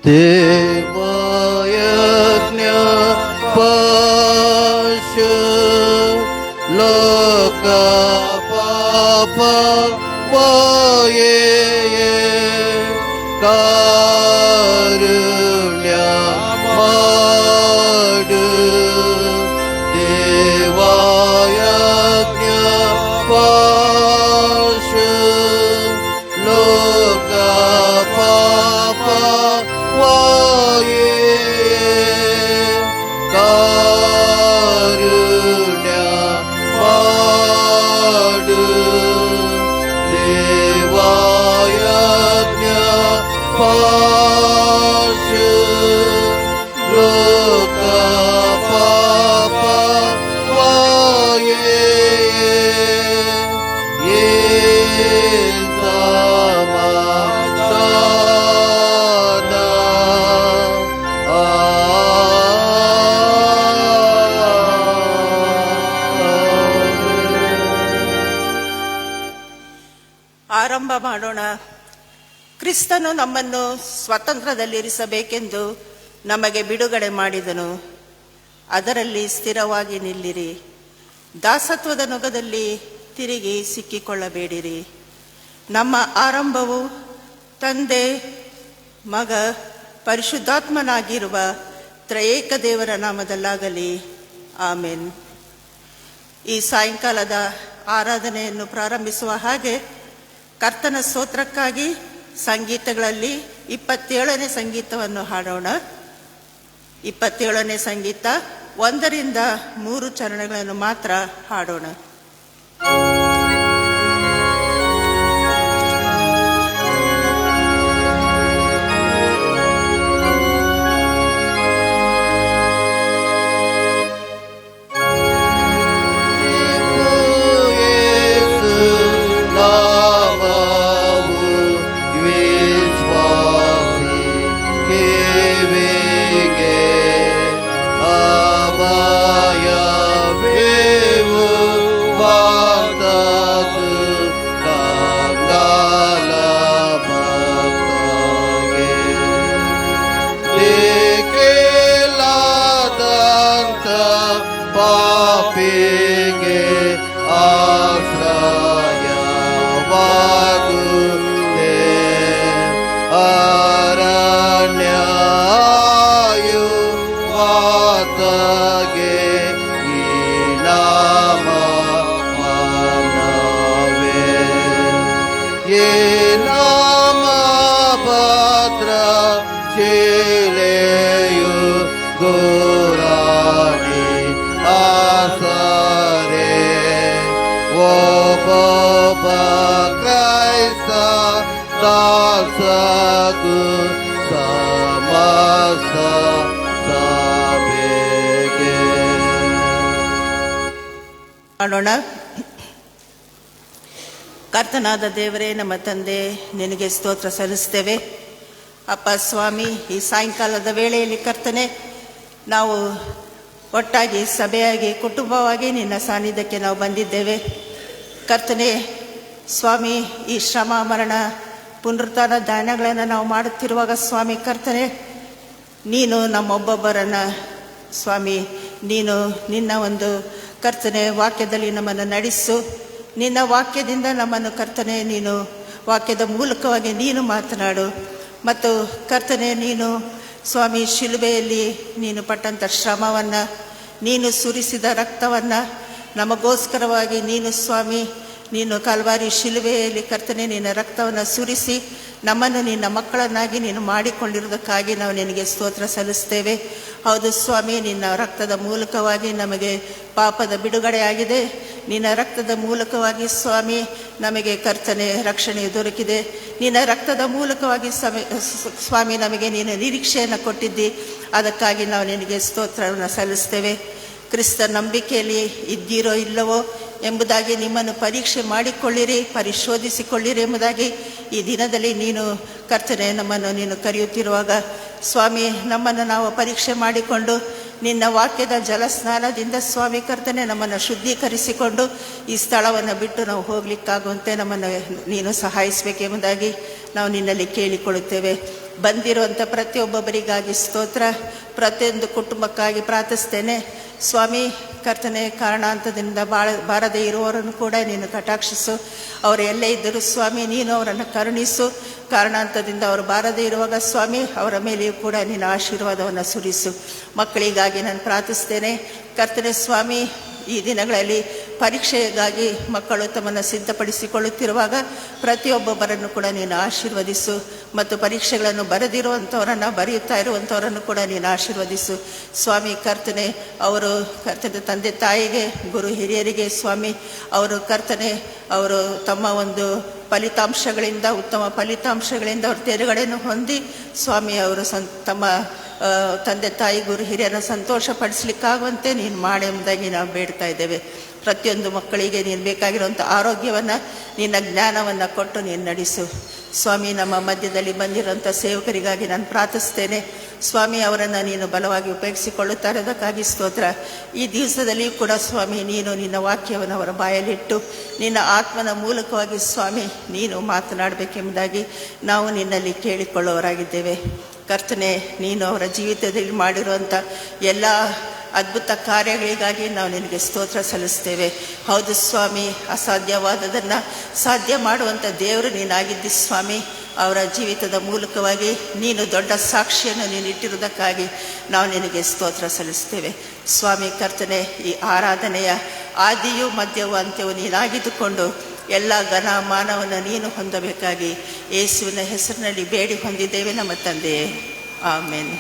ದೇವಯಜ್ಞ ಪಶು ಲೋಕ ಪಾಪ ವಾಯೇ ಕಾರುಣ್ಯ ಮಾಡು ದೇವಯಜ್ಞ ಪಶು ಲೋಕ ಪಾಪ ವಾಯೇ ಕಾರುಣ್ಯ ಮಾಡು ದೇವಯಜ್ಞ ಪಶು ಲೋಕ ಪಾಪ ವಾಯೇ ಆರಂಭ ಮಾಡೋಣ. ಕ್ರಿಸ್ತನು ನಮ್ಮನ್ನು ಸ್ವತಂತ್ರದಲ್ಲಿರಿಸಬೇಕೆಂದು ನಮಗೆ ಬಿಡುಗಡೆ ಮಾಡಿದನು. ಅದರಲ್ಲಿ ಸ್ಥಿರವಾಗಿ ನಿಲ್ಲಿರಿ. ದಾಸತ್ವದ ನೊಗದಲ್ಲಿ ತಿರುಗಿ ಸಿಕ್ಕಿಕೊಳ್ಳಬೇಡಿರಿ. ನಮ್ಮ ಆರಂಭವು ತಂದೆ, ಮಗ, ಪರಿಶುದ್ಧಾತ್ಮನಾಗಿರುವ ತ್ರಯೇಕ ದೇವರ ನಾಮದಲ್ಲಾಗಲಿ. ಆಮೆನ್. ಈ ಸಾಯಂಕಾಲದ ಆರಾಧನೆಯನ್ನು ಪ್ರಾರಂಭಿಸುವ ಹಾಗೆ ಕರ್ತನ ಸ್ತೋತ್ರಕ್ಕಾಗಿ ಸಂಗೀತಗಳಲ್ಲಿ 27ನೇ ಸಂಗೀತವನ್ನು ಹಾಡೋಣ. 27ನೇ ಸಂಗೀತ 1 ರಿಂದ 3 ಚರಣಗಳನ್ನು ಮಾತ್ರ ಹಾಡೋಣ. ಪಾಪಿಗೆ ಆಶ್ರಯವಾಗುತ್ತದೆ ಅರಣ್ಯಯು ವಾತಗೆ ಈ ನಾಮ ಮಾನವೇ ಈ ನಾಮ ಭದ್ರ ಶಿಲೆಯು ಗೋರಾಣಿ ಆಸರೆ ಒಬ್ಬ ಕ್ರೈಸ್ತ ದಾಸಗು ಸಮಸ್ತ ಸಭೆಗೆ ಮಾಡೋಣ. ಕರ್ತನಾದ ದೇವರೇ, ನಮ್ಮ ತಂದೆ, ನಿನಗೆ ಸ್ತೋತ್ರ ಸಲ್ಲಿಸ್ತೇವೆ. ಅಪ್ಪ ಸ್ವಾಮಿ, ಈ ಸಾಯಂಕಾಲದ ವೇಳೆಯಲ್ಲಿ ಕರ್ತನೆ, ನಾವು ಒಟ್ಟಾಗಿ ಸಭೆಯಾಗಿ ಕುಟುಂಬವಾಗಿ ನಿನ್ನ ಸಾನ್ನಿಧ್ಯಕ್ಕೆ ನಾವು ಬಂದಿದ್ದೇವೆ. ಕರ್ತನೆ ಸ್ವಾಮಿ, ಈ ಶ್ರಮ ಮರಣ ಪುನರುತ್ಥಾನ ಧ್ಯಾನಗಳನ್ನು ನಾವು ಮಾಡುತ್ತಿರುವಾಗ ಸ್ವಾಮಿ ಕರ್ತನೆ, ನೀನು ನಮ್ಮೊಬ್ಬೊಬ್ಬರನ್ನು ಸ್ವಾಮಿ, ನೀನು ನಿನ್ನ ಒಂದು ಕರ್ತನೆ ವಾಕ್ಯದಲ್ಲಿ ನಮ್ಮನ್ನು ನಡೆಸು. ನಿನ್ನ ವಾಕ್ಯದಿಂದ ನಮ್ಮನ್ನು ಕರ್ತನೆ, ನೀನು ವಾಕ್ಯದ ಮೂಲಕವಾಗಿ ನೀನು ಮಾತನಾಡು. ಮತ್ತು ಕರ್ತನೆ, ನೀನು ಸ್ವಾಮಿ ಶಿಲುಬೆಯಲ್ಲಿ ನೀನು ಪಟ್ಟಂಥ ಶ್ರಮವನ್ನು, ನೀನು ಸುರಿಸಿದ ರಕ್ತವನ್ನು ನಮಗೋಸ್ಕರವಾಗಿ ನೀನು ಸ್ವಾಮಿ, ನೀನು ಕಲ್ವಾರಿ ಶಿಲುಬೆಯಲ್ಲಿ ಕರ್ತನೆ ನಿನ್ನ ರಕ್ತವನ್ನು ಸುರಿಸಿ ನಮ್ಮನ್ನು ನಿನ್ನ ಮಕ್ಕಳನ್ನಾಗಿ ನೀನು ಮಾಡಿಕೊಂಡಿರುವುದಕ್ಕಾಗಿ ನಾವು ನಿನಗೆ ಸ್ತೋತ್ರ ಸಲ್ಲಿಸ್ತೇವೆ. ಹೌದು ಸ್ವಾಮಿ, ನಿನ್ನ ರಕ್ತದ ಮೂಲಕವಾಗಿ ನಮಗೆ ಪಾಪದ ಬಿಡುಗಡೆಯಾಗಿದೆ. ನಿನ್ನ ರಕ್ತದ ಮೂಲಕವಾಗಿ ಸ್ವಾಮಿ ನಮಗೆ ಕರ್ತನೆ ರಕ್ಷಣೆ ದೊರಕಿದೆ. ನಿನ್ನ ರಕ್ತದ ಮೂಲಕವಾಗಿ ಸ್ವಾಮಿ ನಮಗೆ ನೀನು ನಿರೀಕ್ಷೆಯನ್ನು ಕೊಟ್ಟಿದ್ದಿ. ಅದಕ್ಕಾಗಿ ನಾವು ನಿನಗೆ ಸ್ತೋತ್ರವನ್ನು ಸಲ್ಲಿಸ್ತೇವೆ. ಕ್ರಿಸ್ತ ನಂಬಿಕೆಯಲ್ಲಿ ಇದ್ದೀರೋ ಇಲ್ಲವೋ ಎಂಬುದಾಗಿ ನಿಮ್ಮನ್ನು ಪರೀಕ್ಷೆ ಮಾಡಿಕೊಳ್ಳಿರಿ, ಪರಿಶೋಧಿಸಿಕೊಳ್ಳಿರಿ ಎಂಬುದಾಗಿ ಈ ದಿನದಲ್ಲಿ ನೀನು ಕರ್ತನೆ ನಮ್ಮನ್ನು ನೀನು ಕರೆಯುತ್ತಿರುವಾಗ ಸ್ವಾಮಿ, ನಮ್ಮನ್ನು ನಾವು ಪರೀಕ್ಷೆ ಮಾಡಿಕೊಂಡು ನಿನ್ನ ವಾಕ್ಯದ ಜಲಸ್ನಾನದಿಂದ ಸ್ವಾಮಿ ಕರ್ತನೆ ನಮ್ಮನ್ನು ಶುದ್ಧೀಕರಿಸಿಕೊಂಡು ಈ ಸ್ಥಳವನ್ನು ಬಿಟ್ಟು ನಾವು ಹೋಗಲಿಕ್ಕಾಗುವಂತೆ ನಮ್ಮನ್ನು ನೀನು ಸಹಾಯಿಸಬೇಕೆಂಬುದಾಗಿ ನಾವು ನಿನ್ನಲ್ಲಿ ಕೇಳಿಕೊಳ್ಳುತ್ತೇವೆ. ಬಂದಿರುವಂಥ ಪ್ರತಿಯೊಬ್ಬೊಬ್ಬರಿಗಾಗಿ ಸ್ತೋತ್ರ. ಪ್ರತಿಯೊಂದು ಕುಟುಂಬಕ್ಕಾಗಿ ಪ್ರಾರ್ಥಿಸ್ತೇನೆ ಸ್ವಾಮಿ. ಕರ್ತನೆ, ಕಾರಣಾಂತದಿಂದ ಬಾರದೇ ಇರುವವರನ್ನು ಕೂಡ ನೀನು ಕಟಾಕ್ಷಿಸು. ಅವರು ಎಲ್ಲೇ ಇದ್ದರೂ ಸ್ವಾಮಿ ನೀನು ಅವರನ್ನು ಕರುಣಿಸು. ಕಾರಣಾಂತದಿಂದ ಅವರು ಬಾರದೇ ಇರುವಾಗ ಸ್ವಾಮಿ ಅವರ ಮೇಲೆಯೂ ಕೂಡ ನೀನು ಆಶೀರ್ವಾದವನ್ನು ಸುರಿಸು. ಮಕ್ಕಳಿಗಾಗಿ ನಾನು ಪ್ರಾರ್ಥಿಸ್ತೇನೆ ಕರ್ತನೆ ಸ್ವಾಮಿ. ಈ ದಿನಗಳಲ್ಲಿ ಪರೀಕ್ಷೆಗಾಗಿ ಮಕ್ಕಳು ತಮ್ಮನ್ನು ಸಿದ್ಧಪಡಿಸಿಕೊಳ್ಳುತ್ತಿರುವಾಗ ಪ್ರತಿಯೊಬ್ಬೊಬ್ಬರನ್ನು ಕೂಡ ನೀನು ಆಶೀರ್ವದಿಸು. ಮತ್ತು ಪರೀಕ್ಷೆಗಳನ್ನು ಬರೆದಿರುವಂಥವರನ್ನು, ಬರೆಯುತ್ತಾ ಇರುವಂಥವರನ್ನು ಕೂಡ ನೀನು ಆಶೀರ್ವದಿಸು ಸ್ವಾಮಿ. ಕರ್ತನೆ, ಅವರು ಕರ್ತನೆ ತಂದೆ ತಾಯಿಗೆ, ಗುರು ಹಿರಿಯರಿಗೆ ಸ್ವಾಮಿ, ಅವರು ಕರ್ತನೆ ಅವರು ತಮ್ಮ ಒಂದು ಫಲಿತಾಂಶಗಳಿಂದ, ಉತ್ತಮ ಫಲಿತಾಂಶಗಳಿಂದ ಅವರು ತೇರುಗಡೆಯನ್ನು ಹೊಂದಿ ಸ್ವಾಮಿ ಅವರು ತಮ್ಮ ತಂದೆ ತಾಯಿ ಗುರು ಹಿರಿಯರನ್ನು ಸಂತೋಷಪಡಿಸ್ಲಿಕ್ಕಾಗುವಂತೆ ನೀನು ಮಾಡಿ ಎಂಬುದಾಗಿ ನಾವು ಬೇಡ್ತಾ ಇದ್ದೇವೆ. ಪ್ರತಿಯೊಂದು ಮಕ್ಕಳಿಗೆ ನೀನು ಬೇಕಾಗಿರುವಂಥ ಆರೋಗ್ಯವನ್ನು, ನಿನ್ನ ಜ್ಞಾನವನ್ನು ಕೊಟ್ಟು ನೀನು ನಡೆಸು ಸ್ವಾಮಿ. ನಮ್ಮ ಮಧ್ಯದಲ್ಲಿ ಬಂದಿರೋಂಥ ಸೇವಕರಿಗಾಗಿ ನಾನು ಪ್ರಾರ್ಥಿಸ್ತೇನೆ ಸ್ವಾಮಿ. ಅವರನ್ನು ನೀನು ಬಲವಾಗಿ ಉಪಯೋಗಿಸಿಕೊಳ್ಳುತ್ತಾ ಇರೋದಕ್ಕಾಗಿ ಸ್ತೋತ್ರ. ಈ ದಿವಸದಲ್ಲಿಯೂ ಕೂಡ ಸ್ವಾಮಿ ನೀನು ನಿನ್ನ ವಾಕ್ಯವನ್ನು ಅವರ ಬಾಯಲ್ಲಿಟ್ಟು ನಿನ್ನ ಆತ್ಮನ ಮೂಲಕವಾಗಿ ಸ್ವಾಮಿ ನೀನು ಮಾತನಾಡಬೇಕೆಂಬುದಾಗಿ ನಾವು ನಿನ್ನಲ್ಲಿ ಕೇಳಿಕೊಳ್ಳುವವರಾಗಿದ್ದೇವೆ. ಕರ್ತನೆ, ನೀನು ಅವರ ಜೀವಿತದಲ್ಲಿ ಮಾಡಿರುವಂಥ ಎಲ್ಲ ಅದ್ಭುತ ಕಾರ್ಯಗಳಿಗಾಗಿ ನಾವು ನಿನಗೆ ಸ್ತೋತ್ರ ಸಲ್ಲಿಸ್ತೇವೆ. ಹೌದು ಸ್ವಾಮಿ, ಅಸಾಧ್ಯವಾದದನ್ನು ಸಾಧ್ಯ ಮಾಡುವಂಥ ದೇವರು ನೀನಾಗಿದ್ದಿ ಸ್ವಾಮಿ. ಅವರ ಜೀವಿತದ ಮೂಲಕವಾಗಿ ನೀನು ದೊಡ್ಡ ಸಾಕ್ಷಿಯನ್ನು ನೀನು ಇಟ್ಟಿರುವುದಕ್ಕಾಗಿ ನಾವು ನಿನಗೆ ಸ್ತೋತ್ರ ಸಲ್ಲಿಸ್ತೇವೆ ಸ್ವಾಮಿ. ಕರ್ತನೆ, ಈ ಆರಾಧನೆಯ ಆದಿಯೂ ಮಧ್ಯವೂ ಅಂತ್ಯವೂ ನೀನಾಗಿದ್ದುಕೊಂಡು ಎಲ್ಲ ಘನ ಮಾನವನ್ನು ನೀನು ಹೊಂದಬೇಕಾಗಿ ಯೇಸುವಿನ ಹೆಸರಿನಲ್ಲಿ ಬೇಡಿ ಹೊಂದಿದ್ದೇವೆ ನಮ್ಮ ತಂದೆಯೇ, ಆಮೇನ್.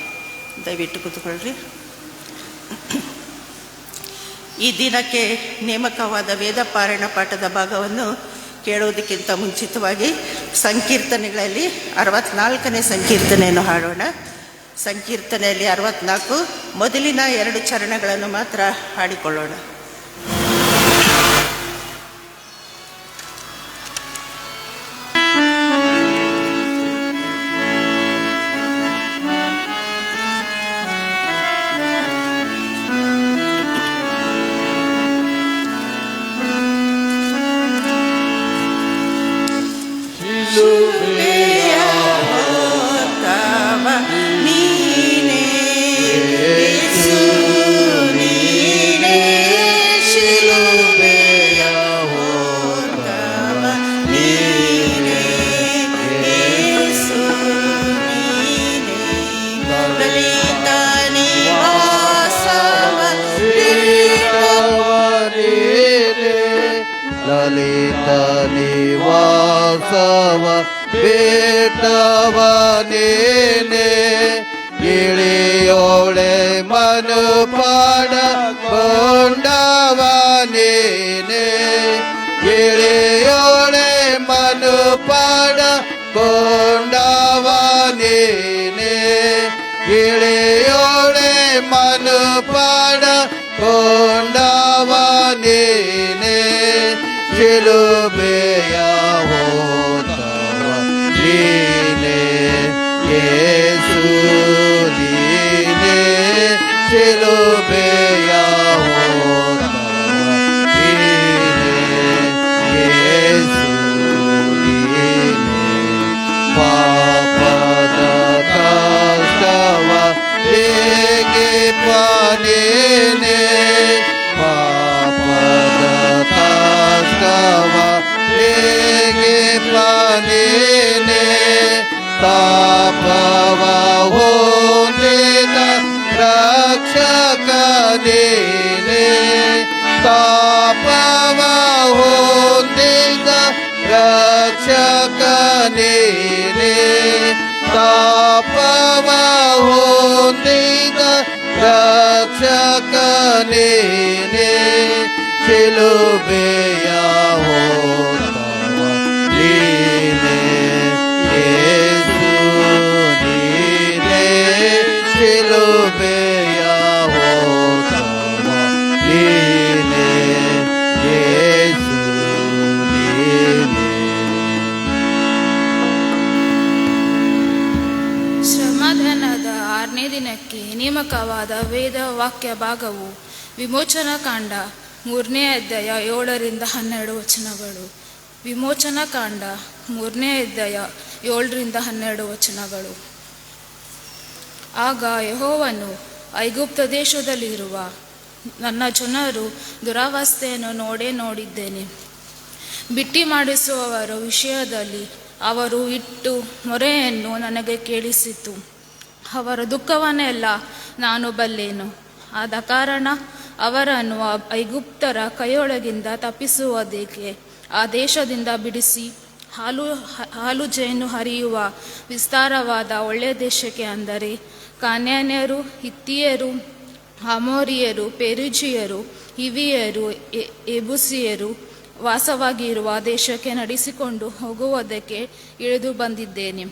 ದಯವಿಟ್ಟು ಕೂತ್ಕೊಳ್ರಿ. ಈ ದಿನಕ್ಕೆ ನೇಮಕವಾದ ವೇದ ಪಾರಾಯಣ ಪಾಠದ ಭಾಗವನ್ನು ಕೇಳುವುದಕ್ಕಿಂತ ಮುಂಚಿತವಾಗಿ ಸಂಕೀರ್ತನೆಗಳಲ್ಲಿ 64ನೇ ಸಂಕೀರ್ತನೆಯನ್ನು ಹಾಡೋಣ. ಸಂಕೀರ್ತನೆಯಲ್ಲಿ 64 ಮೊದಲಿನ 2 ಚರಣಗಳನ್ನು ಮಾತ್ರ ಹಾಡಿಕೊಳ್ಳೋಣ. ಲಲಿತ ನಿವಾಸವ ಬೇಟವನೇನೆ ಇಳಿಯೋಳೆ ಮನುಪಾಡ ಕೊಂಡವನೇನೆ ಇಳಿಯೋಳೆ ಮನುಪಾಡ ಕೊಂಡವನೇನೆ ಇಳಿಯೋಳೆ ಮನುಪಾಡ ಕೊಂಡವನೇನೆ ಶಿಲುಬೆಯ ಹೋದವ ನೀನೆ ಯೇಸು ನೀನೆ ಶಿಲುಬೆಯ ಹೋದವ ನೀನೆ ಯೇಸು ನೀನೆ ಪಾಪದ ಕಷ್ಟವ ಹೇಗೆ ಪಾನೇನೆ ಪಾಪದ ಕಷ್ಟವ ಹೇಗೆ ಪಾನೇನೆ ತಾಪವ ಹೋದಿದ ರಕ್ಷಕನೇನೆ ತಾಪವ ಹೋದಿದ ರಕ್ಷಕನೇನೆ ತಾಪವ ಹೋದಿದ ರಕ್ಷಕನೇನೆ ಶಿಲುಬೆಯ ಹೋದವ ನೀನೆ ಯೇಸು ನೀನೆ ಶಿಲುಬೆಯ ಹೋದವ ನೀನೆ ಯೇಸು ನೀನೆ. ಶ್ರಮದಾನದ 6ನೇ ದಿನಕ್ಕೆ ನೇಮಕವಾದ ವೇದ ವಾಕ್ಯ ಭಾಗವು ವಿಮೋಚನಾ ಕಾಂಡ 3ನೇ ಅಧ್ಯಾಯ 7ರಿಂದ 12 ವಚನಗಳು. ವಿಮೋಚನಾ ಕಾಂಡ 3ನೇ ಅಧ್ಯಾಯ 7ರಿಂದ 12 ವಚನಗಳು. ಆಗ ಯೆಹೋವನು, ಐಗುಪ್ತ ದೇಶದಲ್ಲಿರುವ ನನ್ನ ಜನರು ದುರವಸ್ಥೆಯನ್ನು ನೋಡಿದ್ದೇನೆ. ಬಿಟ್ಟಿ ಮಾಡಿಸುವವರ ವಿಷಯದಲ್ಲಿ ಅವರು ಇಟ್ಟು ಮೊರೆಯನ್ನು ನನಗೆ ಕೇಳಿಸಿತು. ಅವರ ದುಃಖವನ್ನೆಲ್ಲ ನಾನು ಬಲ್ಲೆನು. ಆದ ಕಾರಣ ಅವರನ್ನು ಐಗುಪ್ತರ ಕೈಯೊಳಗಿಂದ ತಪ್ಪಿಸುವುದಕ್ಕೆ ಆ ದೇಶದಿಂದ ಬಿಡಿಸಿ ಹಾಲು ಜೇನು ಹರಿಯುವ ವಿಸ್ತಾರವಾದ ಒಳ್ಳೆಯ ದೇಶಕ್ಕೆ, ಅಂದರೆ ಕಾನಾನ್ಯರು, ಹಿತ್ತಿಯರು, ಅಮೋರಿಯರು, ಪೆರಿಜಿಯರು, ಹಿವಿಯರು, ಯೆಬೂಸಿಯರು ವಾಸವಾಗಿರುವ ದೇಶಕ್ಕೆ ನಡೆಸಿಕೊಂಡು ಹೋಗುವುದಕ್ಕೆ ಇಳಿದು ಬಂದಿದ್ದೇನೆ.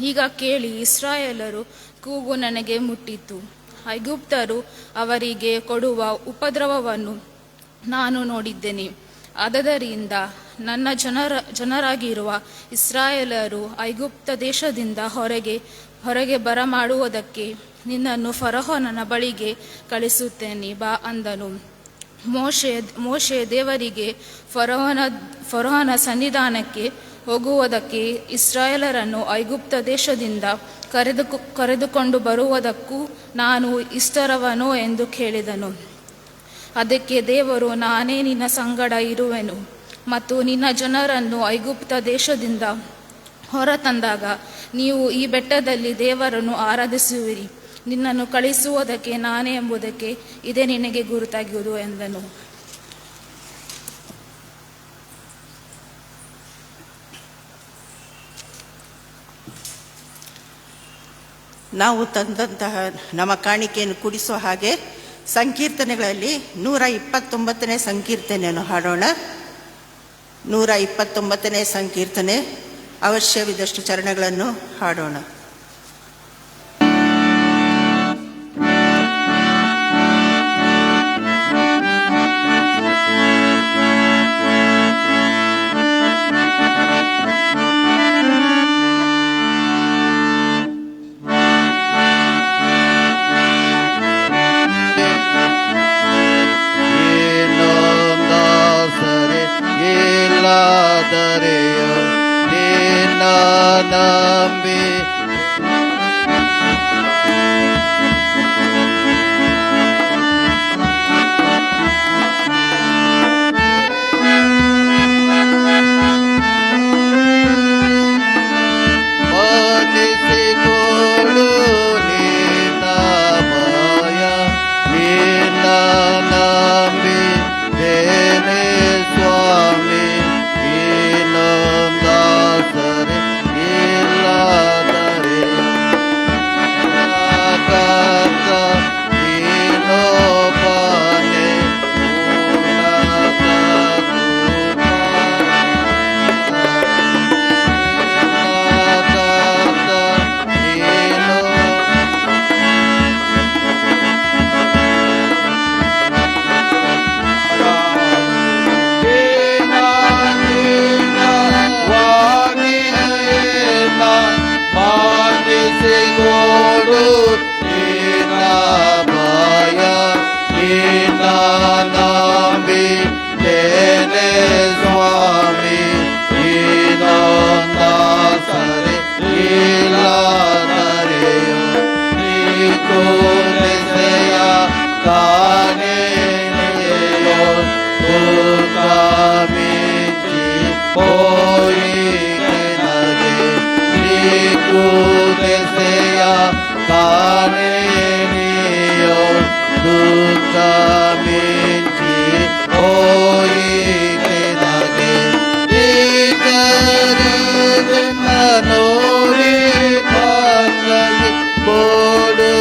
ಈಗ ಕೇಳಿ, ಇಸ್ರಾಯೇಲರು ಕೂಗು ನನಗೆ ಮುಟ್ಟಿತು. ಐಗುಪ್ತರು ಅವರಿಗೆ ಕೊಡುವ ಉಪದ್ರವವನ್ನು ನಾನು ನೋಡಿದ್ದೇನೆ. ಆದದರಿಂದ ನನ್ನ ಜನರಾಗಿರುವ ಇಸ್ರಾಯೇಲರು ಐಗುಪ್ತ ದೇಶದಿಂದ ಹೊರಗೆ ಬರಮಾಡುವುದಕ್ಕೆ ನಿನ್ನನ್ನು ಫರೋಹನ ಬಳಿಗೆ ಕಳಿಸುತ್ತೇನೆ ಬಾ ಅಂದನು. ಮೋಶೆ ದೇವರಿಗೆ ಫರೋಹನ ಸನ್ನಿಧಾನಕ್ಕೆ ಹೋಗುವುದಕ್ಕೆ ಇಸ್ರಾಯೇಲರನ್ನು ಐಗುಪ್ತ ದೇಶದಿಂದ ಕರೆದುಕೊಂಡು ಬರುವುದಕ್ಕೂ ನಾನು ಇಷ್ಟರವನೋ ಎಂದು ಕೇಳಿದನು. ಅದಕ್ಕೆ ದೇವರು, ನಾನೇ ನಿನ್ನ ಸಂಗಡ ಇರುವೆನು ಮತ್ತು ನಿನ್ನ ಜನರನ್ನು ಐಗುಪ್ತ ದೇಶದಿಂದ ಹೊರತಂದಾಗ ನೀವು ಈ ಬೆಟ್ಟದಲ್ಲಿ ದೇವರನ್ನು ಆರಾಧಿಸುವಿರಿ. ನಿನ್ನನ್ನು ಕಳಿಸುವುದಕ್ಕೆ ನಾನೇ ಎಂಬುದಕ್ಕೆ ಇದೇ ನಿನಗೆ ಗುರುತಾಗುವುದು ಎಂದನು. ನಾವು ತಂದಂತಹ ನಮ್ಮ ಕಾಣಿಕೆಯನ್ನು ಕುಡಿಸುವ ಹಾಗೆ ಸಂಕೀರ್ತನೆಗಳಲ್ಲಿ 129ನೇ ಸಂಕೀರ್ತನೆಯನ್ನು ಹಾಡೋಣ. 129ನೇ ಸಂಕೀರ್ತನೆ, ಅವಶ್ಯವಿದಷ್ಟು ಚರಣಗಳನ್ನು ಹಾಡೋಣ. ನಂಬಿ ಮನಿಸಿಕೊಳ್ಳು ನಿನ್ನ ಭಯ, ನಿನ್ನ ನಂಬಿ ದೇನೆ ಸ್ವಾಮಿ. ಇನ್ನೊಂದಾಸರೆ ಇಲ್ಲದರೆ ನೀನೊಬ್ಬನೇ ಮಾನಿಸಿಗೋಡು ನಿನ್ನ ಭಯ, ನಿನ್ನ ನಂಬಿ ದೇನೆ ಸ್ವಾಮಿ. ಇನ್ನೊಂದಾಸರೆ ಇಲ್ಲದರೆಯು ನೀಕೋನೆಸೆಯ ಕಾಣೆಯೋ ದುಃಖ ಮಿಂಚಿ ಹೋಯಿಗೆ ನೀಕೋನೆಸೆಯ ಕಾಣೆಯೋ ದುಃಖ ಮಿಂಚಿ ಹೋಯಿಗೆ ನೋಡಿ ಪಂಗಲಿ ಬೋಡು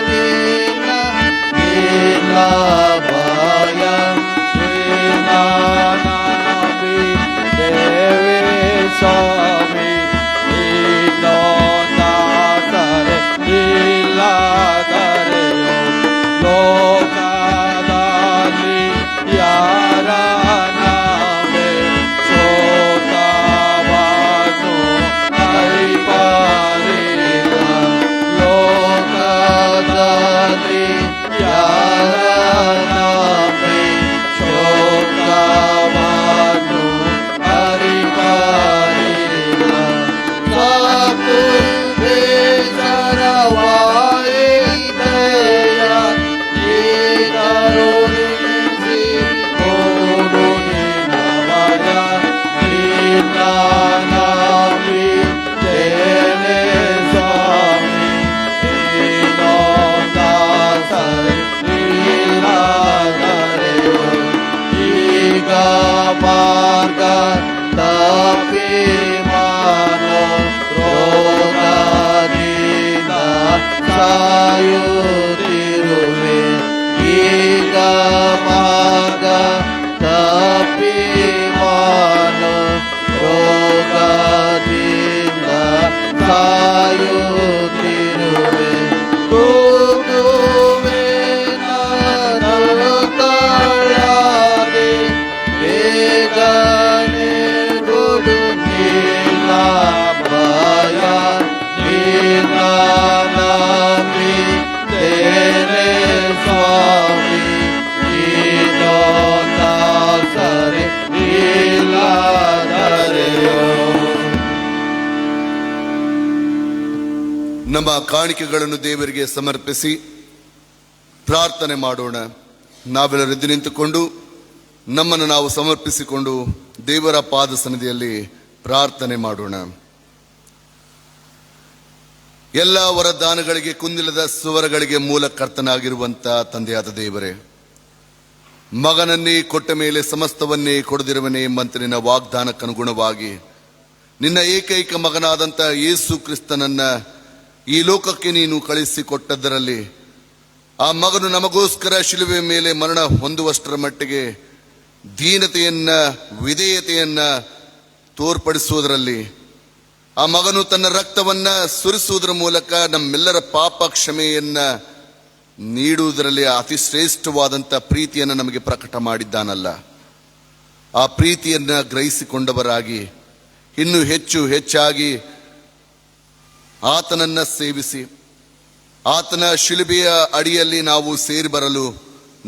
ನಿನ್ನ ನಿನ್ನ ಭಯ, ನಿನ್ನ ನಂಬಿ ದೇವಿ ಸ್ವಾಮಿ. ಇನ್ನೊಂದಾಸರೆ ಇಲ್ಲದರೆಯೋ ಲೋಕದ ನಮ್ಮ ಕಾಣಿಕೆಗಳನ್ನು ದೇವರಿಗೆ ಸಮರ್ಪಿಸಿ ಪ್ರಾರ್ಥನೆ ಮಾಡೋಣ. ನಾವೆಲ್ಲರೂ ಎದ್ದು ನಿಂತುಕೊಂಡು ನಮ್ಮನ್ನು ನಾವು ಸಮರ್ಪಿಸಿಕೊಂಡು ದೇವರ ಪಾದ ಸನ್ನಿಧಿಯಲ್ಲಿ ಪ್ರಾರ್ಥನೆ ಮಾಡೋಣ. ಎಲ್ಲ ವರದಾನಗಳಿಗೆ ಕುಂದಿಲ್ಲದ ಸ್ವರಗಳಿಗೆ ಮೂಲ ಕರ್ತನಾಗಿರುವಂತ ತಂದೆಯಾದ ದೇವರೇ, ಮಗನನ್ನೇ ಕೊಟ್ಟ ಮೇಲೆ ಸಮಸ್ತವನ್ನೇ ಕೊಡದಿರುವನೇ ಎಂಬಂತೆ ನಿನ್ನ ವಾಗ್ದಾನಕ್ಕನುಗುಣವಾಗಿ ನಿನ್ನ ಏಕೈಕ ಮಗನಾದಂಥ ಯೇಸು ಕ್ರಿಸ್ತನನ್ನ ಈ ಲೋಕಕ್ಕೆ ನೀನು ಕಳಿಸಿಕೊಟ್ಟದ್ದರಲ್ಲಿ ಆ ಮಗನು ನಮಗೋಸ್ಕರ ಶಿಲುಬೆಯ ಮೇಲೆ ಮರಣ ಹೊಂದುವಷ್ಟರ ಮಟ್ಟಿಗೆ ದೀನತೆಯನ್ನ ವಿಧೇಯತೆಯನ್ನ ತೋರ್ಪಡಿಸುವುದರಲ್ಲಿ ಆ ಮಗನು ತನ್ನ ರಕ್ತವನ್ನ ಸುರಿಸುವುದರ ಮೂಲಕ ನಮ್ಮೆಲ್ಲರ ಪಾಪ ಕ್ಷಮೆಯನ್ನ ನೀಡುವುದರಲ್ಲಿ ಅತಿ ಶ್ರೇಷ್ಠವಾದಂಥ ಪ್ರೀತಿಯನ್ನು ನಮಗೆ ಪ್ರಕಟ ಮಾಡಿದ್ದಾನಲ್ಲ. ಆ ಪ್ರೀತಿಯನ್ನ ಗ್ರಹಿಸಿಕೊಂಡವರಾಗಿ ಇನ್ನೂ ಹೆಚ್ಚಾಗಿ ಆತನನ್ನ ಸೇವಿಸಿ ಆತನ ಶಿಲುಬೆಯ ಅಡಿಯಲ್ಲಿ ನಾವು ಸೇರಿ ಬರಲು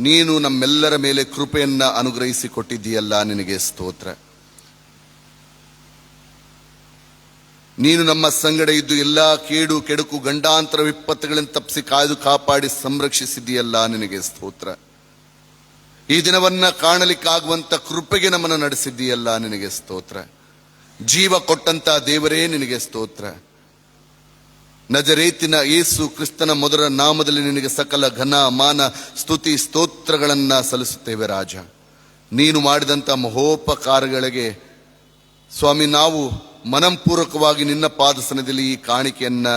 ನೀನು ನಮ್ಮೆಲ್ಲರ ಮೇಲೆ ಕೃಪೆಯನ್ನ ಅನುಗ್ರಹಿಸಿಕೊಟ್ಟಿದ್ದೀಯಲ್ಲ, ನಿನಗೆ ಸ್ತೋತ್ರ. ನೀನು ನಮ್ಮ ಸಂಗಡ ಇದ್ದು ಎಲ್ಲಾ ಕೇಡು ಕೆಡುಕು ಗಂಡಾಂತರ ವಿಪತ್ತುಗಳನ್ನು ತಪ್ಪಿಸಿ ಕಾಯ್ದು ಕಾಪಾಡಿ ಸಂರಕ್ಷಿಸಿದ್ದೀಯಲ್ಲ, ನಿನಗೆ ಸ್ತೋತ್ರ. ಈ ದಿನವನ್ನ ಕಾಣಲಿಕ್ಕಾಗುವಂತ ಕೃಪೆಗೆ ನಮ್ಮನ್ನು ನಡೆಸಿದ್ದೀಯಲ್ಲ, ನಿನಗೆ ಸ್ತೋತ್ರ. ಜೀವ ಕೊಟ್ಟಂತ ದೇವರೇ ನಿನಗೆ ಸ್ತೋತ್ರ. ನಜರೇತಿನ ಯೇಸು ಕ್ರಿಸ್ತನ ಮೊದಲ ನಾಮದಲ್ಲಿ ನಿನಗೆ ಸಕಲ ಘನ ಮಾನ ಸ್ತುತಿ ಸ್ತೋತ್ರಗಳನ್ನ ಸಲ್ಲಿಸುತ್ತೇವೆ ರಾಜ. ನೀನು ಮಾಡಿದಂಥ ಮಹೋಪಕಾರಗಳಿಗೆ ಸ್ವಾಮಿ ನಾವು ಮನಂಪೂರ್ವಕವಾಗಿ ನಿನ್ನ ಪಾದಸನದಲ್ಲಿ ಈ ಕಾಣಿಕೆಯನ್ನ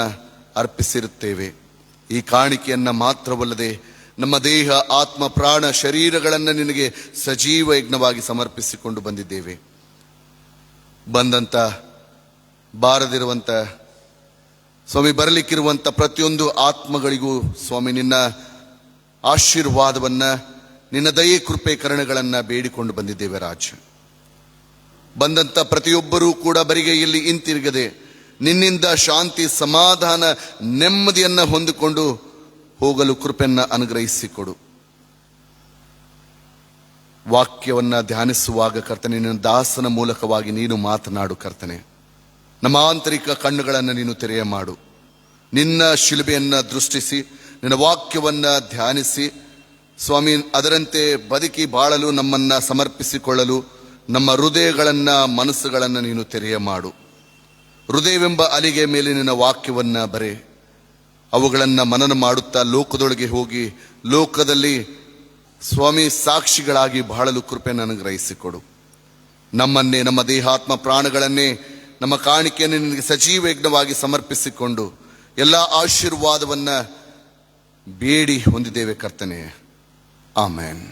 ಅರ್ಪಿಸಿರುತ್ತೇವೆ. ಈ ಕಾಣಿಕೆಯನ್ನ ಮಾತ್ರವಲ್ಲದೆ ನಮ್ಮ ದೇಹ ಆತ್ಮ ಪ್ರಾಣ ಶರೀರಗಳನ್ನು ನಿನಗೆ ಸಜೀವ ಯಜ್ಞವಾಗಿ ಸಮರ್ಪಿಸಿಕೊಂಡು ಬಂದಿದ್ದೇವೆ. ಬಂದಂತ ಬಾರದಿರುವಂತ ಸ್ವಾಮಿ ಬರಲಿಕ್ಕಿರುವಂತ ಪ್ರತಿಯೊಂದು ಆತ್ಮಗಳಿಗೂ ಸ್ವಾಮಿ ನಿನ್ನ ಆಶೀರ್ವಾದವನ್ನ ನಿನ್ನ ದಯೆ ಕೃಪೆ ಕರುಣೆಗಳನ್ನ ಬೇಡಿಕೊಂಡು ಬಂದಿದ್ದೇವೆ ರಾಜ. ಬಂದಂತ ಪ್ರತಿಯೊಬ್ಬರೂ ಕೂಡ ಬರಿಗೈಯಲ್ಲಿ ಹಿಂತಿರುಗದೆ ನಿನ್ನಿಂದ ಶಾಂತಿ ಸಮಾಧಾನ ನೆಮ್ಮದಿಯನ್ನ ಹೊಂದಿಕೊಂಡು ಹೋಗಲು ಕೃಪೆಯನ್ನ ಅನುಗ್ರಹಿಸಿಕೊಡು. ವಾಕ್ಯವನ್ನ ಧ್ಯಾನಿಸುವಾಗ ಕರ್ತನೆ ನಿನ್ನ ದಾಸನ ಮೂಲಕವಾಗಿ ನೀನು ಮಾತನಾಡು ಕರ್ತನೆ. ನಮ್ಮ ಆಂತರಿಕ ಕಣ್ಣುಗಳನ್ನು ನೀನು ತೆರೆಯ ಮಾಡು. ನಿನ್ನ ಶಿಲುಬೆಯನ್ನ ದೃಷ್ಟಿಸಿ ನಿನ್ನ ವಾಕ್ಯವನ್ನ ಧ್ಯಾನಿಸಿ ಸ್ವಾಮಿ ಅದರಂತೆ ಬದುಕಿ ಬಾಳಲು ನಮ್ಮನ್ನ ಸಮರ್ಪಿಸಿಕೊಳ್ಳಲು ನಮ್ಮ ಹೃದಯಗಳನ್ನ ಮನಸ್ಸುಗಳನ್ನ ನೀನು ತೆರೆಯ ಮಾಡು. ಹೃದಯವೆಂಬ ಅಲಿಗೆ ಮೇಲೆ ನಿನ್ನ ವಾಕ್ಯವನ್ನ ಬರೆ, ಅವುಗಳನ್ನ ಮನನ ಮಾಡುತ್ತಾ ಲೋಕದೊಳಗೆ ಹೋಗಿ ಲೋಕದಲ್ಲಿ ಸ್ವಾಮಿ ಸಾಕ್ಷಿಗಳಾಗಿ ಬಾಳಲು ಕೃಪೆಯನ್ನು ಅನುಗ್ರಹಿಸಿಕೊಡು. ನಮ್ಮನ್ನೇ ನಮ್ಮ ದೇಹಾತ್ಮ ಪ್ರಾಣಗಳನ್ನೇ ನಮ್ಮ ಕಾಣಿಕೆಯನ್ನು ನಿನಗೆ ಸಜೀವ ಯಜ್ಞವಾಗಿ ಸಮರ್ಪಿಸಿಕೊಂಡು ಎಲ್ಲ ಆಶೀರ್ವಾದವನ್ನ ಬೇಡಿ ಹೊಂದಿದ್ದೇವೆ ಕರ್ತನೆ. ಆಮೆನ್.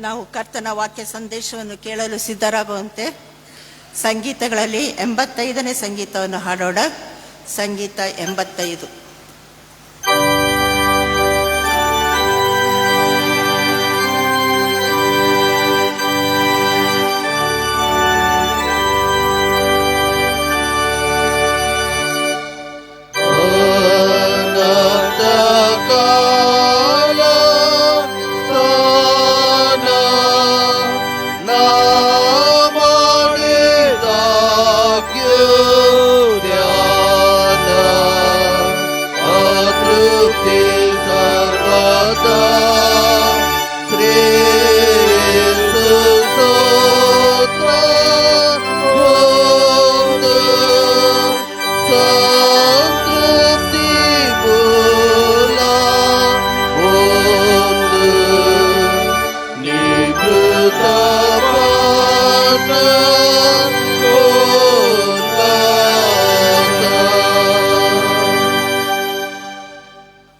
ನಾವು ಕರ್ತನ ವಾಕ್ಯ ಸಂದೇಶವನ್ನು ಕೇಳಲು ಸಿದ್ಧರಾಗುವಂತೆ ಸಂಗೀತಗಳಲ್ಲಿ 85ನೇ ಸಂಗೀತವನ್ನು ಹಾಡೋಣ. ಸಂಗೀತ 85.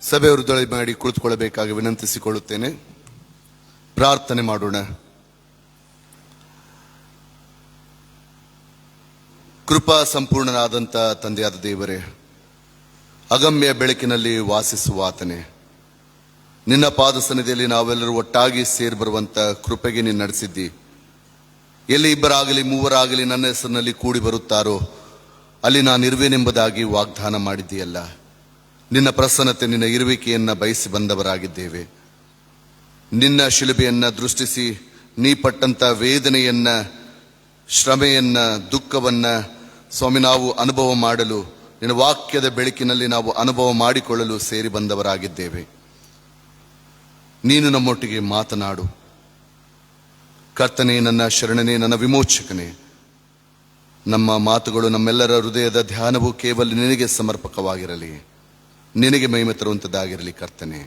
ಸಭೆಯವರು ದೊಳೆ ಮಾಡಿ ಕುಳಿತುಕೊಳ್ಳಬೇಕಾಗಿ ವಿನಂತಿಸಿಕೊಳ್ಳುತ್ತೇನೆ. ಪ್ರಾರ್ಥನೆ ಮಾಡೋಣ. ಕೃಪಾ ಸಂಪೂರ್ಣನಾದಂಥ ತಂದೆಯಾದ ದೇವರೇ, ಅಗಮ್ಯ ಬೆಳಕಿನಲ್ಲಿ ವಾಸಿಸುವ ಆತನೇ, ನಿನ್ನ ಪಾದ ಸನ್ನಿಧಿಯಲ್ಲಿ ನಾವೆಲ್ಲರೂ ಒಟ್ಟಾಗಿ ಸೇರಿ ಬರುವಂತ ಕೃಪೆಗೆ ನೀನು ನಡೆಸಿದ್ದಿ. ಎಲ್ಲಿ ಇಬ್ಬರಾಗಲಿ ಮೂವರಾಗಲಿ ನನ್ನ ಹೆಸರಿನಲ್ಲಿ ಕೂಡಿ ಬರುತ್ತಾರೋ ಅಲ್ಲಿ ನಾನಿರುವೆನೆಂಬುದಾಗಿ ವಾಗ್ದಾನ ಮಾಡಿದ್ದೀಯಲ್ಲ. ನಿನ್ನ ಪ್ರಸನ್ನತೆ ನಿನ್ನ ಇರುವಿಕೆಯನ್ನ ಬಯಸಿ ಬಂದವರಾಗಿದ್ದೇವೆ. ನಿನ್ನ ಶಿಲುಬೆಯನ್ನ ದೃಷ್ಟಿಸಿ ನೀ ಪಟ್ಟಂತ ವೇದನೆಯನ್ನ, ಶ್ರಮೆಯನ್ನ, ದುಃಖವನ್ನ ಸ್ವಾಮಿ ನಾವು ಅನುಭವ ಮಾಡಲು, ನಿನ್ನ ವಾಕ್ಯದ ಬೆಳಕಿನಲ್ಲಿ ನಾವು ಅನುಭವ ಮಾಡಿಕೊಳ್ಳಲು ಸೇರಿ ಬಂದವರಾಗಿದ್ದೇವೆ. ನೀನು ನಮ್ಮೊಟ್ಟಿಗೆ ಮಾತನಾಡು ಕರ್ತನೇ, ನನ್ನ ಶರಣನೇ, ನನ್ನ ವಿಮೋಚಕನೇ. ನಮ್ಮ ಮಾತುಗಳು, ನಮ್ಮೆಲ್ಲರ ಹೃದಯದ ಧ್ಯಾನವು ಕೇವಲ ನಿನಗೆ ಸಮರ್ಪಕವಾಗಿರಲಿ, ನಿನಗೆ ಮಹಿಮೆ ತರುವಂಥದ್ದಾಗಿರಲಿ ಕರ್ತನೇ.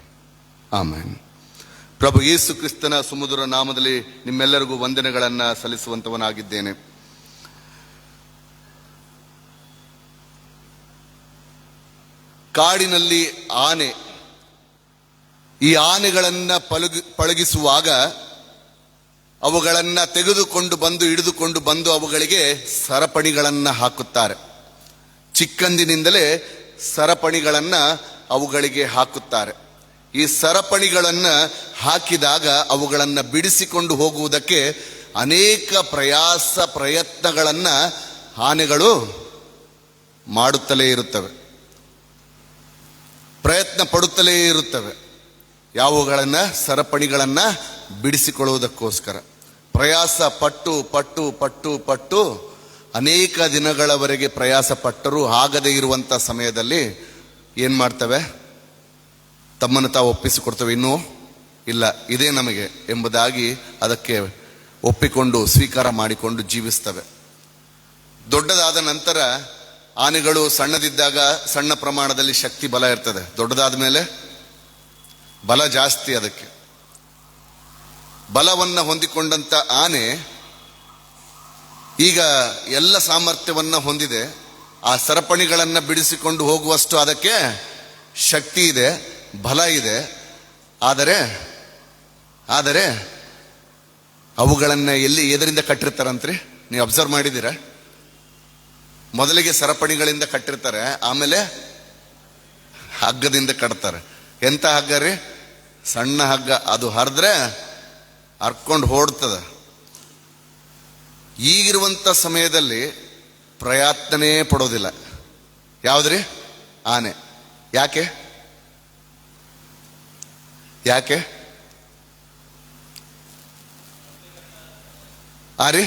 ಆಮೆನ್. ಪ್ರಭು ಯೇಸು ಕ್ರಿಸ್ತನ ಸುಮಧುರ ನಾಮದಲ್ಲಿ ನಿಮ್ಮೆಲ್ಲರಿಗೂ ವಂದನೆಗಳನ್ನ ಸಲ್ಲಿಸುವಂತವನಾಗಿದ್ದೇನೆ. ಕಾಡಿನಲ್ಲಿ ಆನೆ, ಈ ಆನೆಗಳನ್ನ ಪಳಗಿಸುವಾಗ ಅವುಗಳನ್ನ ತೆಗೆದುಕೊಂಡು ಬಂದು ಹಿಡಿದುಕೊಂಡು ಬಂದು ಅವುಗಳಿಗೆ ಸರಪಣಿಗಳನ್ನ ಹಾಕುತ್ತಾರೆ. ಚಿಕ್ಕಂದಿನಿಂದಲೇ ಸರಪಣಿಗಳನ್ನ ಅವುಗಳಿಗೆ ಹಾಕುತ್ತಾರೆ. ಈ ಸರಪಣಿಗಳನ್ನ ಹಾಕಿದಾಗ ಅವುಗಳನ್ನ ಬಿಡಿಸಿಕೊಂಡು ಹೋಗುವುದಕ್ಕೆ ಅನೇಕ ಪ್ರಯತ್ನಗಳನ್ನ ಆನೆಗಳು ಮಾಡುತ್ತಲೇ ಇರುತ್ತವೆ, ಪ್ರಯತ್ನ ಪಡುತ್ತಲೇ ಇರುತ್ತವೆ. ಯಾವುಗಳನ್ನ ಸರಪಣಿಗಳನ್ನ ಬಿಡಿಸಿಕೊಳ್ಳುವುದಕ್ಕೋಸ್ಕರ ಪ್ರಯಾಸ ಪಟ್ಟು ಪಟ್ಟು ಪಟ್ಟು ಪಟ್ಟು ಅನೇಕ ದಿನಗಳವರೆಗೆ ಪ್ರಯಾಸ ಪಟ್ಟರೂ ಆಗದೇ ಇರುವಂತ ಸಮಯದಲ್ಲಿ ಏನ್ ಮಾಡ್ತವೆ? ತಮ್ಮನ್ನು ತಾವು ಒಪ್ಪಿಸಿಕೊಡ್ತವೆ. ಇನ್ನೂ ಇಲ್ಲ, ಇದೇ ನಮಗೆ ಎಂಬುದಾಗಿ ಅದಕ್ಕೆ ಒಪ್ಪಿಕೊಂಡು ಸ್ವೀಕಾರ ಮಾಡಿಕೊಂಡು ಜೀವಿಸ್ತವೆ. ದೊಡ್ಡದಾದ ನಂತರ ಆನೆಗಳು ಸಣ್ಣದಿದ್ದಾಗ ಸಣ್ಣ ಪ್ರಮಾಣದಲ್ಲಿ ಶಕ್ತಿ ಬಲ ಇರ್ತದೆ. ದೊಡ್ಡದಾದ ಮೇಲೆ ಬಲ ಜಾಸ್ತಿ. ಅದಕ್ಕೆ ಬಲವನ್ನ ಹೊಂದಿಕೊಂಡಂತ ಆನೆ ಈಗ ಎಲ್ಲ ಸಾಮರ್ಥ್ಯವನ್ನ ಹೊಂದಿದೆ. ಆ ಸರಪಣಿಗಳನ್ನ ಬಿಡಿಸಿಕೊಂಡು ಹೋಗುವಷ್ಟು ಅದಕ್ಕೆ ಶಕ್ತಿ ಇದೆ, ಬಲ ಇದೆ. ಆದರೆ ಅವುಗಳನ್ನ ಎದರಿಂದ ಕಟ್ಟಿರ್ತಾರಂತ್ರಿ? ನೀವು ಅಬ್ಸರ್ವ್ ಮಾಡಿದ್ದೀರಾ? ಮೊದಲಿಗೆ ಸರಪಣಿಗಳಿಂದ ಕಟ್ಟಿರ್ತಾರೆ, ಆಮೇಲೆ ಹಗ್ಗದಿಂದ ಕಟ್ತಾರೆ. ಎಂತ ಹಗ್ಗ ರೀ? ಸಣ್ಣ ಹಗ್ಗ. ಅದು ಹರಿದ್ರೆ ಹರ್ಕೊಂಡು ಓಡ್ತದ. ಈಗಿರುವಂತ ಸಮಯದಲ್ಲಿ ಪ್ರಯತ್ನನೇ ಪಡೋದಿಲ್ಲ. ಯಾವ್ದ್ರಿ? ಆನೆ. ಯಾಕೆ? ರೀ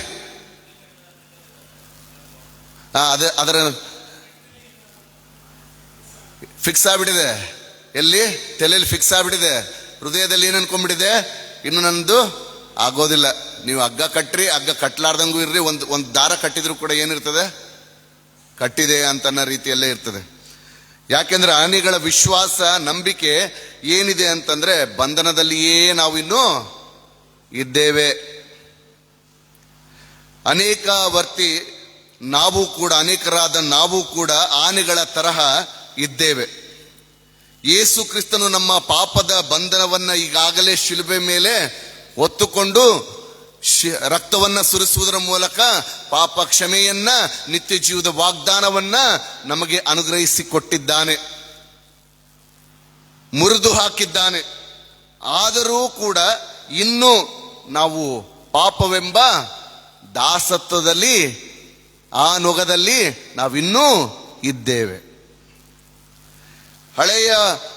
ಅದರ ಫಿಕ್ಸ್ ಆಗ್ಬಿಟ್ಟಿದೆ. ಎಲ್ಲಿ? ತಲೆಯಲ್ಲಿ ಫಿಕ್ಸ್ ಆಗ್ಬಿಟ್ಟಿದೆ. ಹೃದಯದಲ್ಲಿ ಏನ್ ಅನ್ಕೊಂಡ್ಬಿಟ್ಟಿದೆ? ಇನ್ನು ನಂದು ಆಗೋದಿಲ್ಲ. ನೀವು ಹಗ್ಗ ಕಟ್ಟ್ರಿ, ಹಗ್ಗ ಕಟ್ಲಾರ್ದಂಗೂ ಇರ್ರಿ, ಒಂದು ದಾರ ಕಟ್ಟಿದ್ರು ಕೂಡ ಏನಿರ್ತದೆ? ಕಟ್ಟಿದೆ ಅಂತನ್ನ ರೀತಿಯಲ್ಲೇ ಇರ್ತದೆ. ಯಾಕೆಂದ್ರೆ ಆನೆಗಳ ವಿಶ್ವಾಸ, ನಂಬಿಕೆ ಏನಿದೆ ಅಂತಂದ್ರೆ ಬಂಧನದಲ್ಲಿಯೇ ನಾವು ಇನ್ನೂ ಇದ್ದೇವೆ. ಅನೇಕರಾದ ನಾವು ಕೂಡ ಆನೆಗಳ ತರಹ ಇದ್ದೇವೆ. ಯೇಸು ಕ್ರಿಸ್ತನು ನಮ್ಮ ಪಾಪದ ಬಂಧನವನ್ನ ಈಗಾಗಲೇ ಶಿಲುಬೆ ಮೇಲೆ ಹೊತ್ತುಕೊಂಡು ರಕ್ತವನ್ನ ಸುರಿಸುವುದರ ಮೂಲಕ ಪಾಪ ಕ್ಷಮೆಯನ್ನ, ನಿತ್ಯ ಜೀವದ ವಾಗ್ದಾನವನ್ನ ನಮಗೆ ಅನುಗ್ರಹಿಸಿಕೊಟ್ಟಿದ್ದಾನೆ, ಮುರಿದು ಹಾಕಿದ್ದಾನೆ. ಆದರೂ ಕೂಡ ಇನ್ನೂ ನಾವು ಪಾಪವೆಂಬ ದಾಸತ್ವದಲ್ಲಿ, ಆ ನೊಗದಲ್ಲಿ ನಾವಿನ್ನೂ ಇದ್ದೇವೆ. ಹಳೆಯ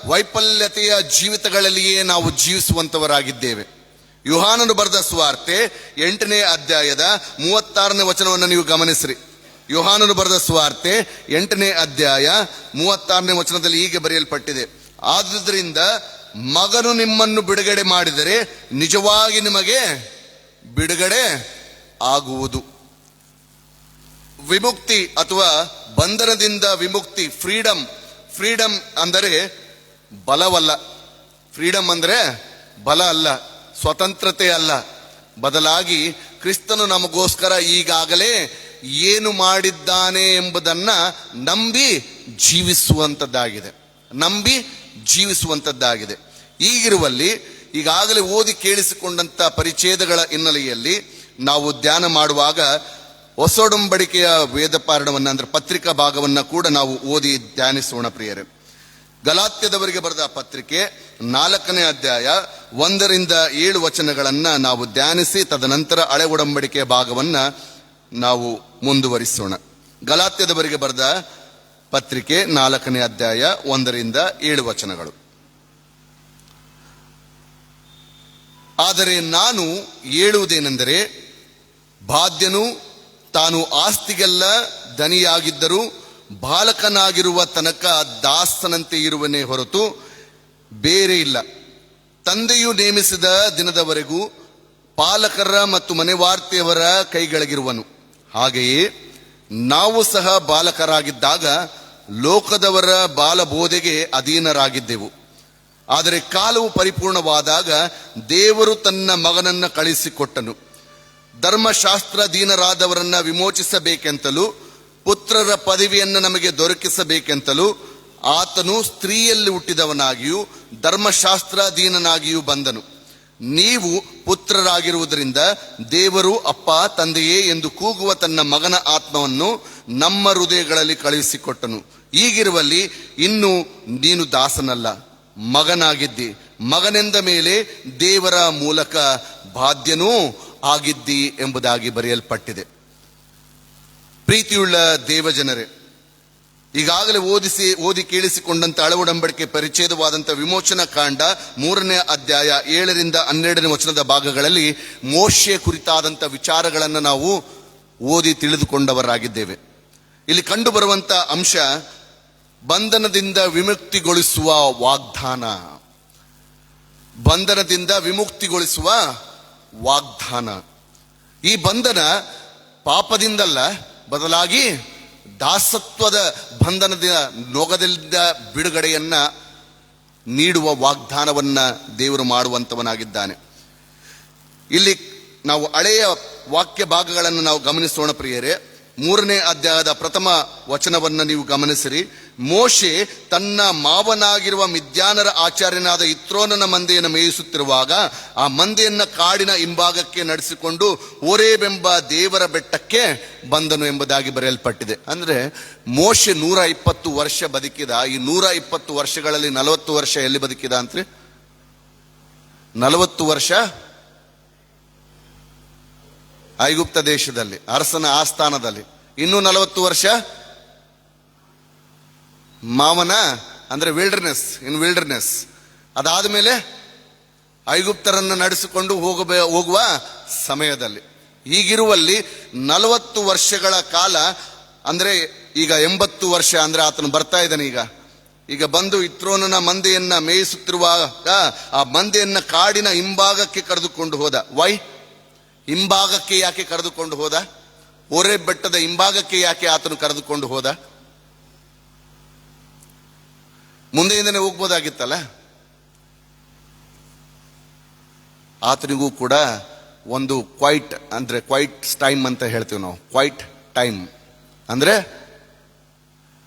ವೈಫಲ್ಯತೆಯ ಜೀವಿತಗಳಲ್ಲಿಯೇ ನಾವು ಜೀವಿಸುವಂತವರಾಗಿದ್ದೇವೆ. ಯೋಹಾನನು ಬರೆದ ಸುವಾರ್ತೆ 8ನೇ ಅಧ್ಯಾಯದ 36ನೇ ವಚನವನ್ನು ನೀವು ಗಮನಿಸ್ರಿ. ಯೋಹಾನನು ಬರೆದ ಸುವಾರ್ತೆ 8ನೇ ಅಧ್ಯಾಯ 36ನೇ ವಚನದಲ್ಲಿ ಹೀಗೆ ಬರೆಯಲ್ಪಟ್ಟಿದೆ: ಆದುದರಿಂದ ಮಗನು ನಿಮ್ಮನ್ನು ಬಿಡುಗಡೆ ಮಾಡಿದರೆ ನಿಜವಾಗಿ ನಿಮಗೆ ಬಿಡುಗಡೆ ಆಗುವುದು. ವಿಮುಕ್ತಿ ಅಥವಾ ಬಂಧನದಿಂದ ವಿಮುಕ್ತಿ, ಫ್ರೀಡಮ್ ಅಂದರೆ ಬಲವಲ್ಲ. ಫ್ರೀಡಮ್ ಅಂದ್ರೆ ಬಲ ಅಲ್ಲ, ಸ್ವತಂತ್ರತೆ ಅಲ್ಲ. ಬದಲಾಗಿ ಕ್ರಿಸ್ತನು ನಮಗೋಸ್ಕರ ಈಗಾಗಲೇ ಏನು ಮಾಡಿದ್ದಾನೆ ಎಂಬುದನ್ನ ನಂಬಿ ಜೀವಿಸುವಂತದ್ದಾಗಿದೆ. ಈಗಿರುವಲ್ಲಿ ಈಗಾಗಲೇ ಓದಿ ಕೇಳಿಸಿಕೊಂಡಂತ ಪರಿಚ್ಛೇದಗಳ ಹಿನ್ನೆಲೆಯಲ್ಲಿ ನಾವು ಧ್ಯಾನ ಮಾಡುವಾಗ ಹೊಸೊಡಂಬಡಿಕೆಯ ವೇದಪಾರಣವನ್ನ ಅಂದ್ರೆ ಪತ್ರಿಕಾ ಭಾಗವನ್ನ ಕೂಡ ನಾವು ಓದಿ ಧ್ಯಾನಿಸೋಣ ಪ್ರಿಯರೇ. ಗಲಾತ್ಯದವರಿಗೆ ಬರೆದ ಪತ್ರಿಕೆ 4ನೇ ಅಧ್ಯಾಯ 1ರಿಂದ 7 ವಚನಗಳನ್ನ ನಾವು ಧ್ಯಾನಿಸಿ ತದನಂತರ ಹಳೆ ಒಡಂಬಡಿಕೆಯ ಭಾಗವನ್ನ ನಾವು ಮುಂದುವರಿಸೋಣ. ಗಲಾತ್ಯದವರಿಗೆ ಬರೆದ ಪತ್ರಿಕೆ 4ನೇ ಅಧ್ಯಾಯ 1ರಿಂದ 7 ವಚನಗಳು. ಆದರೆ ನಾನು ಹೇಳುವುದೇನೆಂದರೆ, ಬಾಧ್ಯನು ತಾನು ಆಸ್ತಿಗೆಲ್ಲ ಧನಿಯಾಗಿದ್ದರೂ ಬಾಲಕನಾಗಿರುವ ತನಕ ದಾಸನಂತೆ ಇರುವನೇ ಹೊರತು ಬೇರೆ ಇಲ್ಲ. ತಂದೆಯು ನೇಮಿಸಿದ ದಿನದವರೆಗೂ ಪಾಲಕರ ಮತ್ತು ಮನೆವಾರ್ತೆಯವರ ಕೈಗಳಿಗಿರುವನು. ಹಾಗೆಯೇ ನಾವು ಸಹ ಬಾಲಕರಾಗಿದ್ದಾಗ ಲೋಕದವರ ಬಾಲಬೋಧೆಗೆ ಅಧೀನರಾಗಿದ್ದೆವು. ಆದರೆ ಕಾಲವು ಪರಿಪೂರ್ಣವಾದಾಗ ದೇವರು ತನ್ನ ಮಗನನ್ನು ಕಳಿಸಿಕೊಟ್ಟನು. ಧರ್ಮಶಾಸ್ತ್ರಾಧೀನರಾದವರನ್ನ ವಿಮೋಚಿಸಬೇಕೆಂತಲೂ ಪುತ್ರರ ಪದವಿಯನ್ನು ನಮಗೆ ದೊರಕಿಸಬೇಕೆಂತಲೂ ಆತನು ಸ್ತ್ರೀಯಲ್ಲಿ ಹುಟ್ಟಿದವನಾಗಿಯೂ ಧರ್ಮಶಾಸ್ತ್ರಾಧೀನನಾಗಿಯೂ ಬಂದನು. ನೀವು ಪುತ್ರರಾಗಿರುವುದರಿಂದ ದೇವರು ಅಪ್ಪ ತಂದೆಯೇ ಎಂದು ಕೂಗುವ ತನ್ನ ಮಗನ ಆತ್ಮವನ್ನು ನಮ್ಮ ಹೃದಯಗಳಲ್ಲಿ ಕಳುಹಿಸಿಕೊಟ್ಟನು. ಹೀಗಿರುವಲ್ಲಿ ಇನ್ನು ನೀನು ದಾಸನಲ್ಲ, ಮಗನಾಗಿದ್ದಿ. ಮಗನೆಂದ ಮೇಲೆ ದೇವರ ಮೂಲಕ ಬಾಧ್ಯನೂ ಆಗಿದ್ದಿ ಎಂಬುದಾಗಿ ಬರೆಯಲ್ಪಟ್ಟಿದೆ. ಪ್ರೀತಿಯುಳ್ಳ ದೇವಜನರೇ, ಈಗಾಗಲೇ ಓದಿ ಕೇಳಿಸಿಕೊಂಡಂತ ಒಡಂಬಡಿಕೆ ಪರಿಚ್ಛೇದವಾದಂಥ ವಿಮೋಚನಾ ಕಾಂಡ 3ನೇ ಅಧ್ಯಾಯ 7ರಿಂದ 12ನೇ ವಚನದ ಭಾಗಗಳಲ್ಲಿ ಮೋಶೆ ಕುರಿತಾದಂಥ ವಿಚಾರಗಳನ್ನು ನಾವು ಓದಿ ತಿಳಿದುಕೊಂಡವರಾಗಿದ್ದೇವೆ. ಇಲ್ಲಿ ಕಂಡು ಬರುವಂತ ಅಂಶ ಬಂಧನದಿಂದ ವಿಮುಕ್ತಿಗೊಳಿಸುವ ವಾಗ್ದಾನ. ಬಂಧನದಿಂದ ವಿಮುಕ್ತಿಗೊಳಿಸುವ ವಾಗ್ದಾನ. ಈ ಬಂಧನ ಪಾಪದಿಂದಲ್ಲ, ಬದಲಾಗಿ ದಾಸತ್ವದ ಬಂಧನದ ನೊಗದಿಂದ ಬಿಡುಗಡೆಯನ್ನ ನೀಡುವ ವಾಗ್ದಾನವನ್ನ ದೇವರು ಮಾಡುವಂತವನಾಗಿದ್ದಾನೆ. ಇಲ್ಲಿ ನಾವು ಹಳೆಯ ವಾಕ್ಯ ಭಾಗಗಳನ್ನು ನಾವು ಗಮನಿಸೋಣ ಪ್ರಿಯರೇ. 3ನೇ ಅಧ್ಯಾಯದ ಪ್ರಥಮ ವಚನವನ್ನ ನೀವು ಗಮನಿಸಿರಿ. ಮೋಶೆ ತನ್ನ ಮಾವನಾಗಿರುವ ಮಿದ್ಯಾನರ ಆಚಾರ್ಯನಾದ ಇತ್ರೋನನ ಮಂದೆಯನ್ನು ಮೇಯಿಸುತ್ತಿರುವಾಗ ಆ ಮಂದೆಯನ್ನ ಕಾಡಿನ ಹಿಂಭಾಗಕ್ಕೆ ನಡೆಸಿಕೊಂಡು ಹೋರೇಬೆಂಬ ದೇವರ ಬೆಟ್ಟಕ್ಕೆ ಬಂದನು ಎಂಬುದಾಗಿ ಬರೆಯಲ್ಪಟ್ಟಿದೆ. ಅಂದ್ರೆ ಮೋಶೆ 120 ವರ್ಷ ಬದುಕಿದ. ಈ 120 ವರ್ಷಗಳಲ್ಲಿ 40 ವರ್ಷ ಎಲ್ಲಿ ಬದುಕಿದ ಅಂತ್ರಿ? 40 ವರ್ಷ ಐಗುಪ್ತ ದೇಶದಲ್ಲಿ ಅರಸನ ಆಸ್ಥಾನದಲ್ಲಿ, ಇನ್ನೂ 40 ವರ್ಷ ಮಾವನ ಅಂದ್ರೆ ವಿಲ್ಡರ್ನೆಸ್. ಅದಾದ ಮೇಲೆ ಐಗುಪ್ತರನ್ನು ನಡೆಸಿಕೊಂಡು ಹೋಗುವ ಸಮಯದಲ್ಲಿ. ಹೀಗಿರುವಲ್ಲಿ 40 ವರ್ಷಗಳ ಕಾಲ, ಅಂದ್ರೆ ಈಗ 80 ವರ್ಷ, ಅಂದ್ರೆ ಆತನು ಬರ್ತಾ ಇದ್ದಾನೆ. ಈಗ ಬಂದು ಇತ್ರೋನನ ಮಂದೆಯನ್ನ ಮೇಯಿಸುತ್ತಿರುವಾಗ ಆ ಮಂದೆಯನ್ನ ಕಾಡಿನ ಹಿಂಭಾಗಕ್ಕೆ ಕರೆದುಕೊಂಡು ಹೋದ. ವೈ? ಹಿಂಭಾಗಕ್ಕೆ ಯಾಕೆ ಕರೆದುಕೊಂಡು ಹೋದ? ಹೋರೇಬ್ ಬೆಟ್ಟದ ಹಿಂಭಾಗಕ್ಕೆ ಯಾಕೆ ಆತನು ಕರೆದುಕೊಂಡು ಹೋದ? ಮುಂದೆಯಿಂದನೇ ಹೋಗ್ಬೋದಾಗಿತ್ತಲ್ಲ. ಆತನಿಗೂ ಕೂಡ ಒಂದು ಕ್ವೈಟ್ ಟೈಮ್ ಅಂತ ಹೇಳ್ತೀವಿ ನಾವು. ಕ್ವೈಟ್ ಟೈಮ್ ಅಂದ್ರೆ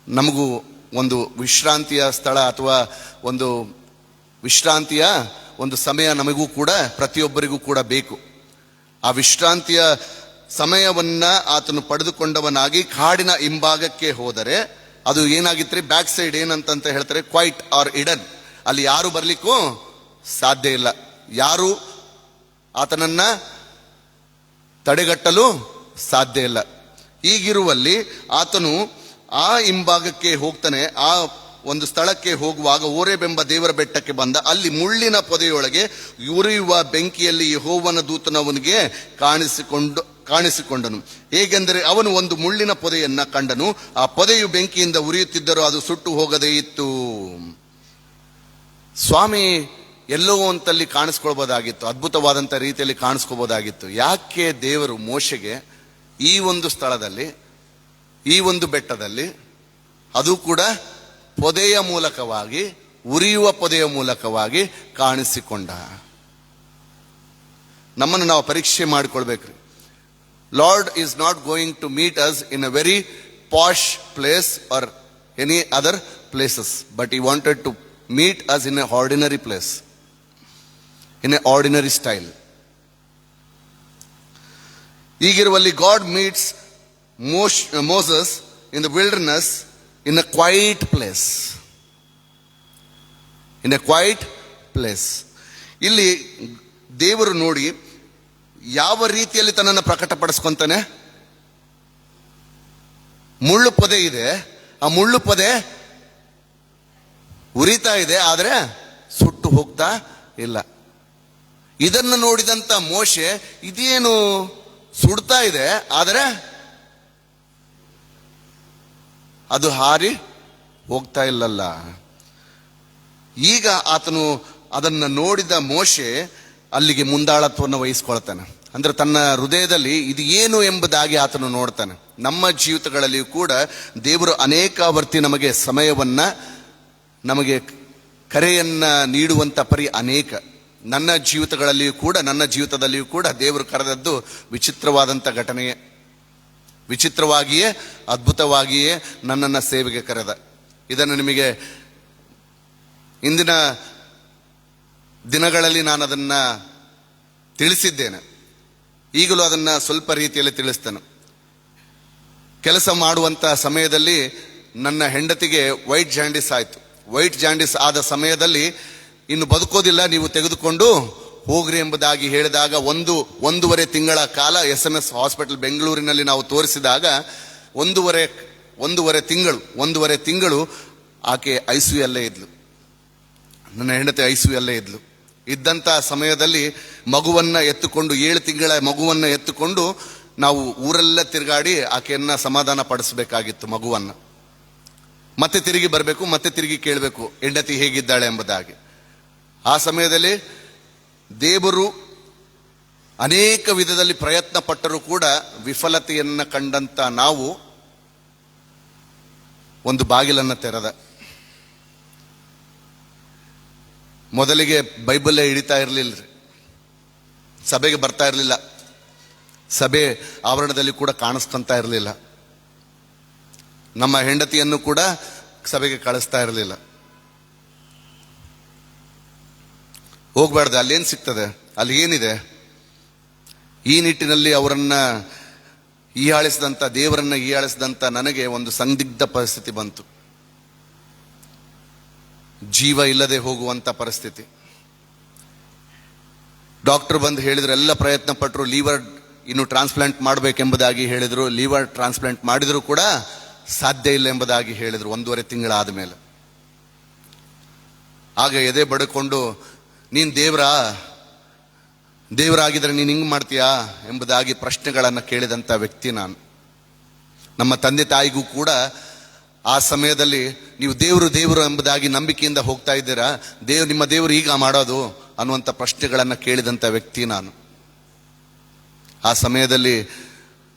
ನಮಗೂ ಒಂದು ವಿಶ್ರಾಂತಿಯ ಸ್ಥಳ ಅಥವಾ ಒಂದು ವಿಶ್ರಾಂತಿಯ ಒಂದು ಸಮಯ ನಮಗೂ ಕೂಡ ಪ್ರತಿಯೊಬ್ಬರಿಗೂ ಕೂಡ ಬೇಕು. ಆ ವಿಶ್ರಾಂತಿಯ ಸಮಯವನ್ನ ಆತನು ಪಡೆದುಕೊಂಡವನಾಗಿ ಕಾಡಿನ ಹಿಂಭಾಗಕ್ಕೆ ಹೋದರೆ ಅದು ಏನಾಗಿತ್ತು? ಬ್ಯಾಕ್ ಸೈಡ್ ಏನಂತ ಹೇಳ್ತಾರೆ, ಕ್ವೈಟ್ ಆರ್ ಇಡನ್. ಅಲ್ಲಿ ಯಾರು ಬರ್ಲಿಕ್ಕೂ ಸಾಧ್ಯ ಇಲ್ಲ, ಯಾರು ಆತನನ್ನ ತಡೆಗಟ್ಟಲು ಸಾಧ್ಯ ಇಲ್ಲ. ಹೀಗಿರುವಲ್ಲಿ ಆತನು ಆ ಹಿಂಭಾಗಕ್ಕೆ ಹೋಗ್ತಾನೆ. ಆ ಒಂದು ಸ್ಥಳಕ್ಕೆ ಹೋಗುವಾಗ ಹೋರೇಬೆಂಬ ದೇವರ ಬೆಟ್ಟಕ್ಕೆ ಬಂದ. ಅಲ್ಲಿ ಮುಳ್ಳಿನ ಪೊದೆಯೊಳಗೆ ಉರಿಯುವ ಬೆಂಕಿಯಲ್ಲಿ ಯೆಹೋವನ ದೂತನವನಿಗೆ ಕಾಣಿಸಿಕೊಂಡನು. ಹೇಗೆಂದರೆ ಅವನು ಒಂದು ಮುಳ್ಳಿನ ಪೊದೆಯನ್ನ ಕಂಡನು. ಆ ಪೊದೆಯು ಬೆಂಕಿಯಿಂದ ಉರಿಯುತ್ತಿದ್ದರೂ ಅದು ಸುಟ್ಟು ಹೋಗದೇ ಇತ್ತು. ಸ್ವಾಮಿ ಎಲ್ಲೋ ಅಂತಲ್ಲಿ ಕಾಣಿಸ್ಕೊಳ್ಬೋದಾಗಿತ್ತು, ಅದ್ಭುತವಾದಂಥ ರೀತಿಯಲ್ಲಿ ಕಾಣಿಸ್ಕೋಬೋದಾಗಿತ್ತು. ಯಾಕೆ ದೇವರು ಮೋಶೆಗೆ ಈ ಒಂದು ಸ್ಥಳದಲ್ಲಿ, ಈ ಒಂದು ಬೆಟ್ಟದಲ್ಲಿ, ಅದು ಕೂಡ ಪೊದೆಯ ಮೂಲಕವಾಗಿ, ಉರಿಯುವ ಪೊದೆಯ ಮೂಲಕವಾಗಿ ಕಾಣಿಸಿಕೊಂಡ? ನಮ್ಮನ್ನು ನಾವು ಪರೀಕ್ಷೆ ಮಾಡಿಕೊಳ್ಬೇಕ್ರಿ. Lord is not going to meet us in a very posh place or any other places, but he wanted to meet us in a ordinary place, in a ordinary style. ಹೀಗಿರುವಲ್ಲಿ god meets Moses in the wilderness in a quiet place. In a quiet place. ಇಲ್ಲಿ ದೇವರು ನೋಡಿ ಯಾವ ರೀತಿಯಲ್ಲಿ ತನ್ನನ್ನು ಪ್ರಕಟಪಡಿಸ್ಕೊಂತಾನೆ. ಮುಳ್ಳು ಪೊದೆ ಇದೆ, ಆ ಮುಳ್ಳು ಪೊದೆ ಉರಿತಾ ಇದೆ, ಆದರೆ ಸುಟ್ಟು ಹೋಗ್ತಾ ಇಲ್ಲ. ಇದನ್ನು ನೋಡಿದಂತ ಮೋಶೆ, ಇದೇನು ಸುಡ್ತಾ ಇದೆ, ಆದರೆ ಅದು ಹಾರಿ ಹೋಗ್ತಾ ಇಲ್ಲಲ್ಲ. ಈಗ ಆತನು ಅದನ್ನು ನೋಡಿದ ಮೋಶೆ ಅಲ್ಲಿಗೆ ಮುಂದಾಳತ್ವವನ್ನು ವಹಿಸ್ಕೊಳ್ತಾನೆ. ಅಂದ್ರೆ ತನ್ನ ಹೃದಯದಲ್ಲಿ ಇದು ಏನು ಎಂಬುದಾಗಿ ಆತನು ನೋಡ್ತಾನೆ. ನಮ್ಮ ಜೀವಿತಗಳಲ್ಲಿಯೂ ಕೂಡ ದೇವರು ಅನೇಕಾವರ್ತಿ ನಮಗೆ ಸಮಯವನ್ನ, ನಮಗೆ ಕರೆಯನ್ನ ನೀಡುವಂತ ಪರಿ ಅನೇಕ. ನನ್ನ ಜೀವಿತದಲ್ಲಿಯೂ ಕೂಡ ದೇವರು ಕರೆದದ್ದು ವಿಚಿತ್ರವಾದಂಥ ಘಟನೆಯೇ, ವಿಚಿತ್ರವಾಗಿಯೇ ಅದ್ಭುತವಾಗಿಯೇ ನನ್ನನ್ನು ಸೇವೆಗೆ ಕರೆದ. ಇದನ್ನು ನಿಮಗೆ ಇಂದಿನ ದಿನಗಳಲ್ಲಿ ನಾನು ಅದನ್ನು ತಿಳಿಸಿದ್ದೇನೆ. ಈಗಲೂ ಅದನ್ನು ಸ್ವಲ್ಪ ರೀತಿಯಲ್ಲಿ ತಿಳಿಸ್ತೇನೆ. ಕೆಲಸ ಮಾಡುವಂಥ ಸಮಯದಲ್ಲಿ ನನ್ನ ಹೆಂಡತಿಗೆ ವೈಟ್ ಜಾಂಡಿಸ್ ಆಯಿತು. ವೈಟ್ ಜಾಂಡಿಸ್ ಆದ ಸಮಯದಲ್ಲಿ ಇನ್ನು ಬದುಕೋದಿಲ್ಲ, ನೀವು ತೆಗೆದುಕೊಂಡು ಹೋಗ್ರಿ ಎಂಬುದಾಗಿ ಹೇಳಿದಾಗ 1.5 ತಿಂಗಳ ಕಾಲ SMS ಹಾಸ್ಪಿಟಲ್ ಬೆಂಗಳೂರಿನಲ್ಲಿ ನಾವು ತೋರಿಸಿದಾಗ 1.5 ತಿಂಗಳು ಆಕೆ ICU ಅಲ್ಲೇ ಇದ್ಲು. ನನ್ನ ಹೆಂಡತಿ ICU ಅಲ್ಲೇ ಇದ್ಲು. ಇದ್ದಂಥ ಸಮಯದಲ್ಲಿ ಮಗುವನ್ನ ಎತ್ತುಕೊಂಡು 7 ತಿಂಗಳ ಮಗುವನ್ನ ಎತ್ತುಕೊಂಡು ನಾವು ಊರೆಲ್ಲ ತಿರುಗಾಡಿ ಆಕೆಯನ್ನ ಸಮಾಧಾನ ಪಡಿಸಬೇಕಾಗಿತ್ತು. ಮಗುವನ್ನ ಮತ್ತೆ ತಿರುಗಿ ಬರಬೇಕು, ಮತ್ತೆ ತಿರುಗಿ ಕೇಳಬೇಕು ಹೆಂಡತಿ ಹೇಗಿದ್ದಾಳೆ ಎಂಬುದಾಗಿ. ಆ ಸಮಯದಲ್ಲಿ ದೇವರು ಅನೇಕ ವಿಧದಲ್ಲಿ ಪ್ರಯತ್ನ ಪಟ್ಟರೂ ಕೂಡ ವಿಫಲತೆಯನ್ನ ಕಂಡಂತ ನಾವು ಒಂದು ಬಾಗಿಲನ್ನು ತೆರೆದ. ಮೊದಲಿಗೆ ಬೈಬಲ್ಲೇ ಹಿಡಿತಾ ಇರಲಿಲ್ಲ, ಸಭೆಗೆ ಬರ್ತಾ ಇರಲಿಲ್ಲ, ಸಭೆ ಆವರಣದಲ್ಲಿ ಕೂಡ ಕಾಣಿಸ್ಕೊಂತ ಇರಲಿಲ್ಲ, ನಮ್ಮ ಹೆಂಡತಿಯನ್ನು ಕೂಡ ಸಭೆಗೆ ಕಳಿಸ್ತಾ ಇರಲಿಲ್ಲ. ಹೋಗ್ಬಾರ್ದು, ಅಲ್ಲೇನು ಸಿಗ್ತದೆ, ಅಲ್ಲಿ ಏನಿದೆ. ಈ ನಿಟ್ಟಿನಲ್ಲಿ ಅವರನ್ನ ದೇವರನ್ನ ಹೀಯಾಳಿಸಿದಂಥ ನನಗೆ ಒಂದು ಸಂದಿಗ್ಧ ಪರಿಸ್ಥಿತಿ ಬಂತು. ಜೀವ ಇಲ್ಲದೆ ಹೋಗುವಂತ ಪರಿಸ್ಥಿತಿ. ಡಾಕ್ಟರ್ ಬಂದು ಹೇಳಿದ್ರು, ಎಲ್ಲ ಪ್ರಯತ್ನ ಪಟ್ಟರು, ಲಿವರ್ ಇನ್ನು ಟ್ರಾನ್ಸ್ಪ್ಲಾಂಟ್ ಮಾಡಬೇಕೆಂಬುದಾಗಿ ಹೇಳಿದ್ರು. ಲಿವರ್ ಟ್ರಾನ್ಸ್ಪ್ಲಾಂಟ್ ಮಾಡಿದ್ರು ಕೂಡ ಸಾಧ್ಯ ಇಲ್ಲ ಎಂಬುದಾಗಿ ಹೇಳಿದ್ರು 1.5 ತಿಂಗಳಾದ ಮೇಲೆ. ಆಗ ಎದೆ ಬಡ್ಕೊಂಡು, ನೀನ್ ದೇವರಾಗಿದ್ರೆ ನೀನು ಹಿಂಗ್ ಮಾಡ್ತೀಯಾ ಎಂಬುದಾಗಿ ಪ್ರಶ್ನೆಗಳನ್ನು ಕೇಳಿದಂಥ ವ್ಯಕ್ತಿ ನಾನು. ನಮ್ಮ ತಂದೆ ತಾಯಿಗೂ ಕೂಡ ಆ ಸಮಯದಲ್ಲಿ ನೀವು ದೇವರು ಎಂಬುದಾಗಿ ನಂಬಿಕೆಯಿಂದ ಹೋಗ್ತಾ ಇದ್ದೀರಾ, ನಿಮ್ಮ ದೇವರು ಈಗ ಮಾಡೋದು ಅನ್ನುವಂಥ ಪ್ರಶ್ನೆಗಳನ್ನು ಕೇಳಿದಂಥ ವ್ಯಕ್ತಿ ನಾನು. ಆ ಸಮಯದಲ್ಲಿ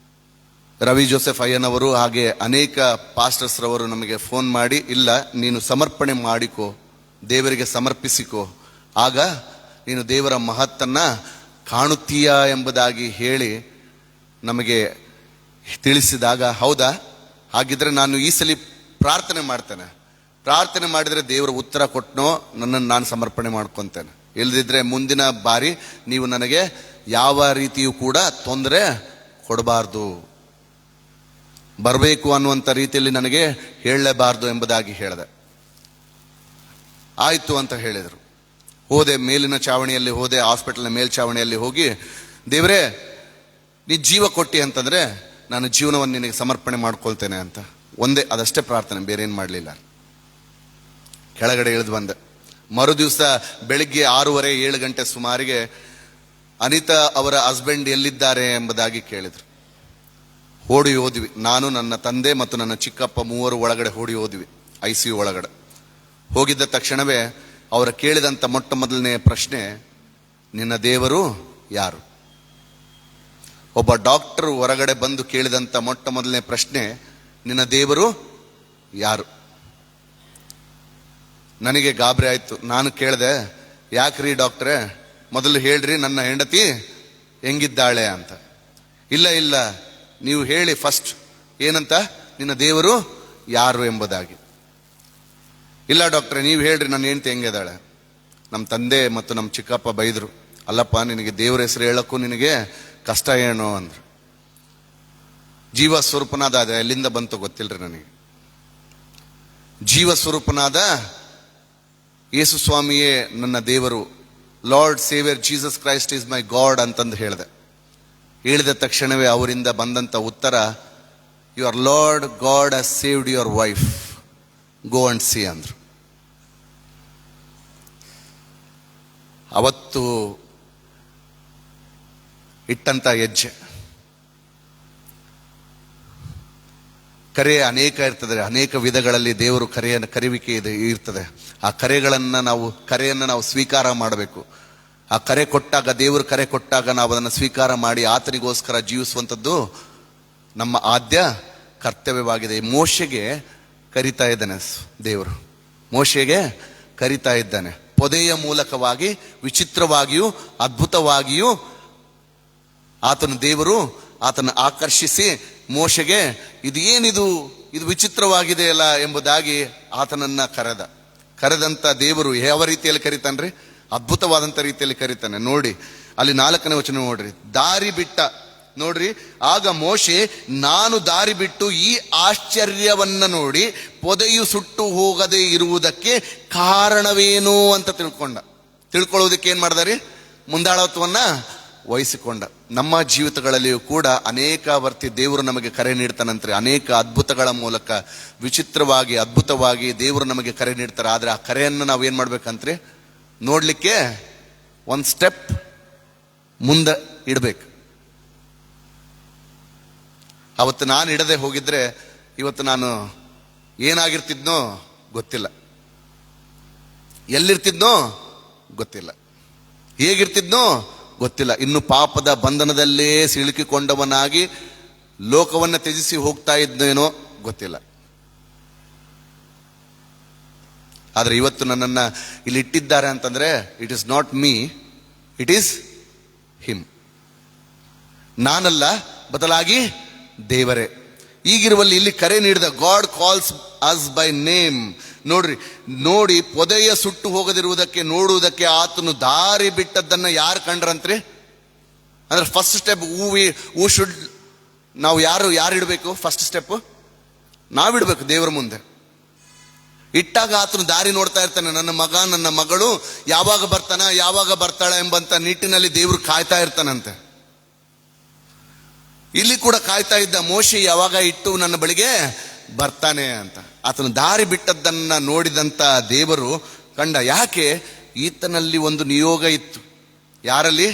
ರವಿ ಜೋಸೆಫ್ ಅಯ್ಯನವರು ಹಾಗೆ ಅನೇಕ ಪಾಸ್ಟರ್ಸ್ ರವರು ನಮಗೆ ಫೋನ್ ಮಾಡಿ, ಇಲ್ಲ ನೀನು ಸಮರ್ಪಣೆ ಮಾಡಿಕೋ, ದೇವರಿಗೆ ಸಮರ್ಪಿಸಿಕೋ, ಆಗ ನೀನು ದೇವರ ಮಹತ್ತನ್ನ ಕಾಣುತ್ತೀಯಾ ಎಂಬುದಾಗಿ ಹೇಳಿ ನಮಗೆ ತಿಳಿಸಿದಾಗ, ಹೌದಾ, ಹಾಗಿದ್ರೆ ನಾನು ಈ ಸಲ ಪ್ರಾರ್ಥನೆ ಮಾಡ್ತೇನೆ, ಪ್ರಾರ್ಥನೆ ಮಾಡಿದರೆ ದೇವರ ಉತ್ತರ ಕೊಟ್ಟನೋ ನನ್ನನ್ನು ನಾನು ಸಮರ್ಪಣೆ ಮಾಡ್ಕೊತೇನೆ, ಇಲ್ಲದಿದ್ರೆ ಮುಂದಿನ ಬಾರಿ ನೀವು ನನಗೆ ಯಾವ ರೀತಿಯೂ ಕೂಡ ತೊಂದರೆ ಕೊಡಬಾರ್ದು, ಬರಬೇಕು ಅನ್ನುವಂಥ ರೀತಿಯಲ್ಲಿ ನನಗೆ ಹೇಳಲೇಬಾರ್ದು ಎಂಬುದಾಗಿ ಹೇಳಿದೆ. ಆಯಿತು ಅಂತ ಹೇಳಿದರು. ಹೋದೆ, ಮೇಲಿನ ಚಾವಣಿಯಲ್ಲಿ ಹೋದೆ, ಹಾಸ್ಪಿಟಲ್ನ ಮೇಲ್ಚಾವಣಿಯಲ್ಲಿ ಹೋಗಿ, ದೇವರೇ ನೀ ಜೀವ ಕೊಟ್ಟಿ ಅಂತಂದ್ರೆ ನಾನು ಜೀವನವನ್ನು ನಿನಗೆ ಸಮರ್ಪಣೆ ಮಾಡ್ಕೊಳ್ತೇನೆ ಅಂತ ಒಂದೇ, ಅದಷ್ಟೇ ಪ್ರಾರ್ಥನೆ, ಬೇರೆ ಏನು ಮಾಡಲಿಲ್ಲ. ಕೆಳಗಡೆ ಇಳಿದು ಬಂದೆ. ಮರು ದಿವಸ ಬೆಳಿಗ್ಗೆ 6:30-7 ಗಂಟೆ ಸುಮಾರಿಗೆ ಅನಿತಾ ಅವರ ಹಸ್ಬೆಂಡ್ ಎಲ್ಲಿದ್ದಾರೆ ಎಂಬುದಾಗಿ ಕೇಳಿದ್ರು. ಓಡಿ ಹೋದ್ವಿ, ನಾನು, ನನ್ನ ತಂದೆ ಮತ್ತು ನನ್ನ ಚಿಕ್ಕಪ್ಪ 3 ಒಳಗಡೆ ಓಡಿ ಹೋದ್ವಿ ICU ಒಳಗಡೆ. ಹೋಗಿದ್ದ ತಕ್ಷಣವೇ ಅವರ ಕೇಳಿದಂಥ ಮೊಟ್ಟ ಮೊದಲನೇ ಪ್ರಶ್ನೆ, ನಿನ್ನ ದೇವರು ಯಾರು? ಒಬ್ಬ ಡಾಕ್ಟರ್ ಹೊರಗಡೆ ಬಂದು ಕೇಳಿದಂಥ ಮೊಟ್ಟ ಮೊದಲನೇ ಪ್ರಶ್ನೆ, ನಿನ್ನ ದೇವರು ಯಾರು? ನನಗೆ ಗಾಬರಿ ಆಯ್ತು. ನಾನು ಕೇಳಿದೆ, ಯಾಕ್ರಿ ಡಾಕ್ಟ್ರೇ, ಮೊದಲು ಹೇಳ್ರಿ ನನ್ನ ಹೆಂಡತಿ ಹೆಂಗಿದ್ದಾಳೆ ಅಂತ. ಇಲ್ಲ ನೀವು ಹೇಳಿ ಫಸ್ಟ್, ಏನಂತ, ನಿನ್ನ ದೇವರು ಯಾರು ಎಂಬುದಾಗಿ. ಇಲ್ಲ ಡಾಕ್ಟ್ರೆ, ನೀವು ಹೇಳ್ರಿ ನನ್ನ ಹೆಂಡತಿ ಹೆಂಗಿದ್ದಾಳೆ. ನಮ್ಮ ತಂದೆ ಮತ್ತು ನಮ್ಮ ಚಿಕ್ಕಪ್ಪ ಬೈದರು, ಅಲ್ಲಪ್ಪ ನಿನಗೆ ದೇವರ ಹೆಸರು ಹೇಳಕ್ಕೂ ನಿನಗೆ ಕಷ್ಟ ಏನೋ ಅಂದ್ರು. ಜೀವ ಸ್ವರೂಪನಾದ, ಅದ ಎಲ್ಲಿಂದ ಬಂತು ಗೊತ್ತಿಲ್ರಿ ನನಗೆ. ಜೀವ ಸ್ವರೂಪನಾದ ಯೇಸು ಸ್ವಾಮಿಯೇ ನನ್ನ ದೇವರು, lord saviour Jesus Christ is my god ಅಂತಂದು ಹೇಳಿದೆ. ಹೇಳಿದ ತಕ್ಷಣವೇ ಅವರಿಂದ ಬಂದಂತ ಉತ್ತರ, your lord god has saved your wife, go and C ಅಂದ್ರು. ಅವತ್ತು ಇಟ್ಟಂತ ಹೆಜ್ಜೆ. ಕರೆ ಅನೇಕ ಇರ್ತದೆ, ಅನೇಕ ವಿಧಗಳಲ್ಲಿ ದೇವರು ಕರೆಯುವಿಕೆ ಇರ್ತದೆ. ಆ ಕರೆಯನ್ನು ನಾವು ಸ್ವೀಕಾರ ಮಾಡಬೇಕು. ಆ ಕರೆ ಕೊಟ್ಟಾಗ, ದೇವರು ಕರೆ ಕೊಟ್ಟಾಗ ನಾವು ಅದನ್ನು ಸ್ವೀಕಾರ ಮಾಡಿ ಆತನಿಗೋಸ್ಕರ ಜೀವಿಸುವಂಥದ್ದು ನಮ್ಮ ಆದ್ಯ ಕರ್ತವ್ಯವಾಗಿದೆ. ಮೋಶೆಗೆ ಕರಿತಾ ಇದ್ದಾನೆ ದೇವರು, ಮೋಶೆಗೆ ಕರಿತಾ ಇದ್ದಾನೆ. ಪೊದೆಯ ಮೂಲಕವಾಗಿ, ವಿಚಿತ್ರವಾಗಿಯೂ ಅದ್ಭುತವಾಗಿಯೂ ದೇವರು ಆತನ ಆಕರ್ಷಿಸಿ ಮೋಶೆಗೆ ಇದು ವಿಚಿತ್ರವಾಗಿದೆ ಅಲ್ಲ ಎಂಬುದಾಗಿ ಆತನನ್ನ ಕರೆದಂತ ದೇವರು ಯಾವ ರೀತಿಯಲ್ಲಿ ಕರಿತಾನ್ರಿ? ಅದ್ಭುತವಾದಂಥ ರೀತಿಯಲ್ಲಿ ಕರಿತಾನೆ. ನೋಡಿ ಅಲ್ಲಿ 4ನೇ ವಚನ ನೋಡ್ರಿ. ದಾರಿ ಬಿಟ್ಟ, ನೋಡ್ರಿ, ಆಗ ಮೋಶೆ ನಾನು ದಾರಿ ಬಿಟ್ಟು ಈ ಆಶ್ಚರ್ಯವನ್ನ ನೋಡಿ ಪೊದೆಯು ಸುಟ್ಟು ಹೋಗದೆ ಇರುವುದಕ್ಕೆ ಕಾರಣವೇನು ಅಂತ ತಿಳ್ಕೊಳ್ಳೋದಕ್ಕೆ ಏನ್ ಮಾಡ್ದಾರಿ? ಮುಂದಾಳತ್ವನ್ನ ವಹಿಸಿಕೊಂಡ. ನಮ್ಮ ಜೀವಿತಗಳಲ್ಲಿಯೂ ಕೂಡ ಅನೇಕ ವರ್ತಿ ದೇವರು ನಮಗೆ ಕರೆ ನೀಡ್ತಾನಂತ್ರಿ. ಅನೇಕ ಅದ್ಭುತಗಳ ಮೂಲಕ ವಿಚಿತ್ರವಾಗಿ, ಅದ್ಭುತವಾಗಿ ದೇವರು ನಮಗೆ ಕರೆ ನೀಡ್ತಾರೆ. ಆದ್ರೆ ಆ ಕರೆಯನ್ನು ನಾವು ಏನ್ ಮಾಡ್ಬೇಕಂತ್ರಿ? ನೋಡ್ಲಿಕ್ಕೆ ಒಂದು ಸ್ಟೆಪ್ ಮುಂದೆ ಇಡ್ಬೇಕು. ಅವತ್ತು ನಾನು ಇಡದೆ ಹೋಗಿದ್ರೆ ಇವತ್ತು ನಾನು ಏನಾಗಿರ್ತಿದ್ನೋ ಗೊತ್ತಿಲ್ಲ, ಎಲ್ಲಿರ್ತಿದ್ನೋ ಗೊತ್ತಿಲ್ಲ, ಹೇಗಿರ್ತಿದ್ನೋ ಗೊತ್ತಿಲ್ಲ. ಇನ್ನು ಪಾಪದ ಬಂಧನದಲ್ಲೇ ಸಿಲುಕಿಕೊಂಡವನಾಗಿ ಲೋಕವನ್ನು ತ್ಯಜಿಸಿ ಹೋಗ್ತಾ ಇದ್ದೇನೋ ಗೊತ್ತಿಲ್ಲ. ಆದ್ರೆ ಇವತ್ತು ನನ್ನನ್ನು ಇಲ್ಲಿ ಇಟ್ಟಿದ್ದಾರೆ ಅಂತಂದ್ರೆ it is not me, it is him. ನಾನಲ್ಲ, ಬದಲಾಗಿ ದೇವರೇ. ಈಗಿರುವಲ್ಲಿ ಇಲ್ಲಿ ಕರೆ ನೀಡಿದ god calls us by name. ನೋಡಿ ಪೊದೆಯ ಸುಟ್ಟು ಹೋಗದಿರುವುದಕ್ಕೆ ನೋಡುವುದಕ್ಕೆ ಆತನು ದಾರಿ ಬಿಟ್ಟದ್ದನ್ನ ಯಾರು ಕಂಡ್ರಂತ್ರಿ? ಅಂದ್ರೆ ಫಸ್ಟ್ ಸ್ಟೆಪ್ ನಾವು ಯಾರು ಇಡಬೇಕು? ಫಸ್ಟ್ ಸ್ಟೆಪ್ ನಾವಿಡ್ಬೇಕು ದೇವರ ಮುಂದೆ. ಇಟ್ಟಾಗ ಆತನು ದಾರಿ ನೋಡ್ತಾ ಇರ್ತಾನೆ. ನನ್ನ ಮಗ, ನನ್ನ ಮಗಳು ಯಾವಾಗ ಬರ್ತಾನ, ಯಾವಾಗ ಬರ್ತಾಳ ಎಂಬಂತ ನಿಟ್ಟಿನಲ್ಲಿ ದೇವರು ಕಾಯ್ತಾ ಇರ್ತಾನಂತೆ. ಇಲ್ಲಿ ಕೂಡ ಕಾಯ್ತಾ ಇದ್ದ ಮೋಶೆ ಯಾವಾಗ ಇಟ್ಟು ನನ್ನ ಬಳಿಗೆ ಬರ್ತಾನೆ ಅಂತ. ಆತನು ದಾರಿ ಬಿಟ್ಟದ್ದನ್ನ ನೋಡಿದಂತ ದೇವರು ಕಂಡ. ಯಾಕೆ? ಈತನಲ್ಲಿ ಒಂದು ನಿಯೋಗ ಇತ್ತು. ಯಾರಲ್ಲಿ?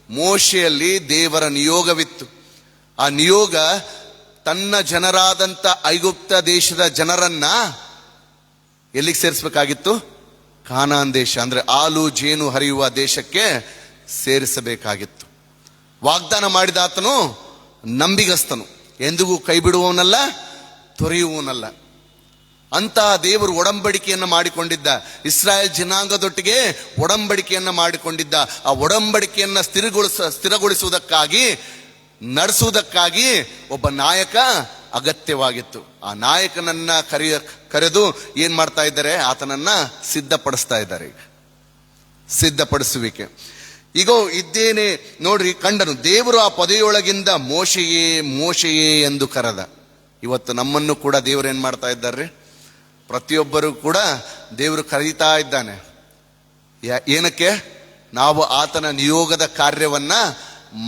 ಮೋಶೆಯಲ್ಲಿ ದೇವರ ನಿಯೋಗವಿತ್ತು. ಆ ನಿಯೋಗ ತನ್ನ ಜನರಾದಂತ ಐಗುಪ್ತ ದೇಶದ ಜನರನ್ನ ಎಲ್ಲಿಗೆ ಸೇರಿಸಬೇಕಾಗಿತ್ತು? ಕಾನಾನ್ ದೇಶ, ಅಂದ್ರೆ ಹಾಲು ಜೇನು ಹರಿಯುವ ದೇಶಕ್ಕೆ ಸೇರಿಸಬೇಕಾಗಿತ್ತು. ವಾಗ್ದಾನ ಮಾಡಿದ ಆತನು ನಂಬಿಗಸ್ತನು, ಎಂದಿಗೂ ಕೈ ಬಿಡುವವನಲ್ಲ, ತೊರೆಯುವವನಲ್ಲ ಅಂತ ದೇವರು ಒಡಂಬಡಿಕೆಯನ್ನು ಮಾಡಿಕೊಂಡಿದ್ದ. ಇಸ್ರಾಯೇಲ್ ಜನಾಂಗದೊಟ್ಟಿಗೆ ಒಡಂಬಡಿಕೆಯನ್ನು ಮಾಡಿಕೊಂಡಿದ್ದ. ಆ ಒಡಂಬಡಿಕೆಯನ್ನು ಸ್ಥಿರಗೊಳಿಸುವುದಕ್ಕಾಗಿ, ನಡೆಸುವುದಕ್ಕಾಗಿ ಒಬ್ಬ ನಾಯಕ ಅಗತ್ಯವಾಗಿತ್ತು. ಆ ನಾಯಕನನ್ನ ಕರೆದು ಏನ್ ಮಾಡ್ತಾ ಇದ್ದಾರೆ? ಆತನನ್ನ ಸಿದ್ಧಪಡಿಸ್ತಾ ಇದ್ದಾರೆ. ಸಿದ್ಧಪಡಿಸುವಿಕೆ. ಈಗೋ ಇದ್ದೇನೆ ನೋಡ್ರಿ, ಕಂಡನು. ದೇವರು ಆ ಪೊದೆಯೊಳಗಿಂದ ಮೋಶೆಯೇ ಮೋಶೆಯೇ ಎಂದು ಕರೆದ. ಇವತ್ತು ನಮ್ಮನ್ನು ಕೂಡ ದೇವರು ಏನ್ ಮಾಡ್ತಾ ಇದ್ದಾರೆ? ಪ್ರತಿಯೊಬ್ಬರು ಕೂಡ ದೇವರು ಕರೀತಾ ಇದ್ದಾನೆ. ಏನಕ್ಕೆ? ನಾವು ಆತನ ನಿಯೋಗದ ಕಾರ್ಯವನ್ನ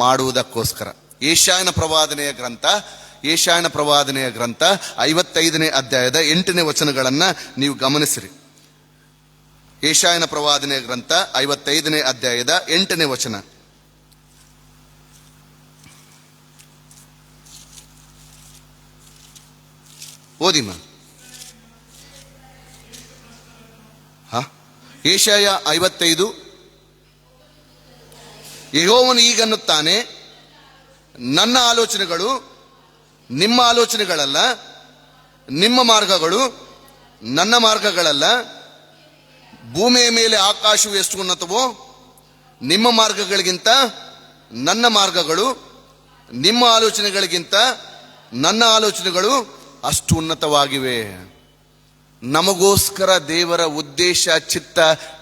ಮಾಡುವುದಕ್ಕೋಸ್ಕರ. ಯೆಶಾಯನ ಪ್ರವಾದನೆಯ ಗ್ರಂಥ 55ನೇ ಅಧ್ಯಾಯದ 8ನೇ ವಚನಗಳನ್ನ ನೀವು ಗಮನಿಸಿರಿ. ಯೆಶಾಯನ ಪ್ರವಾದನೆಯ ಗ್ರಂಥ 55ನೇ ಅಧ್ಯಾಯದ 8ನೇ ವಚನ. ಓದಿಮ. ಯೆಶಾಯ 55. ಯೆಹೋವನು ಈಗನ್ನುತ್ತಾನೆ, ನನ್ನ ಆಲೋಚನೆಗಳು ನಿಮ್ಮ ಆಲೋಚನೆಗಳಲ್ಲ, ನಿಮ್ಮ ಮಾರ್ಗಗಳು ನನ್ನ ಮಾರ್ಗಗಳಲ್ಲ. ಭೂಮಿಯ ಮೇಲೆ ಆಕಾಶವು ಎಷ್ಟು ಉನ್ನತವೋ ನಿಮ್ಮ ಮಾರ್ಗಗಳಿಗಿಂತ ನನ್ನ ಮಾರ್ಗಗಳು, ನಿಮ್ಮ ಆಲೋಚನೆಗಳಿಗಿಂತ ನನ್ನ ಆಲೋಚನೆಗಳು ಅಷ್ಟು ಉನ್ನತವಾಗಿವೆ. ನಮಗೋಸ್ಕರ ದೇವರ ಉದ್ದೇಶ, ಚಿತ್ತ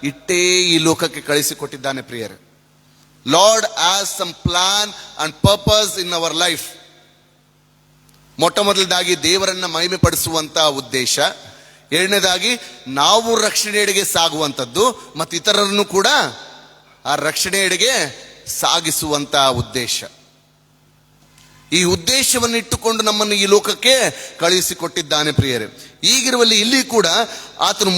ಇಟ್ಟೇ ಈ ಲೋಕಕ್ಕೆ ಕಳಿಸಿಕೊಟ್ಟಿದ್ದಾನೆ ಪ್ರಿಯರೇ. Lord has some plan and purpose in our life. ಮೊಟ್ಟ ಮೊದಲದಾಗಿ ದೇವರನ್ನ ಮಹಿಮೆ ಪಡಿಸುವಂತ ಉದ್ದೇಶ. ಎರಡನೇದಾಗಿ ನಾವು ರಕ್ಷಣೆಯೆಡೆಗೆ ಸಾಗುವಂಥದ್ದು, ಮತ್ತು ಇತರರನ್ನು ಕೂಡ ಆ ರಕ್ಷಣೆಯೆಡೆಗೆ ಸಾಗಿಸುವಂತ ಉದ್ದೇಶ. ಈ ಉದ್ದೇಶವನ್ನು ಇಟ್ಟುಕೊಂಡು ನಮ್ಮನ್ನು ಈ ಲೋಕಕ್ಕೆ ಕಳುಹಿಸಿಕೊಟ್ಟಿದ್ದಾನೆ ಪ್ರಿಯರೇ. ಈಗಿರುವಲ್ಲಿ ಇಲ್ಲಿ ಕೂಡ ಆತನು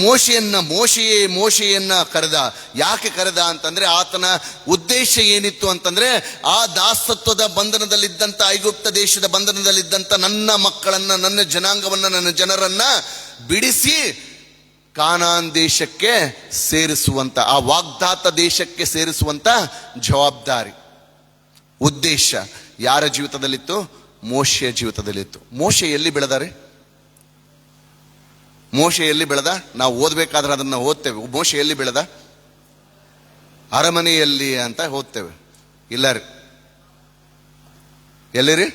ಮೋಶೆಯನ್ನ ಕರೆದ. ಯಾಕೆ ಕರೆದ ಅಂತಂದ್ರೆ ಆತನ ಉದ್ದೇಶ ಏನಿತ್ತು ಅಂತಂದ್ರೆ, ಆ ದಾಸತ್ವದ ಬಂಧನದಲ್ಲಿದ್ದಂಥ, ಐಗುಪ್ತ ದೇಶದ ಬಂಧನದಲ್ಲಿದ್ದಂಥ ನನ್ನ ಮಕ್ಕಳನ್ನ, ನನ್ನ ಜನಾಂಗವನ್ನ, ನನ್ನ ಜನರನ್ನ ಬಿಡಿಸಿ ಕಾನಾನ್ ದೇಶಕ್ಕೆ ಸೇರಿಸುವಂತ, ಆ ವಾಗ್ದಾತ ದೇಶಕ್ಕೆ ಸೇರಿಸುವಂತ ಜವಾಬ್ದಾರಿ, ಉದ್ದೇಶ ಯಾರ ಜೀವಿತದಲ್ಲಿತ್ತು? ಮೋಶೆಯ ಜೀವಿತದಲ್ಲಿತ್ತು. ಮೋಶೆ ಎಲ್ಲಿ ಬೆಳೆದಾರೆ? ಮೋಶೆ ಎಲ್ಲಿ ಬೆಳೆದ? ನಾವು ಓದಬೇಕಾದ್ರೆ ಅದನ್ನ ಓದ್ತೇವೆ. ಮೋಶೆ ಎಲ್ಲಿ ಬೆಳೆದ? ಅರಮನೆಯಲ್ಲಿ ಅಂತ ಓದ್ತೇವೆ. ಇಲ್ಲ ರೀ, ಎಲ್ಲಿರಿ?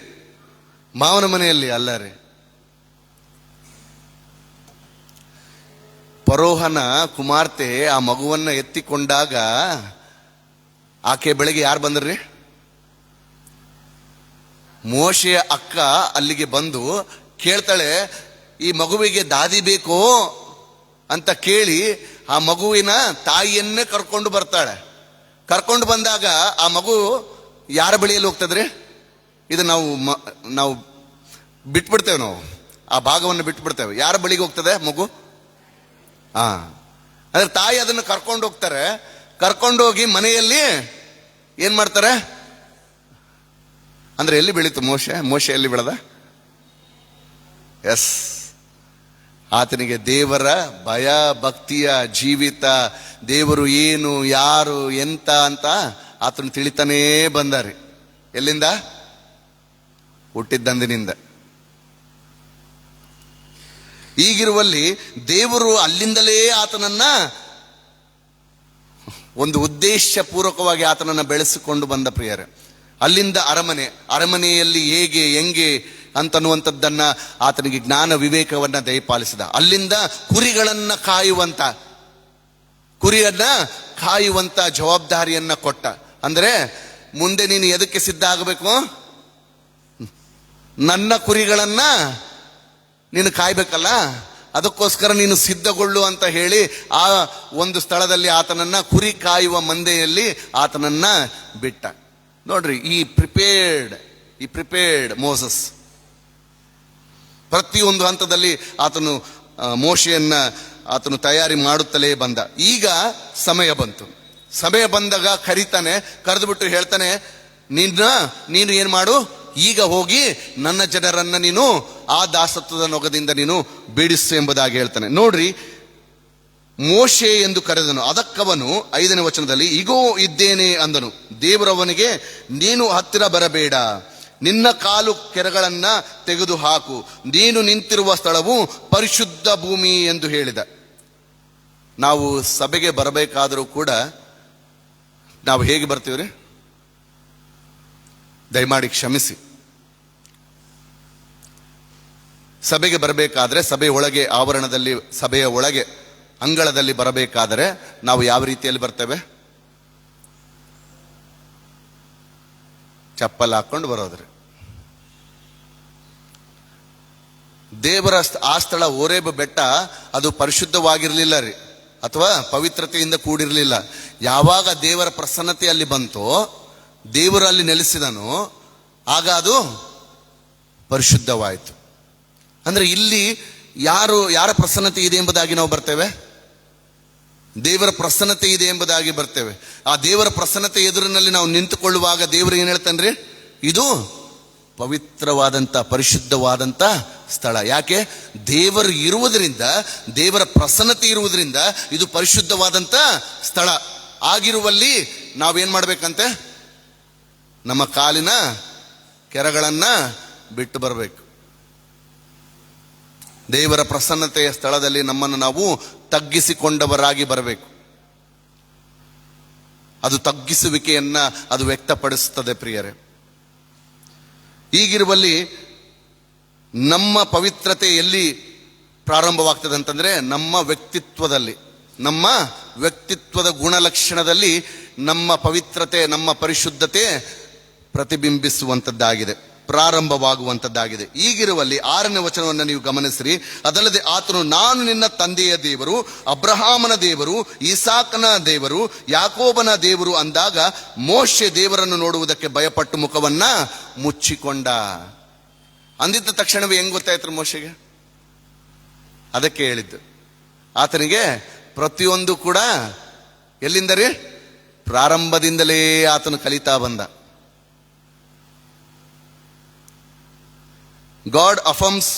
ಮಾವನ ಮನೆಯಲ್ಲಿ ಅಲ್ಲ ರೀ. ಫರೋಹನ ಕುಮಾರ್ತೆ ಆ ಮಗುವನ್ನ ಎತ್ತಿಕೊಂಡಾಗ ಆಕೆ ಬೆಳಗ್ಗೆ ಯಾರು ಬಂದ್ರಿ? ಮೋಶೆಯ ಅಕ್ಕ ಅಲ್ಲಿಗೆ ಬಂದು ಕೇಳ್ತಾಳೆ, ಈ ಮಗುವಿಗೆ ದಾದಿ ಬೇಕೋ ಅಂತ ಕೇಳಿ ಆ ಮಗುವಿನ ತಾಯಿಯನ್ನೇ ಕರ್ಕೊಂಡು ಬರ್ತಾಳೆ. ಕರ್ಕೊಂಡು ಬಂದಾಗ ಆ ಮಗು ಯಾರ ಬಳಿಯಲ್ಲಿ ಹೋಗ್ತದ್ರಿ? ಇದು ನಾವು ಬಿಟ್ಬಿಡ್ತೇವೆ, ನಾವು ಆ ಭಾಗವನ್ನು ಬಿಟ್ಬಿಡ್ತೇವೆ. ಯಾರ ಬಳಿಗೆ ಹೋಗ್ತದೆ ಮಗು? ಅದ್ರ ತಾಯಿ ಅದನ್ನು ಕರ್ಕೊಂಡು ಹೋಗ್ತಾರೆ. ಕರ್ಕೊಂಡೋಗಿ ಮನೆಯಲ್ಲಿ ಏನ್ ಮಾಡ್ತಾರೆ ಅಂದ್ರೆ, ಎಲ್ಲಿ ಬೆಳೀತು ಮೋಶೆ ಎಲ್ಲಿ ಬೆಳೆದ? ಎಸ್, ಆತನಿಗೆ ದೇವರ ಭಯ ಭಕ್ತಿಯ ಜೀವಿತ, ದೇವರು ಏನು, ಯಾರು, ಎಂತ ಅಂತ ಆತನು ತಿಳಿತಾನೇ ಬಂದಾರೆ. ಎಲ್ಲಿಂದ? ಹುಟ್ಟಿದ್ದಂದಿನಿಂದ. ಈಗಿರುವಲ್ಲಿ ದೇವರು ಅಲ್ಲಿಂದಲೇ ಆತನನ್ನ ಒಂದು ಉದ್ದೇಶ ಪೂರ್ವಕವಾಗಿ ಆತನನ್ನ ಬೆಳೆಸಿಕೊಂಡು ಬಂದ ಪ್ರಿಯರೇ. ಅಲ್ಲಿಂದ ಅರಮನೆಯಲ್ಲಿ ಹೇಗೆ ಹೆಂಗೆ ಅಂತನ್ನುವಂಥದ್ದನ್ನ ಆತನಿಗೆ ಜ್ಞಾನ ವಿವೇಕವನ್ನ ದಯಪಾಲಿಸಿದ. ಅಲ್ಲಿಂದ ಕುರಿಯನ್ನ ಕಾಯುವಂತ ಜವಾಬ್ದಾರಿಯನ್ನ ಕೊಟ್ಟ. ಅಂದ್ರೆ ಮುಂದೆ ನೀನು ಎದಕ್ಕೆ ಸಿದ್ಧ ಆಗಬೇಕು? ನನ್ನ ಕುರಿಗಳನ್ನ ನೀನು ಕಾಯ್ಬೇಕಲ್ಲ, ಅದಕ್ಕೋಸ್ಕರ ನೀನು ಸಿದ್ಧಗೊಳ್ಳು ಅಂತ ಹೇಳಿ ಆ ಒಂದು ಸ್ಥಳದಲ್ಲಿ ಆತನನ್ನ ಕುರಿ ಕಾಯುವ ಮಂದೆಯಲ್ಲಿ ಆತನನ್ನ ಬಿಟ್ಟ. ನೋಡ್ರಿ, ಈ ಪ್ರಿಪೇರ್ಡ್ ಮೋಸಸ್ ಪ್ರತಿಯೊಂದು ಹಂತದಲ್ಲಿ ಮೋಶೆಯನ್ನ ಆತನು ತಯಾರಿ ಮಾಡುತ್ತಲೇ ಬಂದ. ಈಗ ಸಮಯ ಬಂತು. ಸಮಯ ಬಂದಾಗ ಕರೀತಾನೆ. ಕರೆದುಬಿಟ್ಟು ಹೇಳ್ತಾನೆ, ನೀನು ಏನ್ ಮಾಡು, ಈಗ ಹೋಗಿ ನನ್ನ ಜನರನ್ನ ನೀನು ಆ ದಾಸತ್ವದ ನೊಗದಿಂದ ನೀನು ಬಿಡಿಸು ಎಂಬುದಾಗಿ ಹೇಳ್ತಾನೆ. ನೋಡ್ರಿ, ಮೋಶೆ ಎಂದು ಕರೆದನು. ಅದಕ್ಕವನು 5ನೇ ವಚನದಲ್ಲಿ, ಇಗೋ ಇದ್ದೇನೆ ಅಂದನು. ದೇವರವನಿಗೆ, ನೀನು ಹತ್ತಿರ ಬರಬೇಡ, ನಿನ್ನ ಕಾಲು ಕೆರಗಳನ್ನ ತೆಗೆದು ಹಾಕು, ನೀನು ನಿಂತಿರುವ ಸ್ಥಳವು ಪರಿಶುದ್ಧ ಭೂಮಿ ಎಂದು ಹೇಳಿದ. ನಾವು ಸಭೆಗೆ ಬರಬೇಕಾದರೂ ಕೂಡ ನಾವು ಹೇಗೆ ಬರ್ತೀವ್ರಿ? ದಯಮಾಡಿ ಕ್ಷಮಿಸಿ. ಸಭೆಗೆ ಬರಬೇಕಾದ್ರೆ ಸಭೆಯ ಒಳಗೆ, ಆವರಣದಲ್ಲಿ, ಸಭೆಯ ಒಳಗೆ ಅಂಗಳದಲ್ಲಿ ಬರಬೇಕಾದರೆ ನಾವು ಯಾವ ರೀತಿಯಲ್ಲಿ ಬರ್ತೇವೆ? ಚಪ್ಪಲ್ ಹಾಕೊಂಡು ಬರೋದ್ರಿ. ದೇವರ ಆ ಸ್ಥಳ ಓರೇಬ ಬೆಟ್ಟ ಅದು ಪರಿಶುದ್ಧವಾಗಿರ್ಲಿಲ್ಲ ರೀ, ಅಥವಾ ಪವಿತ್ರತೆಯಿಂದ ಕೂಡಿರಲಿಲ್ಲ. ಯಾವಾಗ ದೇವರ ಪ್ರಸನ್ನತೆ ಅಲ್ಲಿ ಬಂತೋ, ದೇವರು ಅಲ್ಲಿ ನೆಲೆಸಿದನು, ಆಗ ಅದು ಪರಿಶುದ್ಧವಾಯಿತು. ಅಂದ್ರೆ ಇಲ್ಲಿ ಯಾರ ಪ್ರಸನ್ನತೆ ಇದೆ ಎಂಬುದಾಗಿ ನಾವು ಬರ್ತೇವೆ? ದೇವರ ಪ್ರಸನ್ನತೆ ಇದೆ ಎಂಬುದಾಗಿ ಬರ್ತೇವೆ. ಆ ದೇವರ ಪ್ರಸನ್ನತೆ ಎದುರಿನಲ್ಲಿ ನಾವು ನಿಂತುಕೊಳ್ಳುವಾಗ ದೇವರು ಏನ್ ಹೇಳ್ತಾನ್ರಿ? ಇದು ಪವಿತ್ರವಾದಂತ, ಪರಿಶುದ್ಧವಾದಂತ ಸ್ಥಳ. ಯಾಕೆ? ದೇವರು ಇರುವುದರಿಂದ, ದೇವರ ಪ್ರಸನ್ನತೆ ಇರುವುದರಿಂದ ಇದು ಪರಿಶುದ್ಧವಾದಂತ ಸ್ಥಳ ಆಗಿರುವಲ್ಲಿ ನಾವೇನ್ ಮಾಡ್ಬೇಕಂತೆ? ನಮ್ಮ ಕಾಲಿನ ಕೆರಗಳನ್ನ ಬಿಟ್ಟು ಬರಬೇಕು. ದೇವರ ಪ್ರಸನ್ನತೆಯ ಸ್ಥಳದಲ್ಲಿ ನಮ್ಮನ್ನು ನಾವು ತಗ್ಗಿಸಿಕೊಂಡವರಾಗಿ ಬರಬೇಕು. ಅದು ತಗ್ಗಿಸುವಿಕೆಯನ್ನ ಅದು ವ್ಯಕ್ತಪಡಿಸುತ್ತದೆ ಪ್ರಿಯರೇ. ಈಗಿರುವಲ್ಲಿ ನಮ್ಮ ಪವಿತ್ರತೆ ಎಲ್ಲಿ ಪ್ರಾರಂಭವಾಗ್ತದೆ ಅಂತಂದ್ರೆ, ನಮ್ಮ ವ್ಯಕ್ತಿತ್ವದಲ್ಲಿ, ನಮ್ಮ ವ್ಯಕ್ತಿತ್ವದ ಗುಣಲಕ್ಷಣದಲ್ಲಿ ನಮ್ಮ ಪವಿತ್ರತೆ, ನಮ್ಮ ಪರಿಶುದ್ಧತೆ ಪ್ರತಿಬಿಂಬಿಸುವಂಥದ್ದಾಗಿದೆ. ಪ್ರಾರಂಭವಾಗುವಂಥದ್ದಾಗಿದೆ. ಈಗಿರುವಲ್ಲಿ 6ನೇ ವಚನವನ್ನು ನೀವು ಗಮನಿಸಿರಿ. ಅದಲ್ಲದೆ ಆತನು ನಾನು ನಿನ್ನ ತಂದೆಯ ದೇವರು, ಅಬ್ರಹಾಮನ ದೇವರು, ಈಸಾಕನ ದೇವರು, ಯಾಕೋಬನ ದೇವರು ಅಂದಾಗ ಮೋಶೆ ದೇವರನ್ನು ನೋಡುವುದಕ್ಕೆ ಭಯಪಟ್ಟು ಮುಖವನ್ನ ಮುಚ್ಚಿಕೊಂಡ. ಅಂದಿದ್ದ ತಕ್ಷಣವೇ ಹೆಂಗ್ ಗೊತ್ತಾಯ್ತು ಮೋಶೆಗೆ? ಅದಕ್ಕೆ ಹೇಳಿದ್ದು, ಆತನಿಗೆ ಪ್ರತಿಯೊಂದು ಕೂಡ ಎಲ್ಲಿಂದ ರೀ? ಪ್ರಾರಂಭದಿಂದಲೇ ಆತನು ಕಲಿತಾ ಬಂದ. ಗಾಡ್ ಅಫರ್ಮ್ಸ್,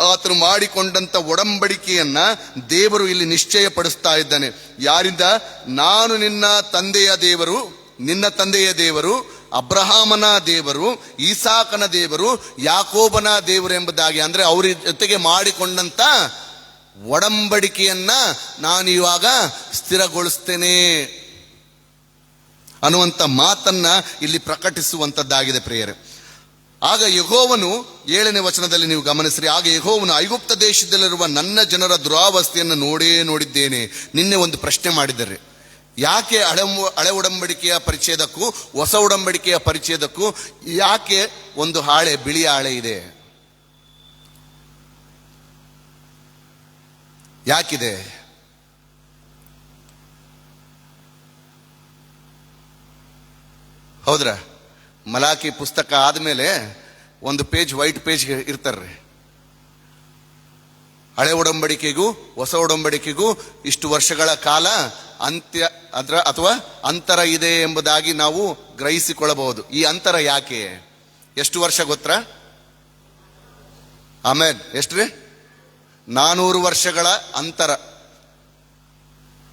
ಆತನು ಮಾಡಿಕೊಂಡಂತ ಒಡಂಬಡಿಕೆಯನ್ನ ದೇವರು ಇಲ್ಲಿ ನಿಶ್ಚಯಪಡಿಸ್ತಾ ಇದ್ದಾನೆ. ಯಾರಿಂದ? ನಾನು ನಿನ್ನ ತಂದೆಯ ದೇವರು, ನಿನ್ನ ತಂದೆಯ ದೇವರು, ಅಬ್ರಹಾಮನ ದೇವರು, ಈಸಾಕನ ದೇವರು, ಯಾಕೋಬನ ದೇವರು ಎಂಬುದಾಗಿ. ಅಂದ್ರೆ ಅವರ ಜೊತೆಗೆ ಮಾಡಿಕೊಂಡಂತ ಒಡಂಬಡಿಕೆಯನ್ನ ನಾನು ಇವಾಗ ಸ್ಥಿರಗೊಳಿಸ್ತೇನೆ ಅನ್ನುವಂಥ ಮಾತನ್ನ ಇಲ್ಲಿ ಪ್ರಕಟಿಸುವಂತದ್ದಾಗಿದೆ ಪ್ರಿಯರೇ. ಆಗ ಯೆಹೋವನು 7ನೇ ವಚನದಲ್ಲಿ ನೀವು ಗಮನಿಸಿರಿ. ಆಗ ಯೆಹೋವನು ಐಗುಪ್ತ ದೇಶದಲ್ಲಿರುವ ನನ್ನ ಜನರ ದುರಾವಸ್ಥೆಯನ್ನು ನೋಡಿದ್ದೇನೆ. ನಿನ್ನೆ ಒಂದು ಪ್ರಶ್ನೆ ಮಾಡಿದ್ದಾರೆ, ಯಾಕೆ ಹಳೆ ಒಡಂಬಡಿಕೆಯ ಪರಿಚಯದಕ್ಕೂ ಹೊಸ ಒಡಂಬಡಿಕೆಯ ಪರಿಚಯದಕ್ಕೂ ಯಾಕೆ ಒಂದು ಹಾಳೆ, ಬಿಳಿ ಹಾಳೆ ಇದೆ? ಯಾಕಿದೆ? ಹೌದ್ರಾ? ಮಲಾಕಿ ಪುಸ್ತಕ ಆದ್ಮೇಲೆ ಒಂದು ಪೇಜ್, ವೈಟ್ ಪೇಜ್ ಇರ್ತಾರ್ರಿ. ಹಳೆ ಒಡಂಬಡಿಕೆಗೂ ಹೊಸ ಒಡಂಬಡಿಕೆಗೂ ಇಷ್ಟು ವರ್ಷಗಳ ಕಾಲ ಅಂತ್ಯ ಅಥವಾ ಅಂತರ ಇದೆ ಎಂಬುದಾಗಿ ನಾವು ಗ್ರಹಿಸಿಕೊಳ್ಳಬಹುದು. ಈ ಅಂತರ ಯಾಕೆ? ಎಷ್ಟು ವರ್ಷ ಗೊತ್ತಾ? ಆಮೇಲೆ ಎಷ್ಟ್ರಿ? 400 ವರ್ಷಗಳ ಅಂತರ.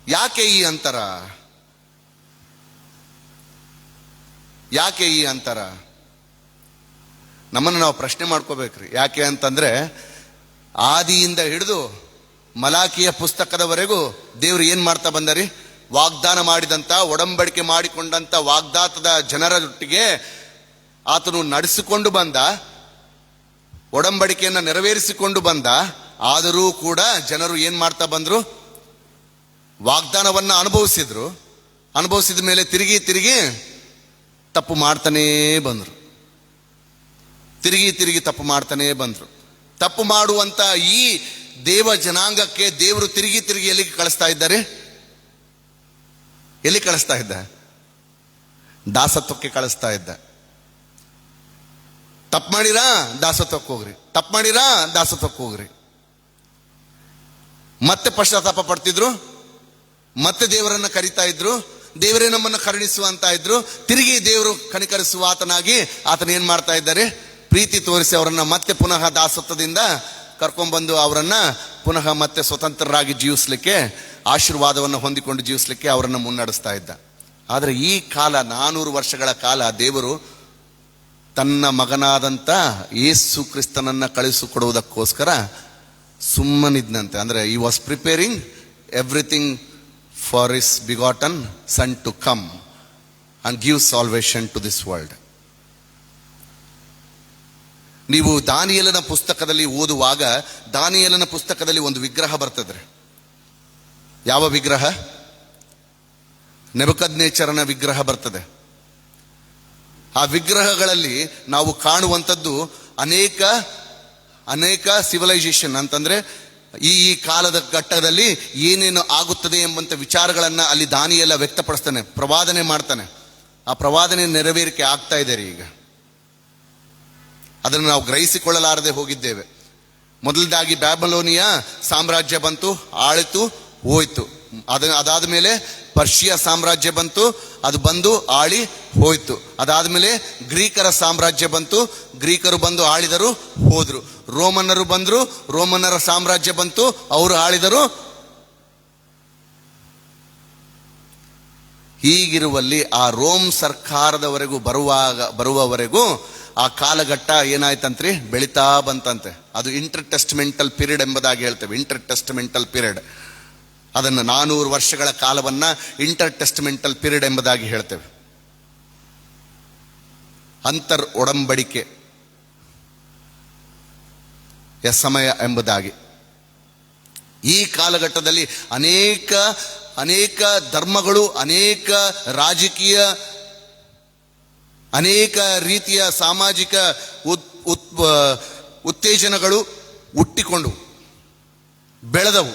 ಯಾಕೆ ಈ ಅಂತರ? ಯಾಕೆ ಈ ಅಂತರ? ನಮ್ಮನ್ನು ನಾವು ಪ್ರಶ್ನೆ ಮಾಡ್ಕೋಬೇಕ್ರಿ. ಯಾಕೆ ಅಂತಂದ್ರೆ ಆದಿಯಿಂದ ಹಿಡಿದು ಮಲಾಕಿಯ ಪುಸ್ತಕದವರೆಗೂ ದೇವರು ಏನ್ ಮಾಡ್ತಾ ಬಂದರಿ? ವಾಗ್ದಾನ ಮಾಡಿದಂತ, ಒಡಂಬಡಿಕೆ ಮಾಡಿಕೊಂಡಂತ ವಾಗ್ದಾತದ ಜನರೊಟ್ಟಿಗೆ ಆತನು ನಡೆಸಿಕೊಂಡು ಬಂದ, ಒಡಂಬಡಿಕೆಯನ್ನು ನೆರವೇರಿಸಿಕೊಂಡು ಬಂದ. ಆದರೂ ಕೂಡ ಜನರು ಏನ್ ಮಾಡ್ತಾ ಬಂದ್ರು? ವಾಗ್ದಾನವನ್ನ ಅನುಭವಿಸಿದ ಮೇಲೆ ತಿರುಗಿ ತಪ್ಪು ಮಾಡ್ತಾನೇ ಬಂದ್ರು. ತಿರುಗಿ ತಪ್ಪು ಮಾಡ್ತಾನೇ ಬಂದ್ರು. ತಪ್ಪು ಮಾಡುವಂತ ಈ ದೇವ ಜನಾಂಗಕ್ಕೆ ದೇವರು ತಿರುಗಿ ಎಲ್ಲಿಗೆ ಕಳಿಸ್ತಾ ಇದ್ದಾರೆ? ಎಲ್ಲಿ ಕಳಿಸ್ತಾ ಇದ್ದ? ದಾಸತ್ವಕ್ಕೆ ಕಳಿಸ್ತಾ ಇದ್ದ. ತಪ್ಪು ಮಾಡಿರಾ ದಾಸತ್ವಕ್ಕೆ ಹೋಗ್ರಿ, ತಪ್ಪು ಮಾಡಿರಾ ದಾಸತ್ವಕ್ಕೆ ಹೋಗ್ರಿ. ಮತ್ತೆ ಪಶ್ಚಾತ್ತಾಪ ಪಡ್ತಿದ್ರು, ಮತ್ತೆ ದೇವರನ್ನ ಕರಿತಾ ಇದ್ರು, ದೇವರೇ ನಮ್ಮನ್ನು ಕರುಣಿಸುವ ಅಂತ ಇದ್ರು. ತಿರುಗಿ ದೇವರು ಕನಿಕರಿಸುವ ಆತನಾಗಿ ಆತನ ಏನ್ ಮಾಡ್ತಾ ಇದ್ದಾರೆ? ಪ್ರೀತಿ ತೋರಿಸಿ ಅವರನ್ನ ಮತ್ತೆ ಪುನಃ ದಾಸತ್ವದಿಂದ ಕರ್ಕೊಂಡ್ಬಂದು ಅವರನ್ನ ಪುನಃ ಮತ್ತೆ ಸ್ವತಂತ್ರರಾಗಿ ಜೀವಿಸ್ಲಿಕ್ಕೆ, ಆಶೀರ್ವಾದವನ್ನು ಹೊಂದಿಕೊಂಡು ಜೀವಿಸ್ಲಿಕ್ಕೆ ಅವರನ್ನು ಮುನ್ನಡೆಸ್ತಾ ಇದ್ದ. ಆದರೆ ಈ ಕಾಲ 400 ವರ್ಷಗಳ ಕಾಲ ದೇವರು ತನ್ನ ಮಗನಾದಂತ ಯೇಸು ಕ್ರಿಸ್ತನನ್ನ ಕಳಿಸಿಕೊಡುವುದಕ್ಕೋಸ್ಕರ ಸುಮ್ಮನಿದ್ನಂತೆ. ಅಂದ್ರೆ he was preparing everything for his begotten son to come and give salvation to this world. ನೀವು ದಾನಿಯೇಲನ ಪುಸ್ತಕದಲ್ಲಿ ಓದುವಾಗ ದಾನಿಯೇಲನ ಪುಸ್ತಕದಲ್ಲಿ ಒಂದು ವಿಗ್ರಹ ಬರ್ತದೆ. ಯಾವ ವಿಗ್ರಹ? ನೆಬೂಕದ್ನೆಚ್ಚರನ ವಿಗ್ರಹ ಬರ್ತದೆ. ಆ ವಿಗ್ರಹಗಳಲ್ಲಿ ನಾವು ಕಾಣುವಂಥದ್ದು ಅನೇಕ ಸಿವಿಲೈಸೇಷನ್ ಅಂತಂದ್ರೆ ಈ ಕಾಲದ ಘಟ್ಟದಲ್ಲಿ ಏನೇನು ಆಗುತ್ತದೆ ಎಂಬಂತ ವಿಚಾರಗಳನ್ನ ಅಲ್ಲಿ ದಾನಿಯೇಲ ವ್ಯಕ್ತಪಡಿಸ್ತಾನೆ, ಪ್ರವಾದನೆ ಮಾಡ್ತಾನೆ. ಆ ಪ್ರವಾದನೆ ನೆರವೇರಿಕೆ ಆಗ್ತಾ ಇದೆ ರೀ. ಈಗ ಅದನ್ನು ನಾವು ಗ್ರಹಿಸಿಕೊಳ್ಳಲಾರದೆ ಹೋಗಿದ್ದೇವೆ. ಮೊದಲದಾಗಿ ಬ್ಯಾಬಿಲೋನಿಯ ಸಾಮ್ರಾಜ್ಯ ಬಂತು, ಆಳಿತು, ಹೋಯ್ತು. ಅದಾದ ಮೇಲೆ ಪರ್ಷಿಯಾ ಸಾಮ್ರಾಜ್ಯ ಬಂತು, ಅದು ಬಂದು ಆಳಿ ಹೋಯ್ತು. ಅದಾದ್ಮೇಲೆ ಗ್ರೀಕರ ಸಾಮ್ರಾಜ್ಯ ಬಂತು, ಗ್ರೀಕರು ಬಂದು ಆಳಿದರು, ಹೋದ್ರು. ರೋಮನ್ನರು ಬಂದ್ರು, ರೋಮನ್ನರ ಸಾಮ್ರಾಜ್ಯ ಬಂತು, ಅವರು ಆಳಿದರು. ಹೀಗಿರುವಲ್ಲಿ ಆ ರೋಮ್ ಸರ್ಕಾರದವರೆಗೂ ಬರುವವರೆಗೂ ಆ ಕಾಲಘಟ್ಟ ಏನಾಯ್ತಂತ್ರಿ? ಬೆಳಿತಾ ಬಂತಂತೆ. ಅದು ಇಂಟರ್ ಟೆಸ್ಟಮೆಂಟಲ್ ಪೀರಿಯಡ್ ಎಂಬುದಾಗಿ ಹೇಳ್ತೇವೆ. ಇಂಟರ್ ಟೆಸ್ಟಮೆಂಟಲ್ ಪೀರಿಯಡ್, ಅದನ್ನು 400 ವರ್ಷಗಳ ಕಾಲವನ್ನ ಇಂಟರ್ ಟೆಸ್ಟಮೆಂಟಲ್ ಪೀರಿಯಡ್ ಎಂಬುದಾಗಿ ಹೇಳ್ತೇವೆ. ಅಂತರ್ ಒಡಂಬಡಿಕೆ ಸಮಯ ಎಂಬುದಾಗಿ. ಈ ಕಾಲಘಟ್ಟದಲ್ಲಿ ಅನೇಕ ಧರ್ಮಗಳು, ಅನೇಕ ರಾಜಕೀಯ ಅನೇಕ ರೀತಿಯ ಸಾಮಾಜಿಕ ಉತ್ತೇಜನಗಳು ಹುಟ್ಟಿಕೊಂಡು ಬೆಳೆದವು.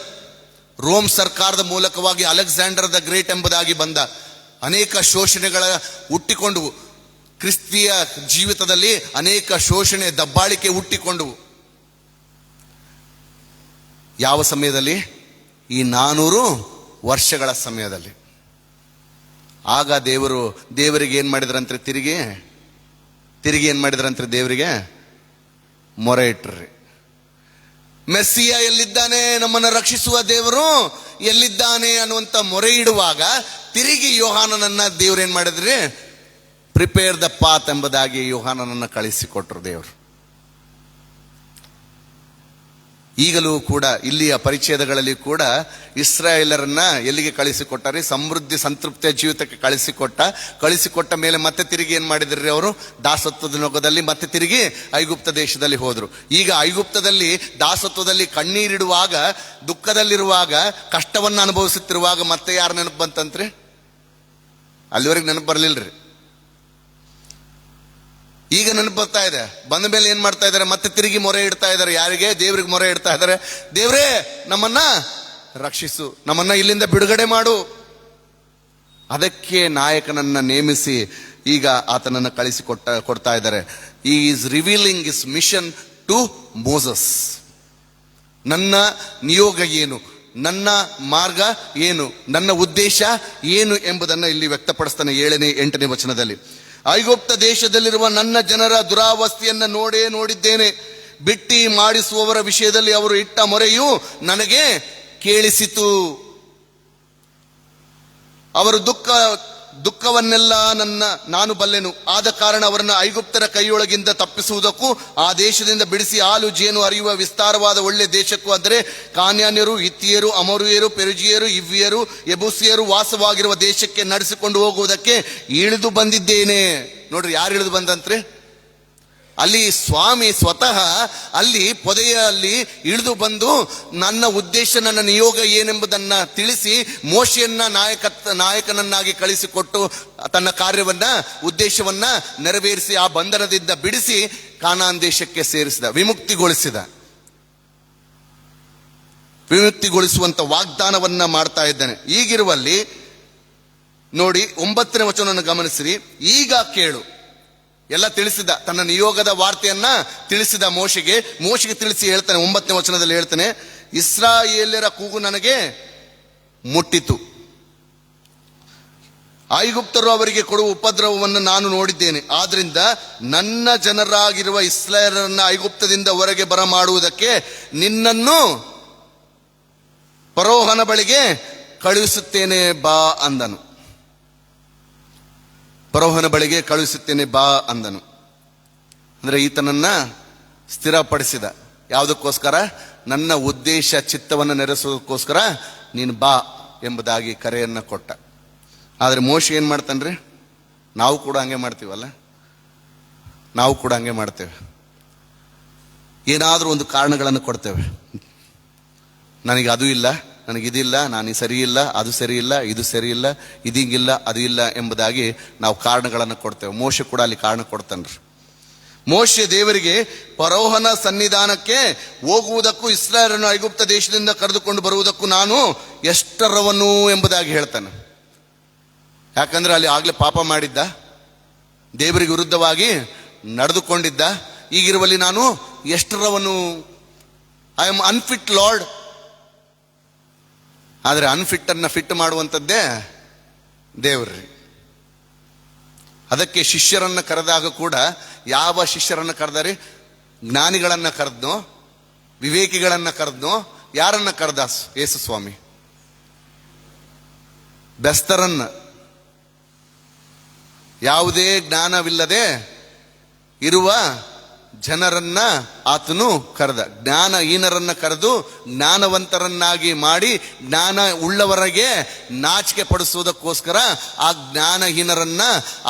ರೋಮ್ ಸರ್ಕಾರದ ಮೂಲಕವಾಗಿ ಅಲೆಕ್ಸಾಂಡರ್ ದ ಗ್ರೇಟ್ ಎಂಬುದಾಗಿ ಬಂದ ಅನೇಕ ಶೋಷಣೆಗಳ ಹುಟ್ಟಿಕೊಂಡವು. ಕ್ರಿಸ್ತಿಯ ಜೀವಿತದಲ್ಲಿ ಅನೇಕ ಶೋಷಣೆ, ದಬ್ಬಾಳಿಕೆ ಹುಟ್ಟಿಕೊಂಡವು. ಯಾವ ಸಮಯದಲ್ಲಿ? ಈ 400 ವರ್ಷಗಳ ಸಮಯದಲ್ಲಿ. ಆಗ ದೇವರಿಗೆ ಏನ್ ಮಾಡಿದ್ರಂತೆ? ತಿರುಗಿ ಏನ್ ಮಾಡಿದ್ರಂತೆ? ದೇವರಿಗೆ ಮೊರೆ ಇಟ್ರಿ. ಮೆಸ್ಸಿಯ ಎಲ್ಲಿದ್ದಾನೆ, ನಮ್ಮನ್ನು ರಕ್ಷಿಸುವ ದೇವರು ಎಲ್ಲಿದ್ದಾನೆ ಅನ್ನುವಂಥ ಮೊರೆ ಇಡುವಾಗ ತಿರುಗಿ ಯೋಹಾನನನ್ನ ದೇವ್ರು ಏನ್ ಮಾಡಿದ್ರಿ? ಪ್ರಿಪೇರ್ ದ ಪಾತ್ ಎಂಬುದಾಗಿ ಯೋಹಾನನನ್ನ ಕಳಿಸಿಕೊಟ್ರು ದೇವರು. ಈಗಲೂ ಕೂಡ ಇಲ್ಲಿಯ ಪರಿಚ್ಛೇದಗಳಲ್ಲಿ ಕೂಡ ಇಸ್ರಾಯೇಲರನ್ನ ಎಲ್ಲಿಗೆ ಕಳಿಸಿಕೊಟ್ಟಾರೆ? ಸಮೃದ್ಧಿ ಸಂತೃಪ್ತಿಯ ಜೀವಿತಕ್ಕೆ ಕಳಿಸಿಕೊಟ್ಟ ಮೇಲೆ ಮತ್ತೆ ತಿರುಗಿ ಏನ್ ಮಾಡಿದ್ರಿ? ಅವರು ದಾಸತ್ವದ ನೊಗದಲ್ಲಿ ಮತ್ತೆ ತಿರುಗಿ ಐಗುಪ್ತ ದೇಶದಲ್ಲಿ ಹೋದ್ರು. ಈಗ ಐಗುಪ್ತದಲ್ಲಿ ದಾಸತ್ವದಲ್ಲಿ ಕಣ್ಣೀರಿಡುವಾಗ, ದುಃಖದಲ್ಲಿರುವಾಗ, ಕಷ್ಟವನ್ನು ಅನುಭವಿಸುತ್ತಿರುವಾಗ ಮತ್ತೆ ಯಾರು ನೆನಪು ಬಂತಂತ್ರಿ? ಅಲ್ಲಿವರೆಗೆ ನೆನಪು ಬರಲಿಲ್ರಿ. ಈಗ ನೆನಪು ಬರ್ತಾ ಇದೆ. ಬಂದ ಮೇಲೆ ಏನ್ ಮಾಡ್ತಾ ಇದ್ದಾರೆ? ಮತ್ತೆ ತಿರುಗಿ ಮೊರೆ ಇಡ್ತಾ ಇದ್ದಾರೆ. ಯಾರಿಗೆ? ದೇವ್ರಿಗೆ ಮೊರೆ ಇಡ್ತಾ ಇದ್ದಾರೆ. ದೇವ್ರೇ, ನಮ್ಮನ್ನ ರಕ್ಷಿಸು, ನಮ್ಮನ್ನ ಇಲ್ಲಿಂದ ಬಿಡುಗಡೆ ಮಾಡು. ಅದಕ್ಕೆ ನಾಯಕನನ್ನ ನೇಮಿಸಿ ಈಗ ಆತನನ್ನ ಕೊಡ್ತಾ ಇದ್ದಾರೆ. He is revealing his mission to Moses. ನನ್ನ ನಿಯೋಗ ಏನು, ನನ್ನ ಮಾರ್ಗ ಏನು, ನನ್ನ ಉದ್ದೇಶ ಏನು ಎಂಬುದನ್ನು ಇಲ್ಲಿ ವ್ಯಕ್ತಪಡಿಸ್ತಾನೆ 7ನೇ 8ನೇ ವಚನದಲ್ಲಿ. ಐಗುಪ್ತ ದೇಶದಲ್ಲಿರುವ ನನ್ನ ಜನರ ದುರಾವಸ್ಥೆಯನ್ನು ನೋಡಿದ್ದೇನೆ. ಬಿಟ್ಟಿ ಮಾಡಿಸುವವರ ವಿಷಯದಲ್ಲಿ ಅವರು ಇಟ್ಟ ಮೊರೆಯು ನನಗೆ ಕೇಳಿಸಿತು. ಅವರ ದುಃಖವನ್ನೆಲ್ಲ ನಾನು ಬಲ್ಲೆನು. ಆದ ಕಾರಣ ಅವರನ್ನು ಐಗುಪ್ತರ ಕೈಯೊಳಗಿಂದ ತಪ್ಪಿಸುವುದಕ್ಕೂ ಆ ದೇಶದಿಂದ ಬಿಡಿಸಿ ಹಾಲು ಜೇನು ಹರಿಯುವ ವಿಸ್ತಾರವಾದ ಒಳ್ಳೆ ದೇಶಕ್ಕೂ, ಅಂದರೆ ಕಾನ್ಯಾನ್ಯರು, ಹಿತ್ತಿಯರು, ಅಮೋರಿಯರು, ಪೆರಿಜಿಯರು, ಇವ್ವಿಯರು, ಯೆಬೂಸಿಯರು ವಾಸವಾಗಿರುವ ದೇಶಕ್ಕೆ ನಡೆಸಿಕೊಂಡು ಹೋಗುವುದಕ್ಕೆ ಇಳಿದು ಬಂದಿದ್ದೇನೆ. ನೋಡ್ರಿ, ಯಾರು ಇಳಿದು ಬಂದಂತ್ರಿ? ಅಲ್ಲಿ ಸ್ವಾಮಿ ಸ್ವತಃ ಅಲ್ಲಿ ಪೊದೆಯಲ್ಲಿ ಇಳಿದು ಬಂದು ನನ್ನ ಉದ್ದೇಶ, ನನ್ನ ನಿಯೋಗ ಏನೆಂಬುದನ್ನ ತಿಳಿಸಿ ಮೋಶೆಯನ್ನ ನಾಯಕನನ್ನಾಗಿ ಕಳಿಸಿಕೊಟ್ಟು ತನ್ನ ಕಾರ್ಯವನ್ನ, ಉದ್ದೇಶವನ್ನ ನೆರವೇರಿಸಿ ಆ ಬಂಧನದಿಂದ ಬಿಡಿಸಿ ಕಾನಾನ್ ದೇಶಕ್ಕೆ ಸೇರಿಸಿದ, ವಿಮುಕ್ತಿಗೊಳಿಸುವಂತ ವಾಗ್ದಾನವನ್ನ ಮಾಡ್ತಾ ಇದ್ದಾನೆ. ಈಗಿರುವಲ್ಲಿ ನೋಡಿ 9ನೇ ವಚನವನ್ನು ಗಮನಿಸಿರಿ. ಈಗ ಕೇಳು, ಎಲ್ಲ ತಿಳಿಸಿದ, ತನ್ನ ನಿಯೋಗದ ವಾರ್ತೆಯನ್ನ ತಿಳಿಸಿದ ಮೋಶೆಗೆ ತಿಳಿಸಿ ಹೇಳ್ತಾನೆ. 9ನೇ ವಚನದಲ್ಲಿ ಹೇಳ್ತಾನೆ, ಇಸ್ರಾಯೇಲ್ಯರ ಕೂಗು ನನಗೆ ಮುಟ್ಟಿತು. ಐಗುಪ್ತರು ಅವರಿಗೆ ಕೊಡುವ ಉಪದ್ರವವನ್ನು ನಾನು ನೋಡಿದ್ದೇನೆ. ಆದ್ರಿಂದ ನನ್ನ ಜನರಾಗಿರುವ ಇಸ್ರಾಯೇಲರನ್ನ ಐಗುಪ್ತದಿಂದ ಹೊರಗೆ ಬರಮಾಡುವುದಕ್ಕೆ ನಿನ್ನನ್ನು ಫರೋಹನ ಬಳಿಗೆ ಕಳುಹಿಸುತ್ತೇನೆ ಬಾ ಅಂದನು. ಫರೋಹನ ಬಳಿಗೆ ಕಳುಹಿಸುತ್ತೇನೆ ಬಾ ಅಂದನು. ಅಂದ್ರೆ ಈತನನ್ನ ಸ್ಥಿರಪಡಿಸಿದ. ಯಾವುದಕ್ಕೋಸ್ಕರ? ನನ್ನ ಉದ್ದೇಶ, ಚಿತ್ತವನ್ನು ನೆರವೇರಿಸೋದಕ್ಕೋಸ್ಕರ ನೀನು ಬಾ ಎಂಬುದಾಗಿ ಕರೆಯನ್ನ ಕೊಟ್ಟ. ಆದ್ರೆ ಮೋಶೆ ಏನ್ ಮಾಡ್ತಾನ್ರಿ? ನಾವು ಕೂಡ ಹಂಗೆ ಮಾಡ್ತೀವಲ್ಲ, ನಾವು ಕೂಡ ಹಂಗೆ ಮಾಡ್ತೇವೆ. ಏನಾದ್ರೂ ಒಂದು ಕಾರಣಗಳನ್ನು ಕೊಡ್ತೇವೆ. ನನಗೆ ಅದು ಇಲ್ಲ, ನನಗಿದಿಲ್ಲ, ನಾನು ಸರಿ ಇಲ್ಲ, ಅದು ಸರಿ ಇಲ್ಲ, ಇದು ಸರಿ ಇಲ್ಲ, ಇದೀಗಿಲ್ಲ, ಅದು ಇಲ್ಲ ಎಂಬುದಾಗಿ ನಾವು ಕಾರಣಗಳನ್ನು ಕೊಡ್ತೇವೆ. ಮೋಶೆ ಕೂಡ ಅಲ್ಲಿ ಕಾರಣ ಕೊಡ್ತಾನ್ರಿ. ಮೋಶೆ ದೇವರಿಗೆ ಫರೋಹನ ಸನ್ನಿಧಾನಕ್ಕೆ ಹೋಗುವುದಕ್ಕೂ ಇಸ್ರಾಯೇಲರನ್ನು ಐಗುಪ್ತ ದೇಶದಿಂದ ಕರೆದುಕೊಂಡು ಬರುವುದಕ್ಕೂ ನಾನು ಎಷ್ಟರವನು ಎಂಬುದಾಗಿ ಹೇಳ್ತಾನೆ. ಯಾಕಂದ್ರೆ ಅಲ್ಲಿ ಆಗ್ಲೇ ಪಾಪ ಮಾಡಿದ್ದ, ದೇವರಿಗೆ ವಿರುದ್ಧವಾಗಿ ನಡೆದುಕೊಂಡಿದ್ದ. ಈಗಿರುವಲ್ಲಿ ನಾನು ಎಷ್ಟರವನು? I am unfit lord. ಆದರೆ ಅನ್ಫಿಟ್ ಅನ್ನ ಫಿಟ್ ಮಾಡುವಂಥದ್ದೇ ದೇವ್ರಿ. ಅದಕ್ಕೆ ಶಿಷ್ಯರನ್ನ ಕರೆದಾಗ ಕೂಡ ಯಾವ ಶಿಷ್ಯರನ್ನ ಕರೆದಾರೆ? ಜ್ಞಾನಿಗಳನ್ನ ಕರೆದ್ನೋ, ವಿವೇಕಿಗಳನ್ನ ಕರೆದ್ನೋ, ಯಾರನ್ನ ಕರೆದ? ಯೇಸು ಸ್ವಾಮಿ. ಬೆಸ್ತರನ್ನ, ಯಾವುದೇ ಜ್ಞಾನವಿಲ್ಲದೆ ಇರುವ ಜನರನ್ನ ಆತನು ಕರೆದ. ಜ್ಞಾನಹೀನರನ್ನ ಕರೆದು ಜ್ಞಾನವಂತರನ್ನಾಗಿ ಮಾಡಿ ಜ್ಞಾನ ಉಳ್ಳವರಿಗೆ ನಾಚಿಕೆ ಪಡಿಸುವುದಕ್ಕೋಸ್ಕರ ಆ ಜ್ಞಾನಹೀನರನ್ನ